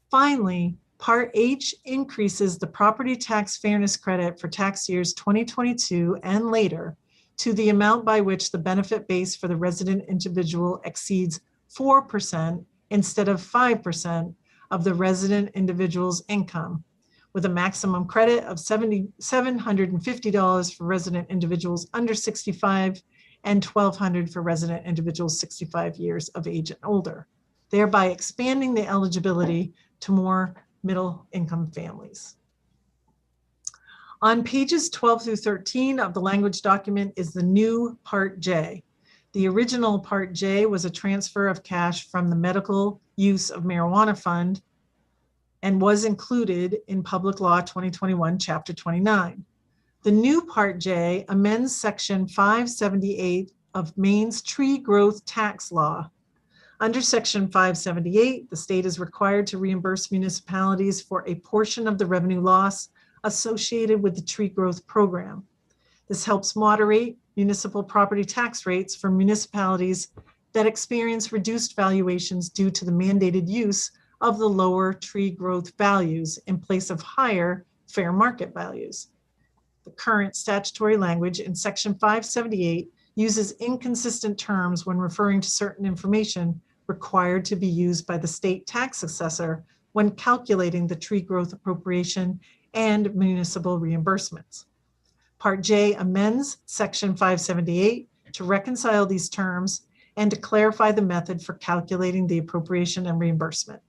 Speaker 13: Finally, Part H increases the property tax fairness credit for tax years 2022 and later to the amount by which the benefit base for the resident individual exceeds 4% instead of 5% of the resident individual's income, with a maximum credit of $750 for resident individuals under 65 and $1,200 for resident individuals 65 years of age and older, thereby expanding the eligibility to more middle income families. On pages 12 through 13 of the language document is the new Part J. The original Part J was a transfer of cash from the medical use of marijuana fund and was included in Public Law 2021, Chapter 29. The new Part J amends Section 578 of Maine's tree growth tax law. Under Section 578, the state is required to reimburse municipalities for a portion of the revenue loss associated with the tree growth program. This helps moderate municipal property tax rates for municipalities that experience reduced valuations due to the mandated use of the lower tree growth values in place of higher fair market values. The current statutory language in Section 578 uses inconsistent terms when referring to certain information required to be used by the state tax assessor when calculating the tree growth appropriation and municipal reimbursements. Part J amends Section 578 to reconcile these terms and to clarify the method for calculating the appropriation and reimbursement.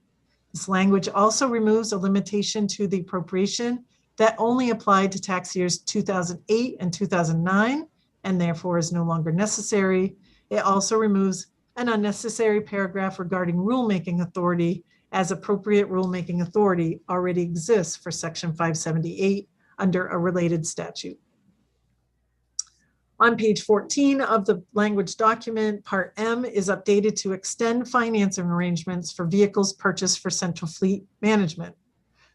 Speaker 13: This language also removes a limitation to the appropriation that only applied to tax years 2008 and 2009, and therefore is no longer necessary. It also removes an unnecessary paragraph regarding rulemaking authority, as appropriate rulemaking authority already exists for Section 578 under a related statute. On page 14 of the language document, Part M is updated to extend financing arrangements for vehicles purchased for central fleet management.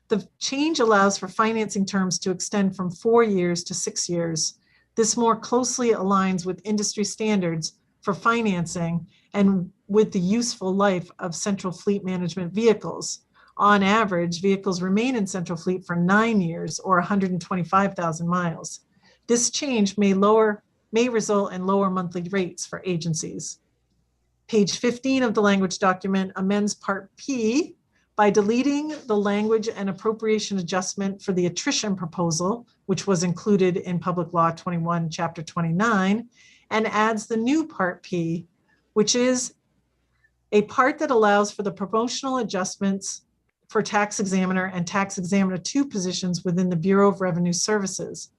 Speaker 13: The change allows for financing terms to extend from 4 years to 6 years. This more closely aligns with industry standards for financing and with the useful life of central fleet management vehicles. On average, vehicles remain in central fleet for 9 years or 125,000 miles. This change may result in lower monthly rates for agencies. Page 15 of the language document amends Part P by deleting the language and appropriation adjustment for the attrition proposal, which was included in Public Law 21, Chapter 29, and adds the new Part P, which is a part that allows for the promotional adjustments for tax examiner and tax examiner 2 positions within the Bureau of Revenue Services.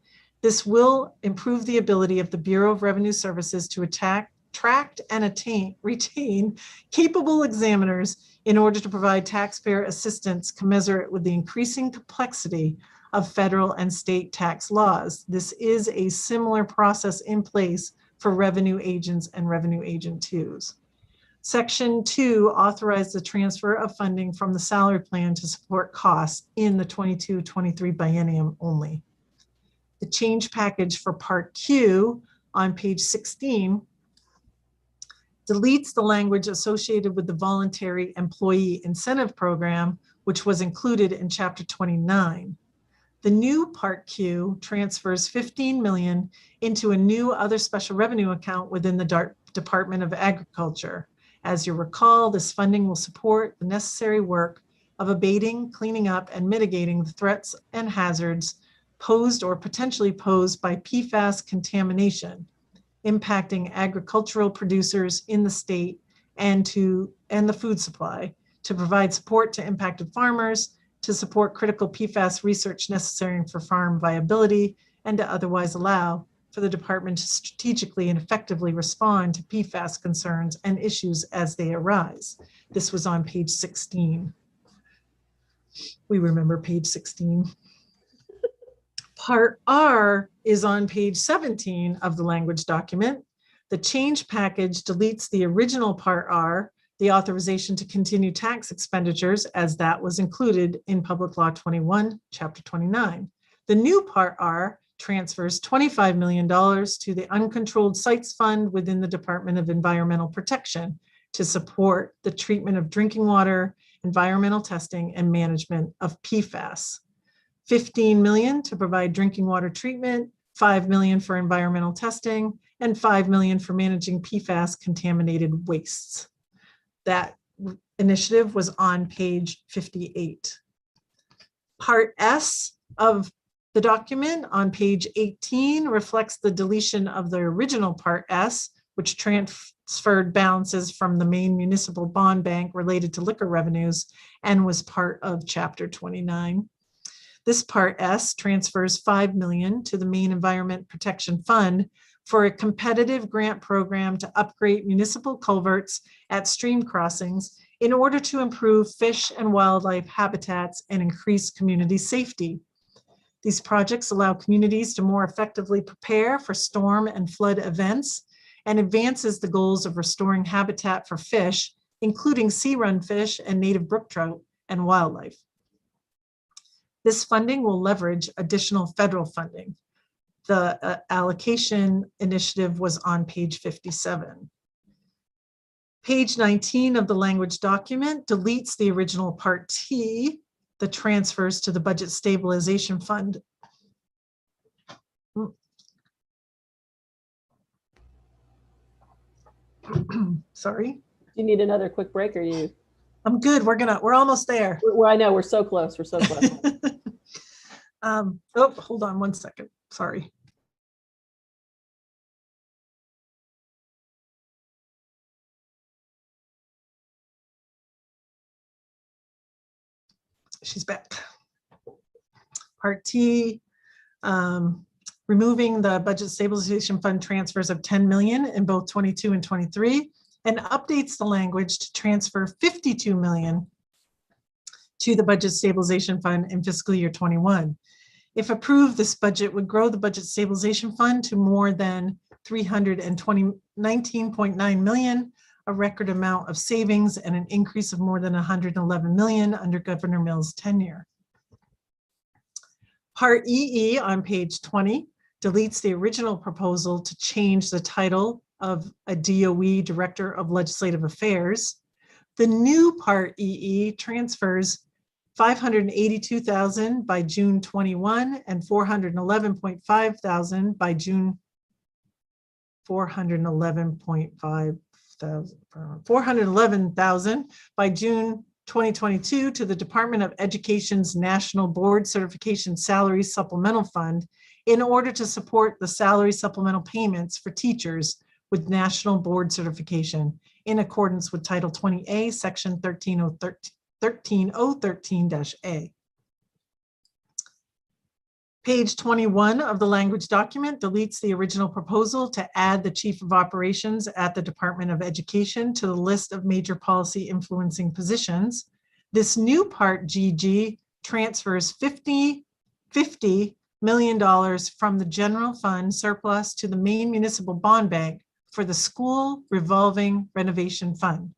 Speaker 13: This will improve the ability of the Bureau of Revenue Services to attract and retain capable examiners in order to provide taxpayer assistance commensurate with the increasing complexity of federal and state tax laws. This is a similar process in place for revenue agents and revenue agent 2s. Section 2 authorized the transfer of funding from the salary plan to support costs in the 22-23 biennium only. The change package for Part Q on page 16 deletes the language associated with the voluntary employee incentive program, which was included in Chapter 29. The new Part Q transfers $15 million into a new other special revenue account within the Department of Agriculture. As you recall, this funding will support the necessary work of abating, cleaning up, and mitigating the threats and hazards posed or potentially posed by PFAS contamination, impacting agricultural producers in the state and the food supply, to provide support to impacted farmers, to support critical PFAS research necessary for farm viability, and to otherwise allow for the department to strategically and effectively respond to PFAS concerns and issues as they arise. This was on page 16. We remember page 16. Part R is on page 17 of the language document. The change package deletes the original Part R, the authorization to continue tax expenditures, as that was included in Public Law 21, Chapter 29. The new Part R transfers $25 million to the Uncontrolled Sites Fund within the Department of Environmental Protection to support the treatment of drinking water, environmental testing, and management of PFAS. $15 million to provide drinking water treatment, $5 million for environmental testing, and $5 million for managing PFAS contaminated wastes. That initiative was on page 58. Part S of the document on page 18 reflects the deletion of the original Part S, which transferred balances from the main municipal bond bank related to liquor revenues and was part of Chapter 29. This Part S transfers $5 million to the Maine Environment Protection Fund for a competitive grant program to upgrade municipal culverts at stream crossings in order to improve fish and wildlife habitats and increase community safety. These projects allow communities to more effectively prepare for storm and flood events and advances the goals of restoring habitat for fish, including sea-run fish and native brook trout and wildlife. This funding will leverage additional federal funding. The allocation initiative was on page 57. Page 19 of the language document deletes the original Part T, the transfers to the Budget Stabilization Fund. Sorry.
Speaker 1: You need another quick break, or you?
Speaker 13: I'm good. We're almost there.
Speaker 1: Well, I know we're so close. We're so close.
Speaker 13: Oh, hold on one second. Sorry. She's back. Part T, removing the Budget Stabilization Fund transfers of 10 million in both 22 and 23, and updates the language to transfer 52 million to the Budget Stabilization Fund in fiscal year 21. If approved, this budget would grow the Budget Stabilization Fund to more than 319.9 million, a record amount of savings and an increase of more than 111 million under Governor Mills' tenure. Part EE on page 20 deletes the original proposal to change the title of a DOE Director of Legislative Affairs. The new Part EE transfers 582,000 by June 21 and 411.5 thousand by June 411,000 by June 2022 to the Department of Education's National Board Certification Salary Supplemental Fund in order to support the salary supplemental payments for teachers with national board certification in accordance with Title 20A, Section 13013-A. Page 21 of the language document deletes the original proposal to add the Chief of Operations at the Department of Education to the list of major policy influencing positions. This new Part GG transfers $50 million from the general fund surplus to the Maine Municipal Bond Bank for the School Revolving Renovation Fund.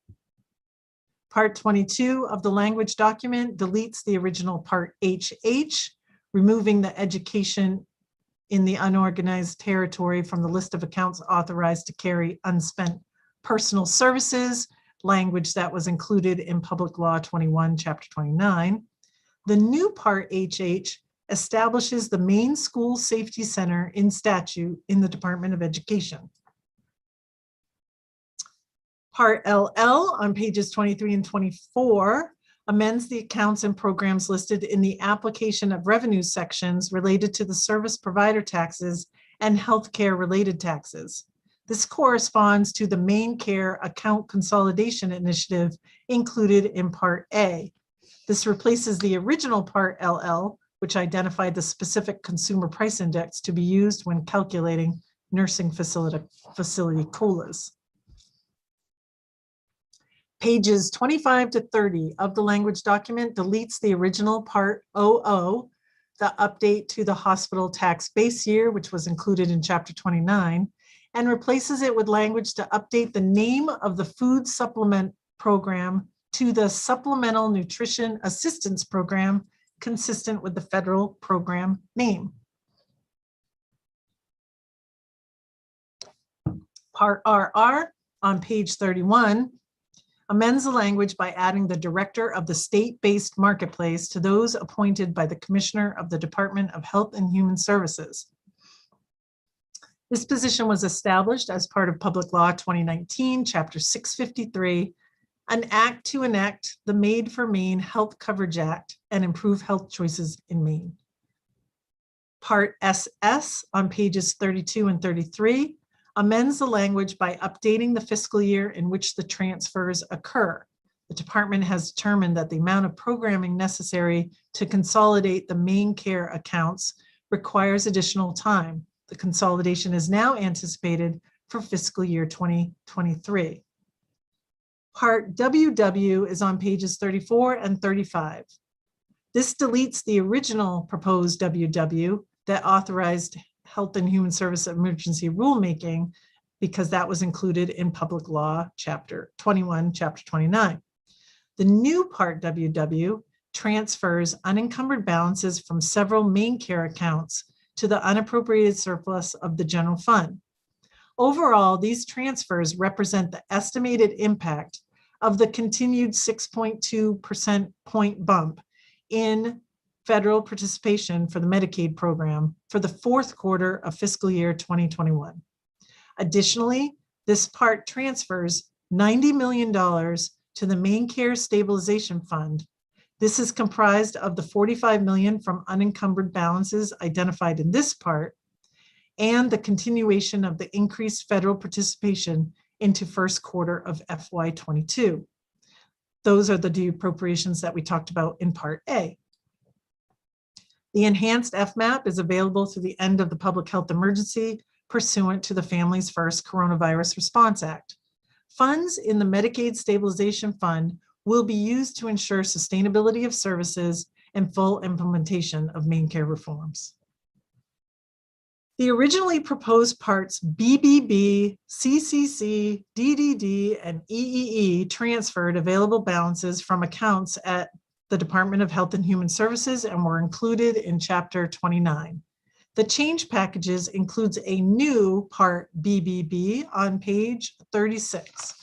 Speaker 13: Part 22 of the language document deletes the original Part HH, removing the education in the unorganized territory from the list of accounts authorized to carry unspent personal services, language that was included in Public Law 21, Chapter 29. The new Part HH establishes the Maine School Safety Center in statute in the Department of Education. Part LL on pages 23 and 24 amends the accounts and programs listed in the application of revenue sections related to the service provider taxes and healthcare related taxes. This corresponds to the Maine Care Account Consolidation Initiative included in Part A. This replaces the original Part LL, which identified the specific consumer price index to be used when calculating nursing facility COLAs. Pages 25 to 30 of the language document deletes the original Part 00, the update to the hospital tax base year, which was included in Chapter 29, and replaces it with language to update the name of the food supplement program to the Supplemental Nutrition Assistance Program, consistent with the federal program name. Part RR on page 31 amends the language by adding the director of the state-based marketplace to those appointed by the Commissioner of the Department of Health and Human Services. This position was established as part of Public Law 2019, Chapter 653, an act to enact the Made for Maine Health Coverage Act and improve health choices in Maine. Part SS on pages 32 and 33 amends the language by updating the fiscal year in which the transfers occur. The department has determined that the amount of programming necessary to consolidate the Maine Care accounts requires additional time. The consolidation is now anticipated for fiscal year 2023. Part WW is on pages 34 and 35. This deletes the original proposed WW that authorized Health and Human Service emergency rulemaking because that was included in Public Law Chapter 21, Chapter 29. The new Part WW transfers unencumbered balances from several Maine Care accounts to the unappropriated surplus of the general fund. Overall, these transfers represent the estimated impact of the continued 6.2% point bump in federal participation for the Medicaid program for the fourth quarter of fiscal year 2021. Additionally, this part transfers $90 million to the Main Care Stabilization Fund. This is comprised of the $45 million from unencumbered balances identified in this part and the continuation of the increased federal participation into first quarter of FY22. Those are the appropriations that we talked about in Part A. The enhanced FMAP is available through the end of the public health emergency pursuant to the Families First Coronavirus Response Act. Funds in the Medicaid Stabilization Fund will be used to ensure sustainability of services and full implementation of main care reforms. The originally proposed parts BBB, CCC, DDD, and EEE transferred available balances from accounts at the Department of Health and Human Services and were included in Chapter 29. The change packages includes a new part BBB on page 36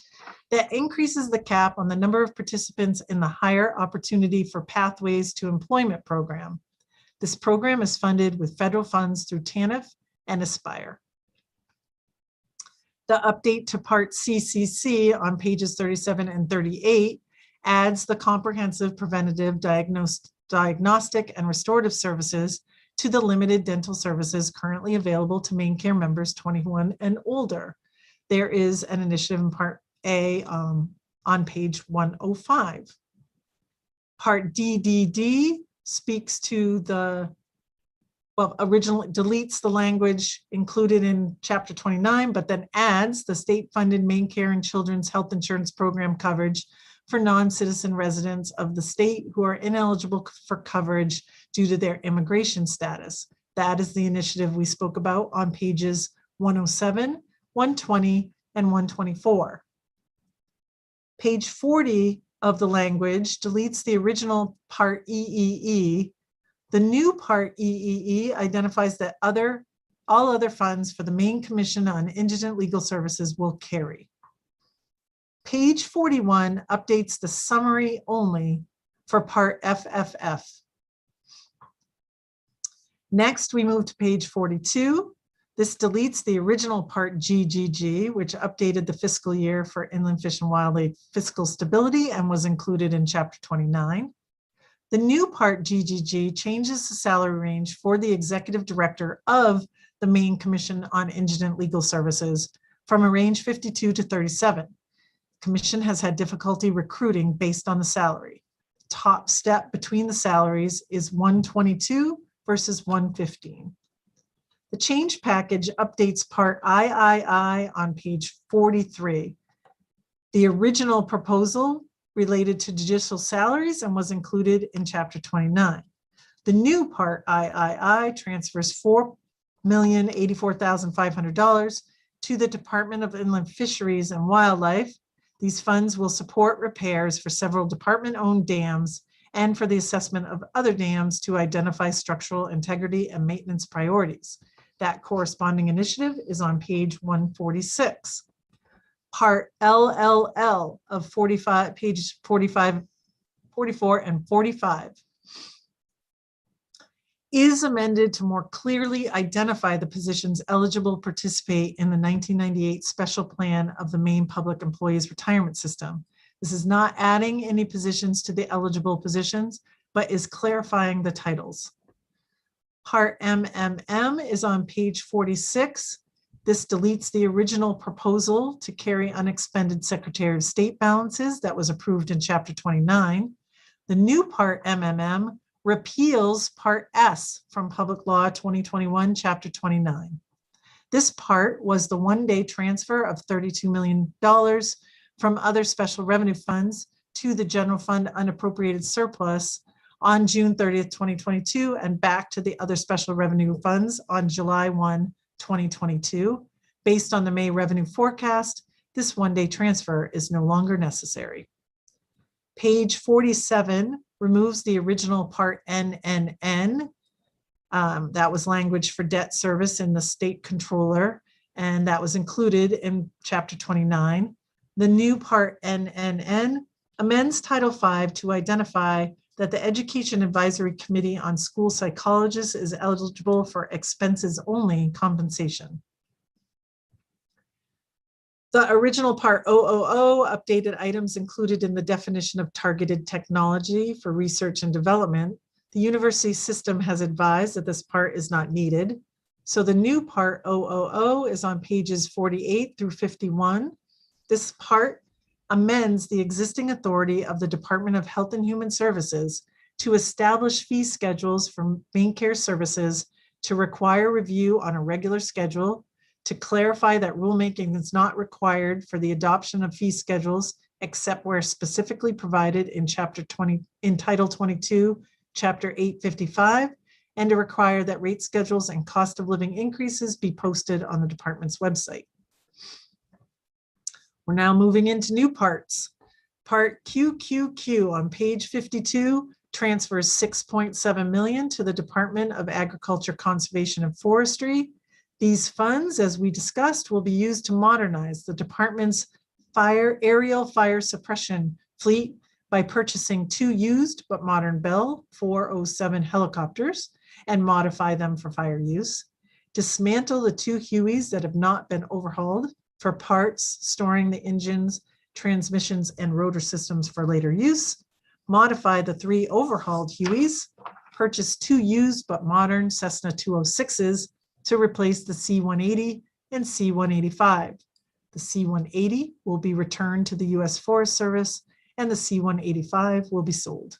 Speaker 13: that increases the cap on the number of participants in the Higher Opportunity for Pathways to Employment program. This program is funded with federal funds through TANF and Aspire. The update to Part CCC on pages 37 and 38 adds the comprehensive preventative diagnostic and restorative services to the limited dental services currently available to main care members 21 and older. There is an initiative in Part A on page 105. Part DDD speaks to the, well, originally deletes the language included in Chapter 29, but then adds the state-funded main care and children's health insurance program coverage for non-citizen residents of the state who are ineligible for coverage due to their immigration status. That is the initiative we spoke about on pages 107, 120, and 124. Page 40 of the language deletes the original Part EEE. The new Part EEE identifies that all other funds for the Maine Commission on Indigent Legal Services will carry. Page 41 updates the summary only for Part FFF. Next, we move to page 42. This deletes the original Part GGG, which updated the fiscal year for inland fish and wildlife fiscal stability and was included in Chapter 29. The new Part GGG changes the salary range for the executive director of the Maine Commission on Indigent Legal Services from a range 52 to 37. Commission has had difficulty recruiting based on the salary. Top step between the salaries is 122 versus 115. The change package updates Part III on page 43. The original proposal related to judicial salaries and was included in Chapter 29. The new Part III transfers $4,084,500 to the Department of Inland Fisheries and Wildlife. These funds will support repairs for several department-owned dams and for the assessment of other dams to identify structural integrity and maintenance priorities. That corresponding initiative is on page 146. Part LLL of pages 44 and 45 is amended to more clearly identify the positions eligible to participate in the 1998 special plan of the Maine Public Employees Retirement System. This is not adding any positions to the eligible positions, but is clarifying the titles. Part MMM is on page 46. This deletes the original proposal to carry unexpended Secretary of State balances that was approved in Chapter 29. The new Part MMM repeals Part S from Public Law 2021, Chapter 29. This part was the one-day transfer of $32 million from other special revenue funds to the general fund unappropriated surplus on June 30th, 2022, and back to the other special revenue funds on July 1, 2022. Based on the May revenue forecast, this one-day transfer is no longer necessary. Page 47 removes the original Part NNN. That was language for debt service in the state controller, and that was included in Chapter 29. The new part NNN amends Title V to identify that the Education Advisory Committee on School Psychologists is eligible for expenses only compensation. The original Part 000 updated items included in the definition of targeted technology for research and development. The university system has advised that this part is not needed. So the new Part 000 is on pages 48 through 51. This part amends the existing authority of the Department of Health and Human Services to establish fee schedules for main care services, to require review on a regular schedule, to clarify that rulemaking is not required for the adoption of fee schedules except where specifically provided in Title 22, Chapter 855, and to require that rate schedules and cost of living increases be posted on the department's website. We're now moving into new parts. Part QQQ on page 52 transfers $6.7 million to the Department of Agriculture, Conservation, and Forestry. These funds, as we discussed, will be used to modernize the department's aerial fire suppression fleet by purchasing 2 used but modern Bell 407 helicopters and modify them for fire use, dismantle the 2 Hueys that have not been overhauled for parts, storing the engines, transmissions, and rotor systems for later use, modify the 3 overhauled Hueys, purchase 2 used but modern Cessna 206s to replace the C-180 and C-185. The C-180 will be returned to the U.S. Forest Service, and the C-185 will be sold.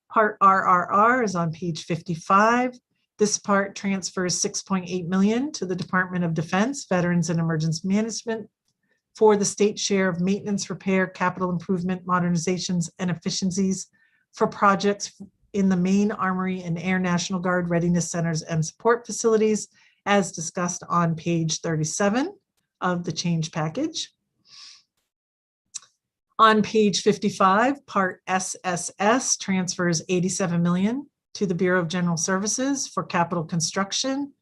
Speaker 13: Part RRR is on page 55. This part transfers $6.8 million to the Department of Defense, Veterans and Emergency Management for the state share of maintenance, repair, capital improvement, modernizations, and efficiencies for projects in the Main Armory and Air National Guard Readiness Centers and Support Facilities, as discussed on page 37 of the change package. On page 55, Part SSS transfers $87 million to the Bureau of General Services for capital construction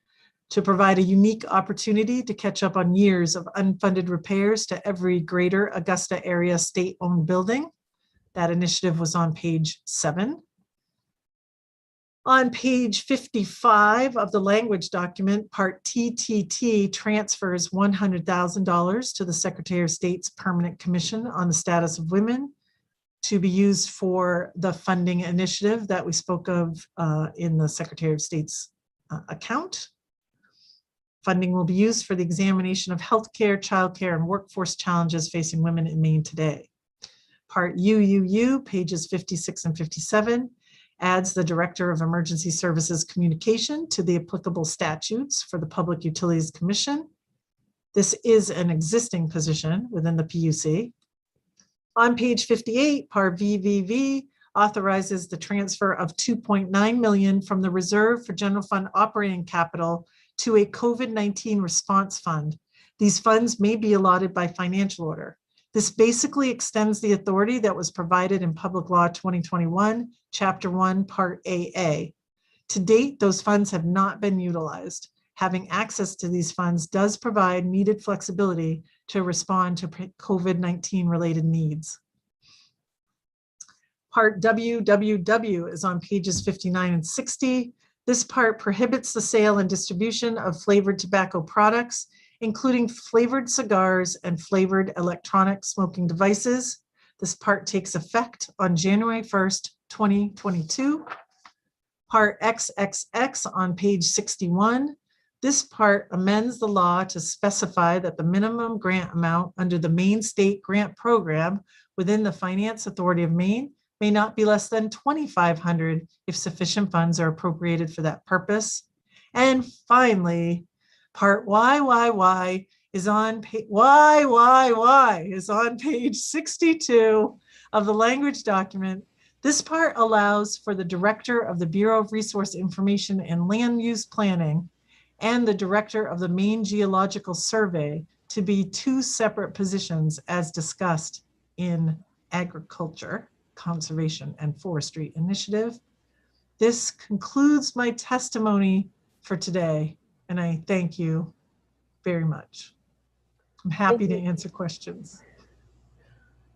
Speaker 13: to provide a unique opportunity to catch up on years of unfunded repairs to every greater Augusta area state-owned building. That initiative was on page 7. On page 55 of the language document, Part TTT transfers $100,000 to the Secretary of State's Permanent Commission on the Status of Women to be used for the funding initiative that we spoke of in the Secretary of State's account. Funding will be used for the examination of healthcare, childcare, and workforce challenges facing women in Maine today. Part UUU, pages 56 and 57, adds the Director of Emergency Services Communication to the applicable statutes for the Public Utilities Commission. This is an existing position within the PUC. On page 58, Part VVV authorizes the transfer of $2.9 million from the Reserve for General Fund Operating Capital to a COVID-19 response fund. These funds may be allotted by financial order. This basically extends the authority that was provided in Public Law 2021, Chapter 1, Part AA. To date, those funds have not been utilized. Having access to these funds does provide needed flexibility to respond to COVID-19 related needs. Part WWW is on pages 59 and 60. This part prohibits the sale and distribution of flavored tobacco products, including flavored cigars and flavored electronic smoking devices. This part takes effect on January 1st, 2022. Part XXX on page 61. This part amends the law to specify that the minimum grant amount under the Maine State Grant Program within the Finance Authority of Maine may not be less than $2,500 if sufficient funds are appropriated for that purpose. And finally, Part YYY is on page 62 of the language document. This part allows for the Director of the Bureau of Resource Information and Land Use Planning and the Director of the Maine Geological Survey to be 2 separate positions as discussed in Agriculture, Conservation, and Forestry Initiative. This concludes my testimony for today, and I thank you very much. I'm happy to answer questions.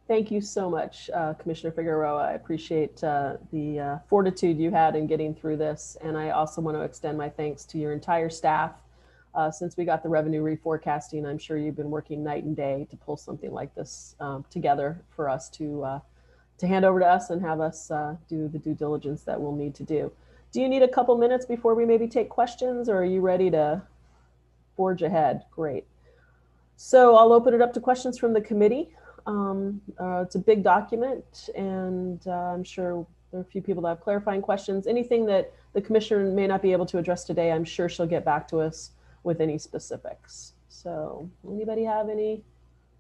Speaker 1: Thank you so much, Commissioner Figueroa. I appreciate the fortitude you had in getting through this. And I also want to extend my thanks to your entire staff. Since we got the revenue reforecasting, I'm sure you've been working night and day to pull something like this together for us to hand over to us and have us do the due diligence that we'll need to do. Do you need a couple minutes before we maybe take questions, or are you ready to forge ahead? Great. So I'll open it up to questions from the committee. It's a big document, and I'm sure there are a few people that have clarifying questions. Anything that the commissioner may not be able to address today, I'm sure she'll get back to us with any specifics. So anybody have any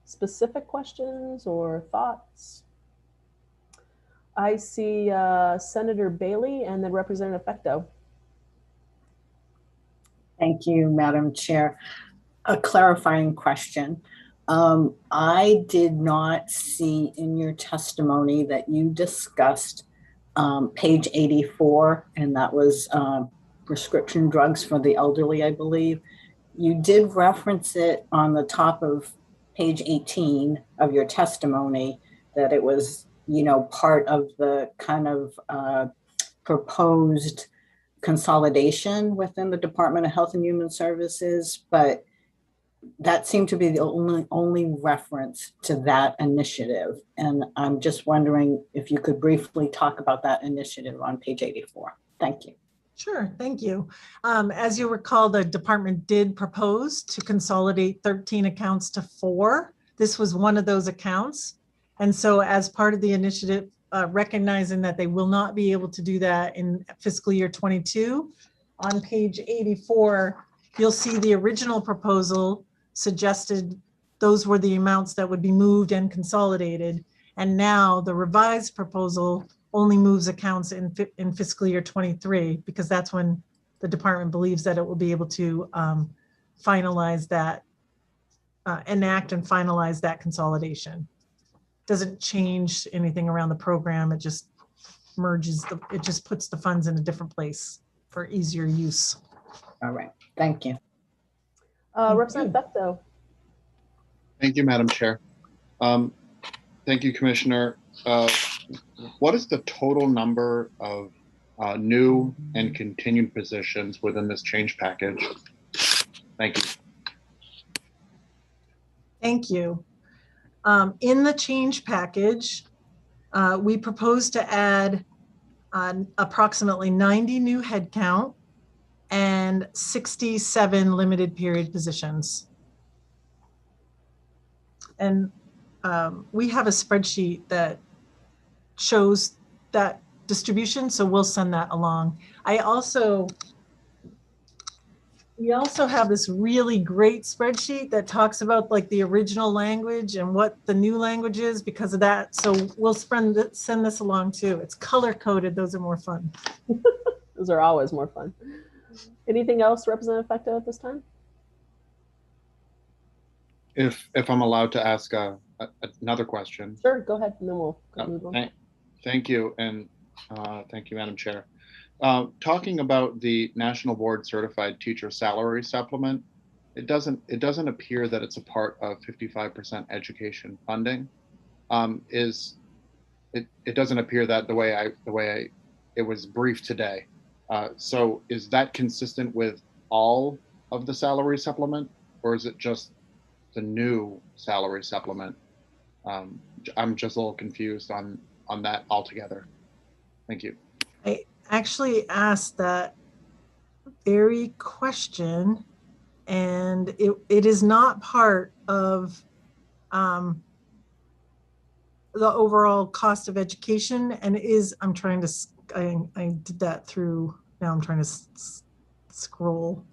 Speaker 1: specific questions or thoughts? I see Senator Bailey and then Representative Fecto.
Speaker 11: Thank you, Madam Chair. A clarifying question. I did not see in your testimony that you discussed page 84, and that was prescription drugs for the elderly, I believe. You did reference it on the top of page 18 of your testimony, that it was, you know, part of the kind of proposed consolidation within the Department of Health and Human Services, but that seemed to be the only reference to that initiative. And I'm just wondering if you could briefly talk about that initiative on page 84. Thank you.
Speaker 13: Sure, thank you. As you recall, the department did propose to consolidate 13 accounts to 4. This was one of those accounts. And so as part of the initiative, recognizing that they will not be able to do that in fiscal year 22, on page 84, you'll see the original proposal suggested those were the amounts that would be moved and consolidated. And now the revised proposal only moves accounts in fiscal year 23, because that's when the department believes that it will be able to finalize that, enact and finalize that consolidation. Doesn't change anything around the program. It just merges, it just puts the funds in a different place for easier use.
Speaker 11: All right, thank you.
Speaker 1: Representative Fecto.
Speaker 5: Thank you, Madam Chair. Thank you, Commissioner. What is the total number of new and continued positions within this change package? Thank you.
Speaker 13: Thank you. In the change package, we propose to add approximately 90 new headcount and 67 limited period positions. And we have a spreadsheet that shows that distribution, so we'll send that along. We also have this really great spreadsheet that talks about like the original language and what the new language is because of that. So we'll send this along too. It's color coded. Those are more fun.
Speaker 1: Those are always more fun. Anything else, Representative Fecto, at this time?
Speaker 5: If I'm allowed to ask another question.
Speaker 1: Sure, go ahead, and then we'll move on.
Speaker 5: Thank you, and thank you, Madam Chair. Talking about the National Board Certified Teacher Salary Supplement, it doesn't appear that it's a part of 55% education funding. It doesn't appear that the way it was briefed today. So is that consistent with all of the salary supplement, or is it just the new salary supplement? I'm just a little confused on that altogether. Thank you.
Speaker 13: I actually asked that very question, and it is not part of the overall cost of education, and I'm trying to, I did that through, now I'm trying to scroll.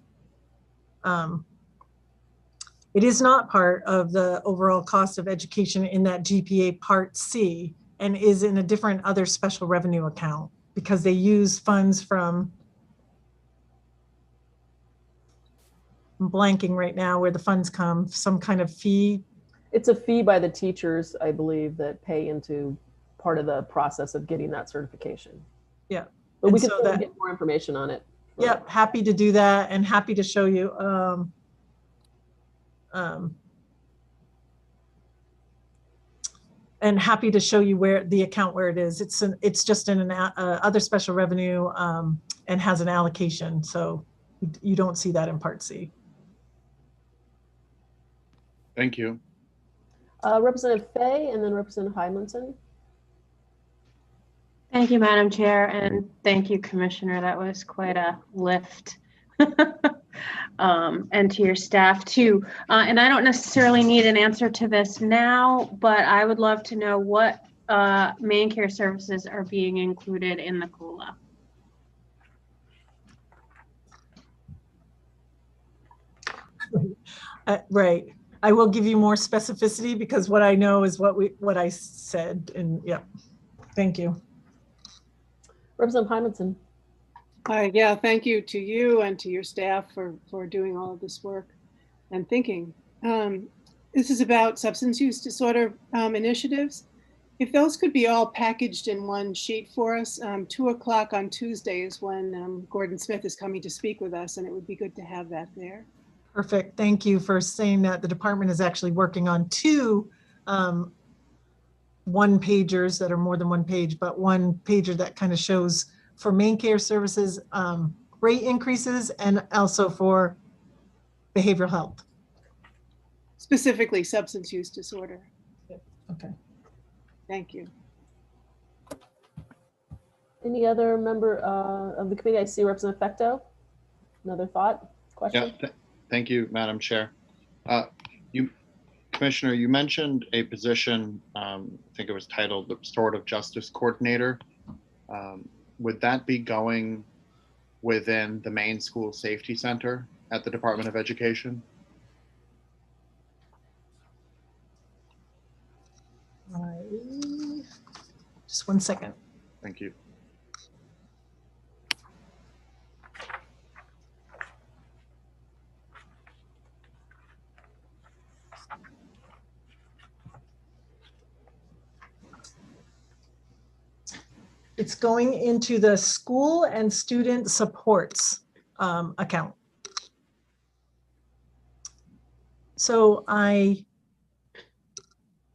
Speaker 13: It is not part of the overall cost of education in that GPA Part C, and is in a different other special revenue account because they use funds from, I'm blanking right now where the funds come, some kind of fee.
Speaker 1: It's a fee by the teachers, I believe, that pay into part of the process of getting that certification.
Speaker 13: Yeah.
Speaker 1: But
Speaker 13: And
Speaker 1: we can
Speaker 13: so
Speaker 1: certainly
Speaker 13: that-
Speaker 1: get more information on it.
Speaker 13: Yep, happy to do that and happy to show you. And happy to show you where the account where it is. It's just in an other special revenue and has an allocation. So you don't see that in Part C.
Speaker 5: Thank you.
Speaker 1: Representative Fay and then Representative Hymanson.
Speaker 9: Thank you, Madam Chair, and thank you, Commissioner. That was quite a lift. And to your staff too. And I don't necessarily need an answer to this now, but I would love to know what main care services are being included in the COLA.
Speaker 13: Right. I will give you more specificity because what I know is what I said. And yeah, thank you.
Speaker 1: Representative Hymanson.
Speaker 4: Yeah, thank you to you and to your staff for doing all of this work and thinking. This is about substance use disorder initiatives. If those could be all packaged in one sheet for us, 2 o'clock on Tuesday is when Gordon Smith is coming to speak with us, and it would be good to have that there.
Speaker 13: Perfect. Thank you for saying that. The department is actually working on 2 one-pagers that are more than 1 page, but 1 pager that kind of shows for main care services rate increases and also for behavioral health.
Speaker 4: Specifically substance use disorder.
Speaker 13: Okay.
Speaker 4: Thank you.
Speaker 1: Any other member of the committee? I see Representative Fecto. Another thought, question?
Speaker 5: Yeah, thank you, Madam Chair. Commissioner, you mentioned a position, I think it was titled the Restorative Justice Coordinator. Would that be going within the main school safety center at the Department of Education?
Speaker 13: Just 1 second.
Speaker 5: Thank you.
Speaker 13: It's going into the school and student supports account. So I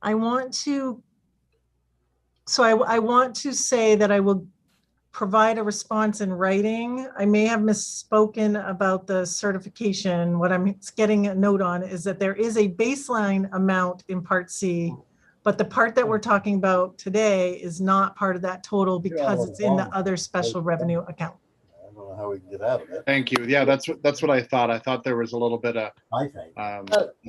Speaker 13: want to say that I will provide a response in writing. I may have misspoken about the certification. What I'm getting a note on is that there is a baseline amount in Part C, but the part that we're talking about today is not part of that total because it's in the other special revenue account.
Speaker 10: I don't know how we can get out of it.
Speaker 5: Thank you. Yeah, that's what I thought. I thought there was a little bit of confusion.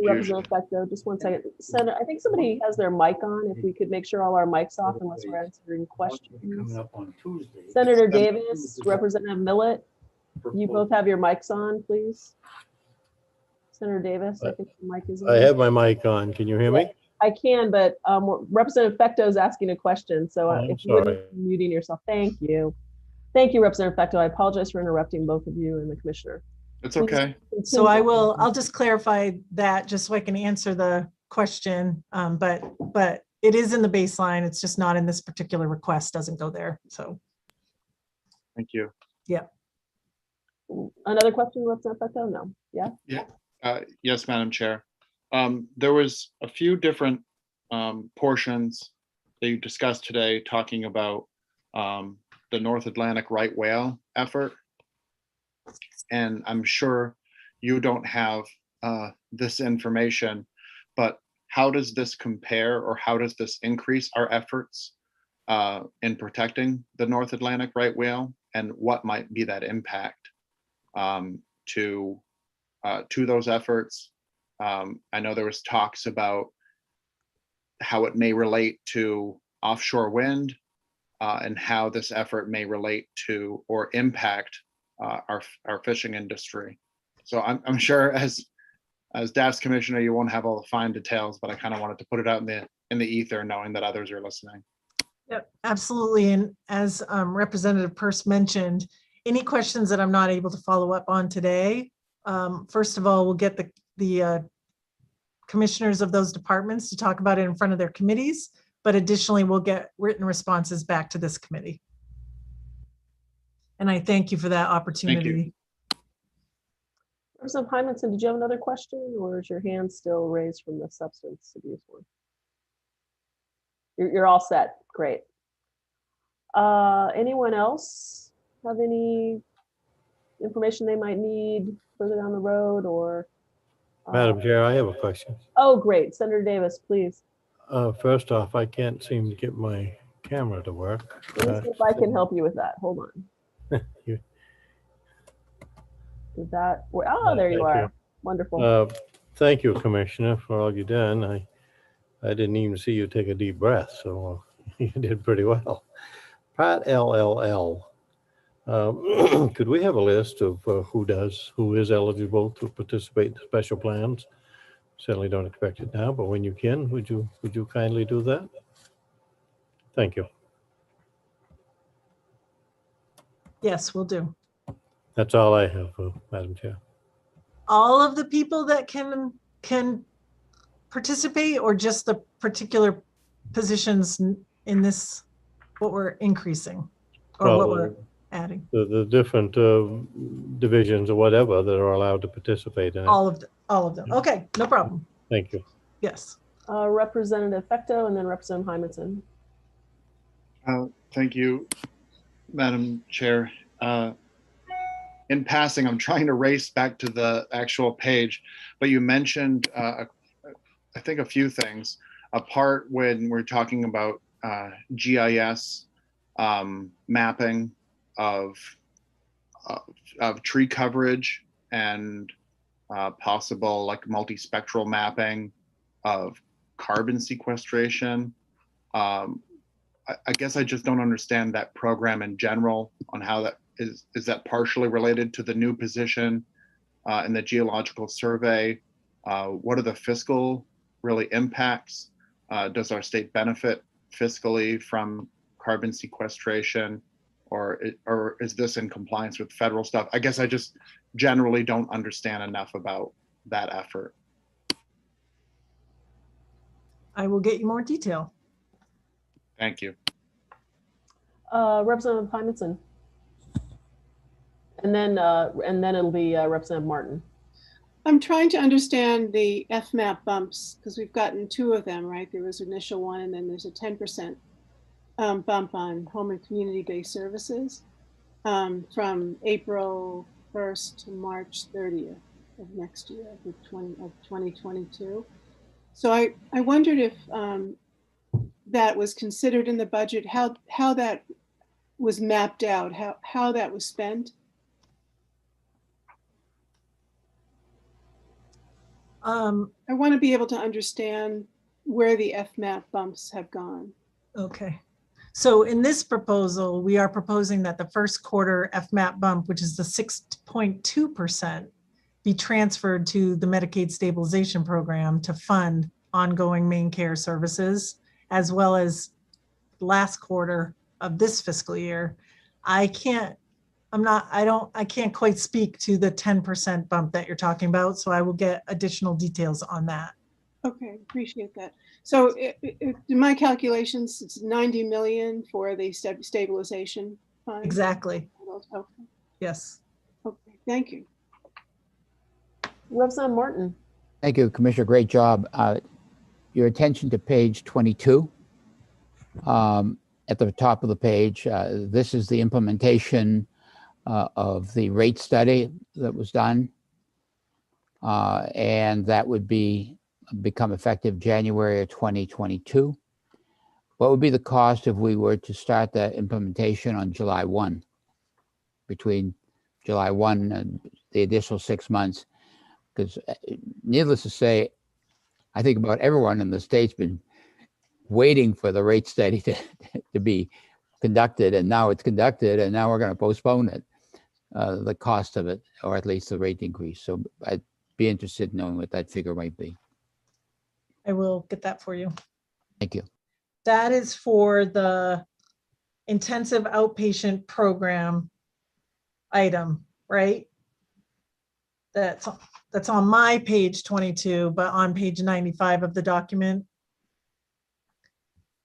Speaker 1: Representative Fecto, just 1 second. Senator, I think somebody has their mic on. If we could make sure all our mics off unless we're answering questions.
Speaker 2: Coming up on Tuesday.
Speaker 1: Senator Davis, Representative Millett, you both have your mics on, please. Senator Davis, I think the mic is on.
Speaker 10: I have my mic on. Can you hear me?
Speaker 1: I can, but Representative Fecto is asking a question. So if you wouldn't
Speaker 10: sorry.
Speaker 1: be muting yourself, thank you. Thank you, Representative Fecto. I apologize for interrupting both of you and the commissioner.
Speaker 5: It's okay.
Speaker 13: So I'll just clarify that just so I can answer the question. But it is in the baseline. It's just not in this particular request, doesn't go there. So.
Speaker 5: Thank you.
Speaker 13: Yeah.
Speaker 1: Another question, Representative Fecto? No. Yeah?
Speaker 5: Yeah. Yes, Madam Chair. There was a few different portions that you discussed today talking about the North Atlantic right whale effort. And I'm sure you don't have this information, but how does this compare or how does this increase our efforts in protecting the North Atlantic right whale, and what might be that impact to those efforts? I know there was talks about how it may relate to offshore wind and how this effort may relate to or impact our fishing industry. So I'm sure as DAFS Commissioner, you won't have all the fine details, but I kind of wanted to put it out in the ether, knowing that others are listening.
Speaker 13: Yep, absolutely. And as Representative Peirce mentioned, any questions that I'm not able to follow up on today, first of all, we'll get the commissioners of those departments to talk about it in front of their committees, but additionally, we'll get written responses back to this committee. And I thank you for that opportunity.
Speaker 1: Representative Hymanson, did you have another question, or is your hand still raised from the substance abuse one? You're all set. Great. Anyone else have any information they might need further down the road, or?
Speaker 10: Madam Chair, I have a question.
Speaker 1: Oh, great. Senator Davis, please.
Speaker 10: First off, I can't seem to get my camera to work.
Speaker 1: Let me see if I can help you with that. Hold on.
Speaker 10: You-
Speaker 1: Did that work? Oh, there you
Speaker 10: thank
Speaker 1: are.
Speaker 10: you.
Speaker 1: Wonderful.
Speaker 10: Thank you, Commissioner, for all you've done. I didn't even see you take a deep breath, so you did pretty well. Part LLL. Could we have a list of who is eligible to participate in special plans? Certainly don't expect it now, but when you can, would you kindly do that? Thank you.
Speaker 13: Yes, we'll do.
Speaker 10: That's all I have, Madam Chair.
Speaker 13: All of the people that can participate, or just the particular positions in this, what we're increasing or what we're adding?
Speaker 10: The different divisions or whatever that are allowed to participate in it.
Speaker 13: All of them. Okay, no problem.
Speaker 10: Thank you.
Speaker 13: Yes.
Speaker 1: Representative Fecto and then Representative Hymanson.
Speaker 5: Thank you, Madam Chair. In passing, I'm trying to race back to the actual page, but you mentioned, I think, a few things. A part when we're talking about GIS mapping of tree coverage and possible like multispectral mapping of carbon sequestration. I guess I just don't understand that program in general on how that is that partially related to the new position in the Geological Survey? What are the fiscal really impacts? Does our state benefit fiscally from carbon sequestration, or is this in compliance with federal stuff? I guess I just generally don't understand enough about that effort.
Speaker 13: I will get you more detail.
Speaker 5: Thank you.
Speaker 1: Representative Hymanson. And then it'll be Representative Martin.
Speaker 4: I'm trying to understand the FMAP bumps, because we've gotten two of them, right? There was an initial one, and then there's a 10% bump on home and community-based services from April 1st to March 30th of next year, of 2022. So I wondered if that was considered in the budget, how that was mapped out, how that was spent. I want to be able to understand where the FMAP bumps have gone.
Speaker 13: Okay. So in this proposal, we are proposing that the first quarter FMAP bump, which is the 6.2%, be transferred to the Medicaid stabilization program to fund ongoing main care services, as well as last quarter of this fiscal year. I can't quite speak to the 10% bump that you're talking about, so I will get additional details on that.
Speaker 4: Okay, appreciate that. So in my calculations, it's 90 million for the stabilization fund.
Speaker 13: Exactly.
Speaker 4: Okay.
Speaker 13: Yes.
Speaker 4: Okay, thank you.
Speaker 1: Representative Martin.
Speaker 2: Thank you, Commissioner. Great job. Your attention to page 22. At the top of the page, this is the implementation of the rate study that was done. And that would become effective January of 2022. What would be the cost if we were to start the implementation on July 1? Between July 1 and the additional 6 months? Because needless to say, I think about everyone in the state's been waiting for the rate study to be conducted, and now it's conducted, and now we're going to postpone it, the cost of it, or at least the rate increase. So I'd be interested in knowing what that figure might be.
Speaker 13: I will get that for you.
Speaker 2: Thank you.
Speaker 13: That is for the intensive outpatient program item, right? That's on my page 22, but on page 95 of the document.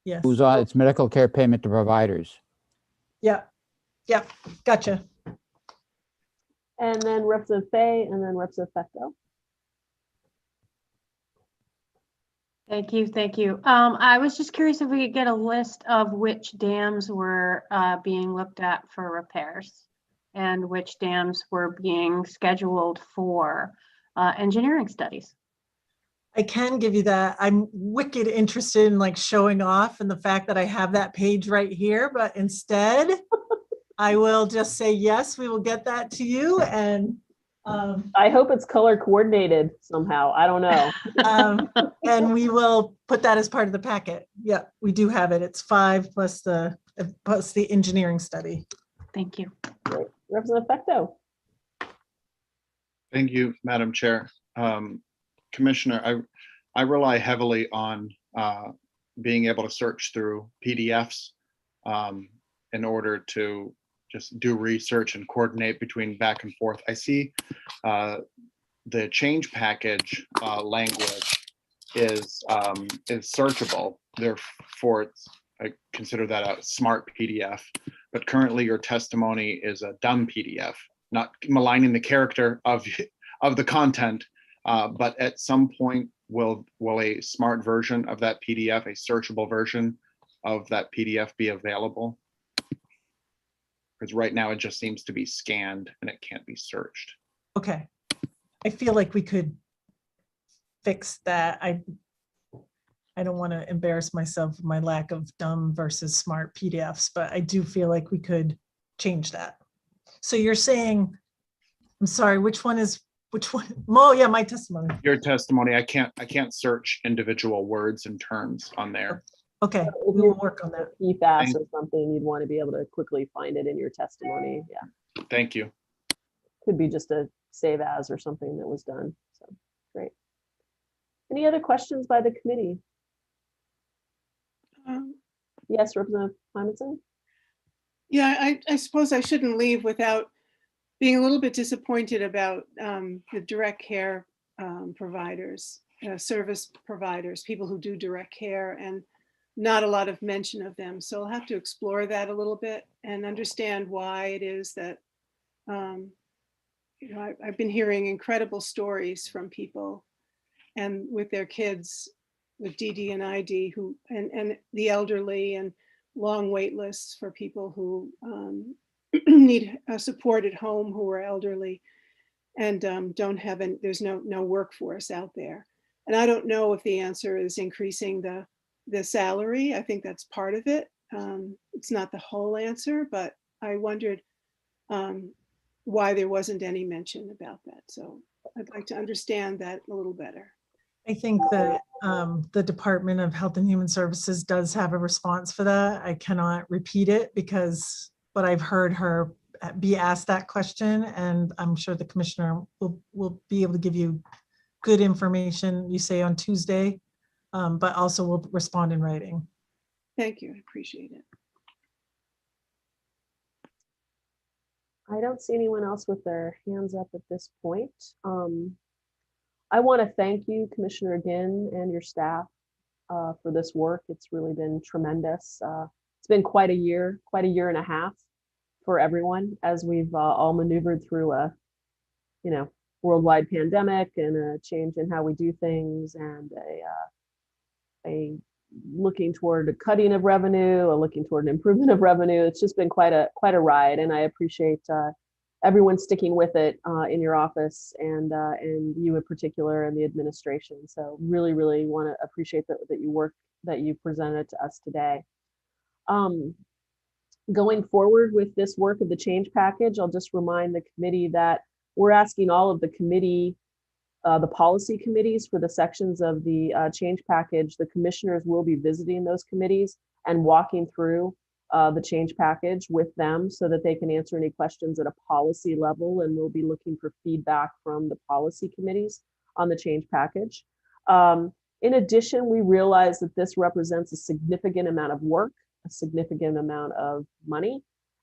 Speaker 13: Yes.
Speaker 2: Who's on? It's medical care payment to providers.
Speaker 13: Yeah. Yep, gotcha.
Speaker 1: And then Representative Fay, and then Representative Fecto.
Speaker 9: Thank you, thank you. I was just curious if we could get a list of which dams were being looked at for repairs and which dams were being scheduled for engineering studies.
Speaker 13: I can give you that. I'm wicked interested in like showing off and the fact that I have that page right here, but instead I will just say, yes, we will get that to you. And
Speaker 1: I hope it's color coordinated somehow. I don't know.
Speaker 13: and we will put that as part of the packet. Yeah, we do have it. It's 5 plus the engineering study.
Speaker 9: Thank you.
Speaker 1: Great. Representative Fecto.
Speaker 5: Thank you, Madam Chair. Commissioner, I rely heavily on being able to search through PDFs in order to just do research and coordinate between back and forth. I see the change package language is searchable. Therefore, I consider that a smart PDF. But currently, your testimony is a dumb PDF. Not maligning the character of the content, but at some point, will a smart version of that PDF, a searchable version of that PDF, be available? Because right now it just seems to be scanned and it can't be searched.
Speaker 13: Okay. I feel like we could fix that. I don't want to embarrass myself with my lack of dumb versus smart PDFs, but I do feel like we could change that. So you're saying, I'm sorry, which one? Oh yeah, my testimony.
Speaker 5: Your testimony, I can't search individual words and terms on there.
Speaker 13: Okay, we'll work on that.
Speaker 1: PFAS or something, you'd want to be able to quickly find it in your testimony. Yeah.
Speaker 5: Thank you.
Speaker 1: Could be just a save as or something that was done. So great. Any other questions by the committee? Yes, Representative Simonson.
Speaker 4: Yeah, I suppose I shouldn't leave without being a little bit disappointed about the direct care providers, service providers, people who do direct care, and not a lot of mention of them. So I'll have to explore that a little bit and understand why it is that, you know, I've been hearing incredible stories from people and with their kids with DD and ID and the elderly, and long wait lists for people who need support at home, who are elderly and don't have any, there's no workforce out there. And I don't know if the answer is increasing the salary. I think that's part of it. It's not the whole answer, but I wondered why there wasn't any mention about that. So I'd like to understand that a little better.
Speaker 13: I think that the Department of Health and Human Services does have a response for that. I cannot repeat it because, but I've heard her be asked that question, and I'm sure the commissioner will be able to give you good information, you say on Tuesday, but also will respond in writing.
Speaker 4: Thank you, I appreciate it.
Speaker 1: I don't see anyone else with their hands up at this point. I want to thank you, Commissioner Ginn, and your staff for this work. It's really been tremendous. It's been quite a year and a half for everyone as we've all maneuvered through a, you know, worldwide pandemic and a change in how we do things, and a looking toward a cutting of revenue, a looking toward an improvement of revenue. It's just been quite a ride, and I appreciate everyone sticking with it in your office, and you in particular, and the administration. So really want to appreciate that you presented to us today. Going forward with this work of the change package, I'll just remind the committee that we're asking all of the committee, the policy committees for the sections of the change package. The commissioners will be visiting those committees and walking through the change package with them so that they can answer any questions at a policy level, and we'll be looking for feedback from the policy committees on the change package. In addition, we realize that this represents a significant amount of work, a significant amount of money,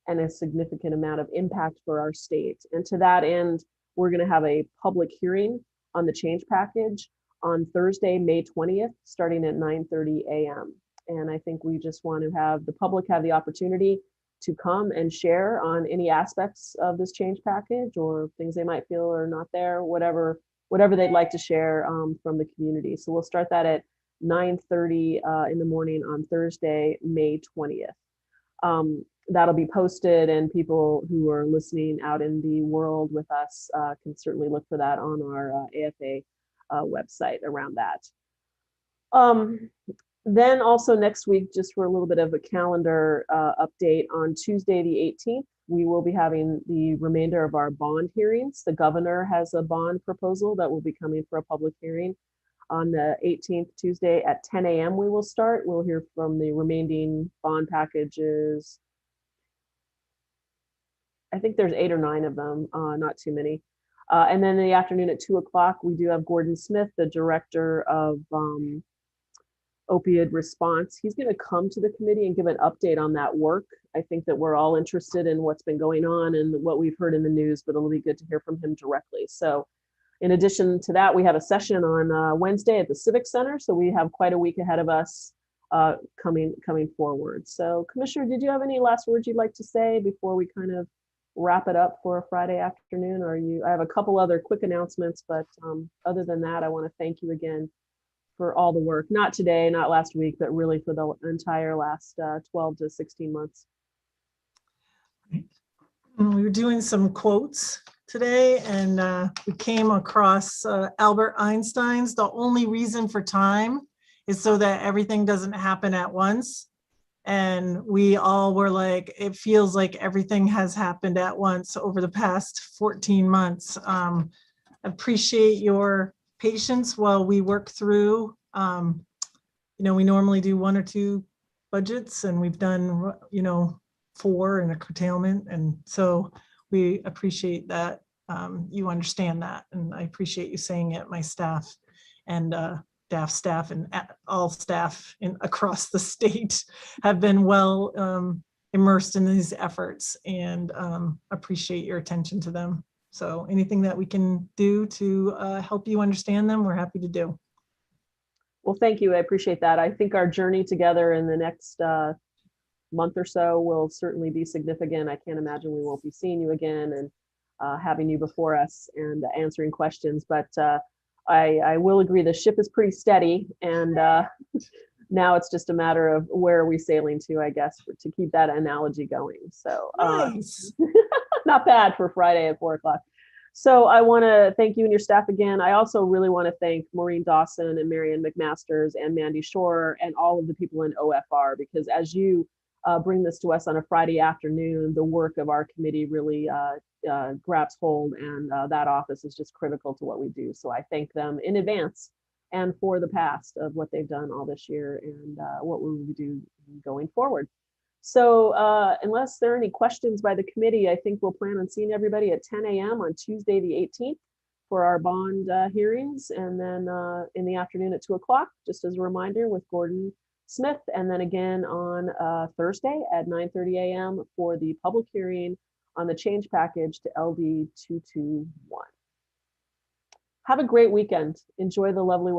Speaker 1: and a significant amount of impact for our state. And to that end, we're going to have a public hearing on the change package on Thursday, May 20th, starting at 9:30 a.m. And I think we just want to have the public have the opportunity to come and share on any aspects of this change package or things they might feel are not there, whatever they'd like to share from the community. So we'll start that at 9:30 in the morning on Thursday, May 20th. That'll be posted, and people who are listening out in the world with us can certainly look for that on our AFA website around that. Then also next week, just for a little bit of a calendar update, on Tuesday the 18th, we will be having the remainder of our bond hearings. The governor has a bond proposal that will be coming for a public hearing on the 18th, Tuesday at 10 a.m. we will start. We'll hear from the remaining bond packages. I think there's 8 or 9 of them, not too many. And then in the afternoon at 2 o'clock, we do have Gordon Smith, the director of opioid response. He's going to come to the committee and give an update on that work. I think that we're all interested in what's been going on and what we've heard in the news, but it'll be good to hear from him directly. So in addition to that, we have a session on Wednesday at the Civic Center. So we have quite a week ahead of us coming forward. So Commissioner, did you have any last words you'd like to say before we kind of wrap it up for a Friday afternoon? I have a couple other quick announcements, but other than that, I want to thank you again for all the work, not today, not last week, but really for the entire last 12 to 16 months.
Speaker 13: We were doing some quotes today, and we came across Albert Einstein's "The only reason for time is so that everything doesn't happen at once." And we all were like, it feels like everything has happened at once over the past 14 months. Appreciate your patience while we work through. We normally do 1 or 2 budgets, and we've done 4 in a curtailment, and so we appreciate that you understand that, and I appreciate you saying it. My staff and DAFS staff and all staff across the state have been well immersed in these efforts, and appreciate your attention to them. So anything that we can do to help you understand them, we're happy to do.
Speaker 1: Well, thank you. I appreciate that. I think our journey together in the next month or so will certainly be significant. I can't imagine we won't be seeing you again and having you before us and answering questions. But I will agree the ship is pretty steady, and now it's just a matter of where are we sailing to, I guess, to keep that analogy going. So
Speaker 13: Nice.
Speaker 1: not bad for Friday at 4 o'clock. So I want to thank you and your staff again. I also really want to thank Maureen Dawson and Marianne McMasters and Mandy Shore and all of the people in OFR, because as you bring this to us on a Friday afternoon, the work of our committee really grabs hold, and that office is just critical to what we do. So I thank them in advance and for the past of what they've done all this year and what we will do going forward. So unless there are any questions by the committee, I think we'll plan on seeing everybody at 10 a.m. on Tuesday the 18th for our bond hearings, and then in the afternoon at 2 o'clock, just as a reminder, with Gordon Smith, and then again on Thursday at 9:30 a.m. for the public hearing on the change package to LD 221. Have a great weekend. Enjoy the lovely weather.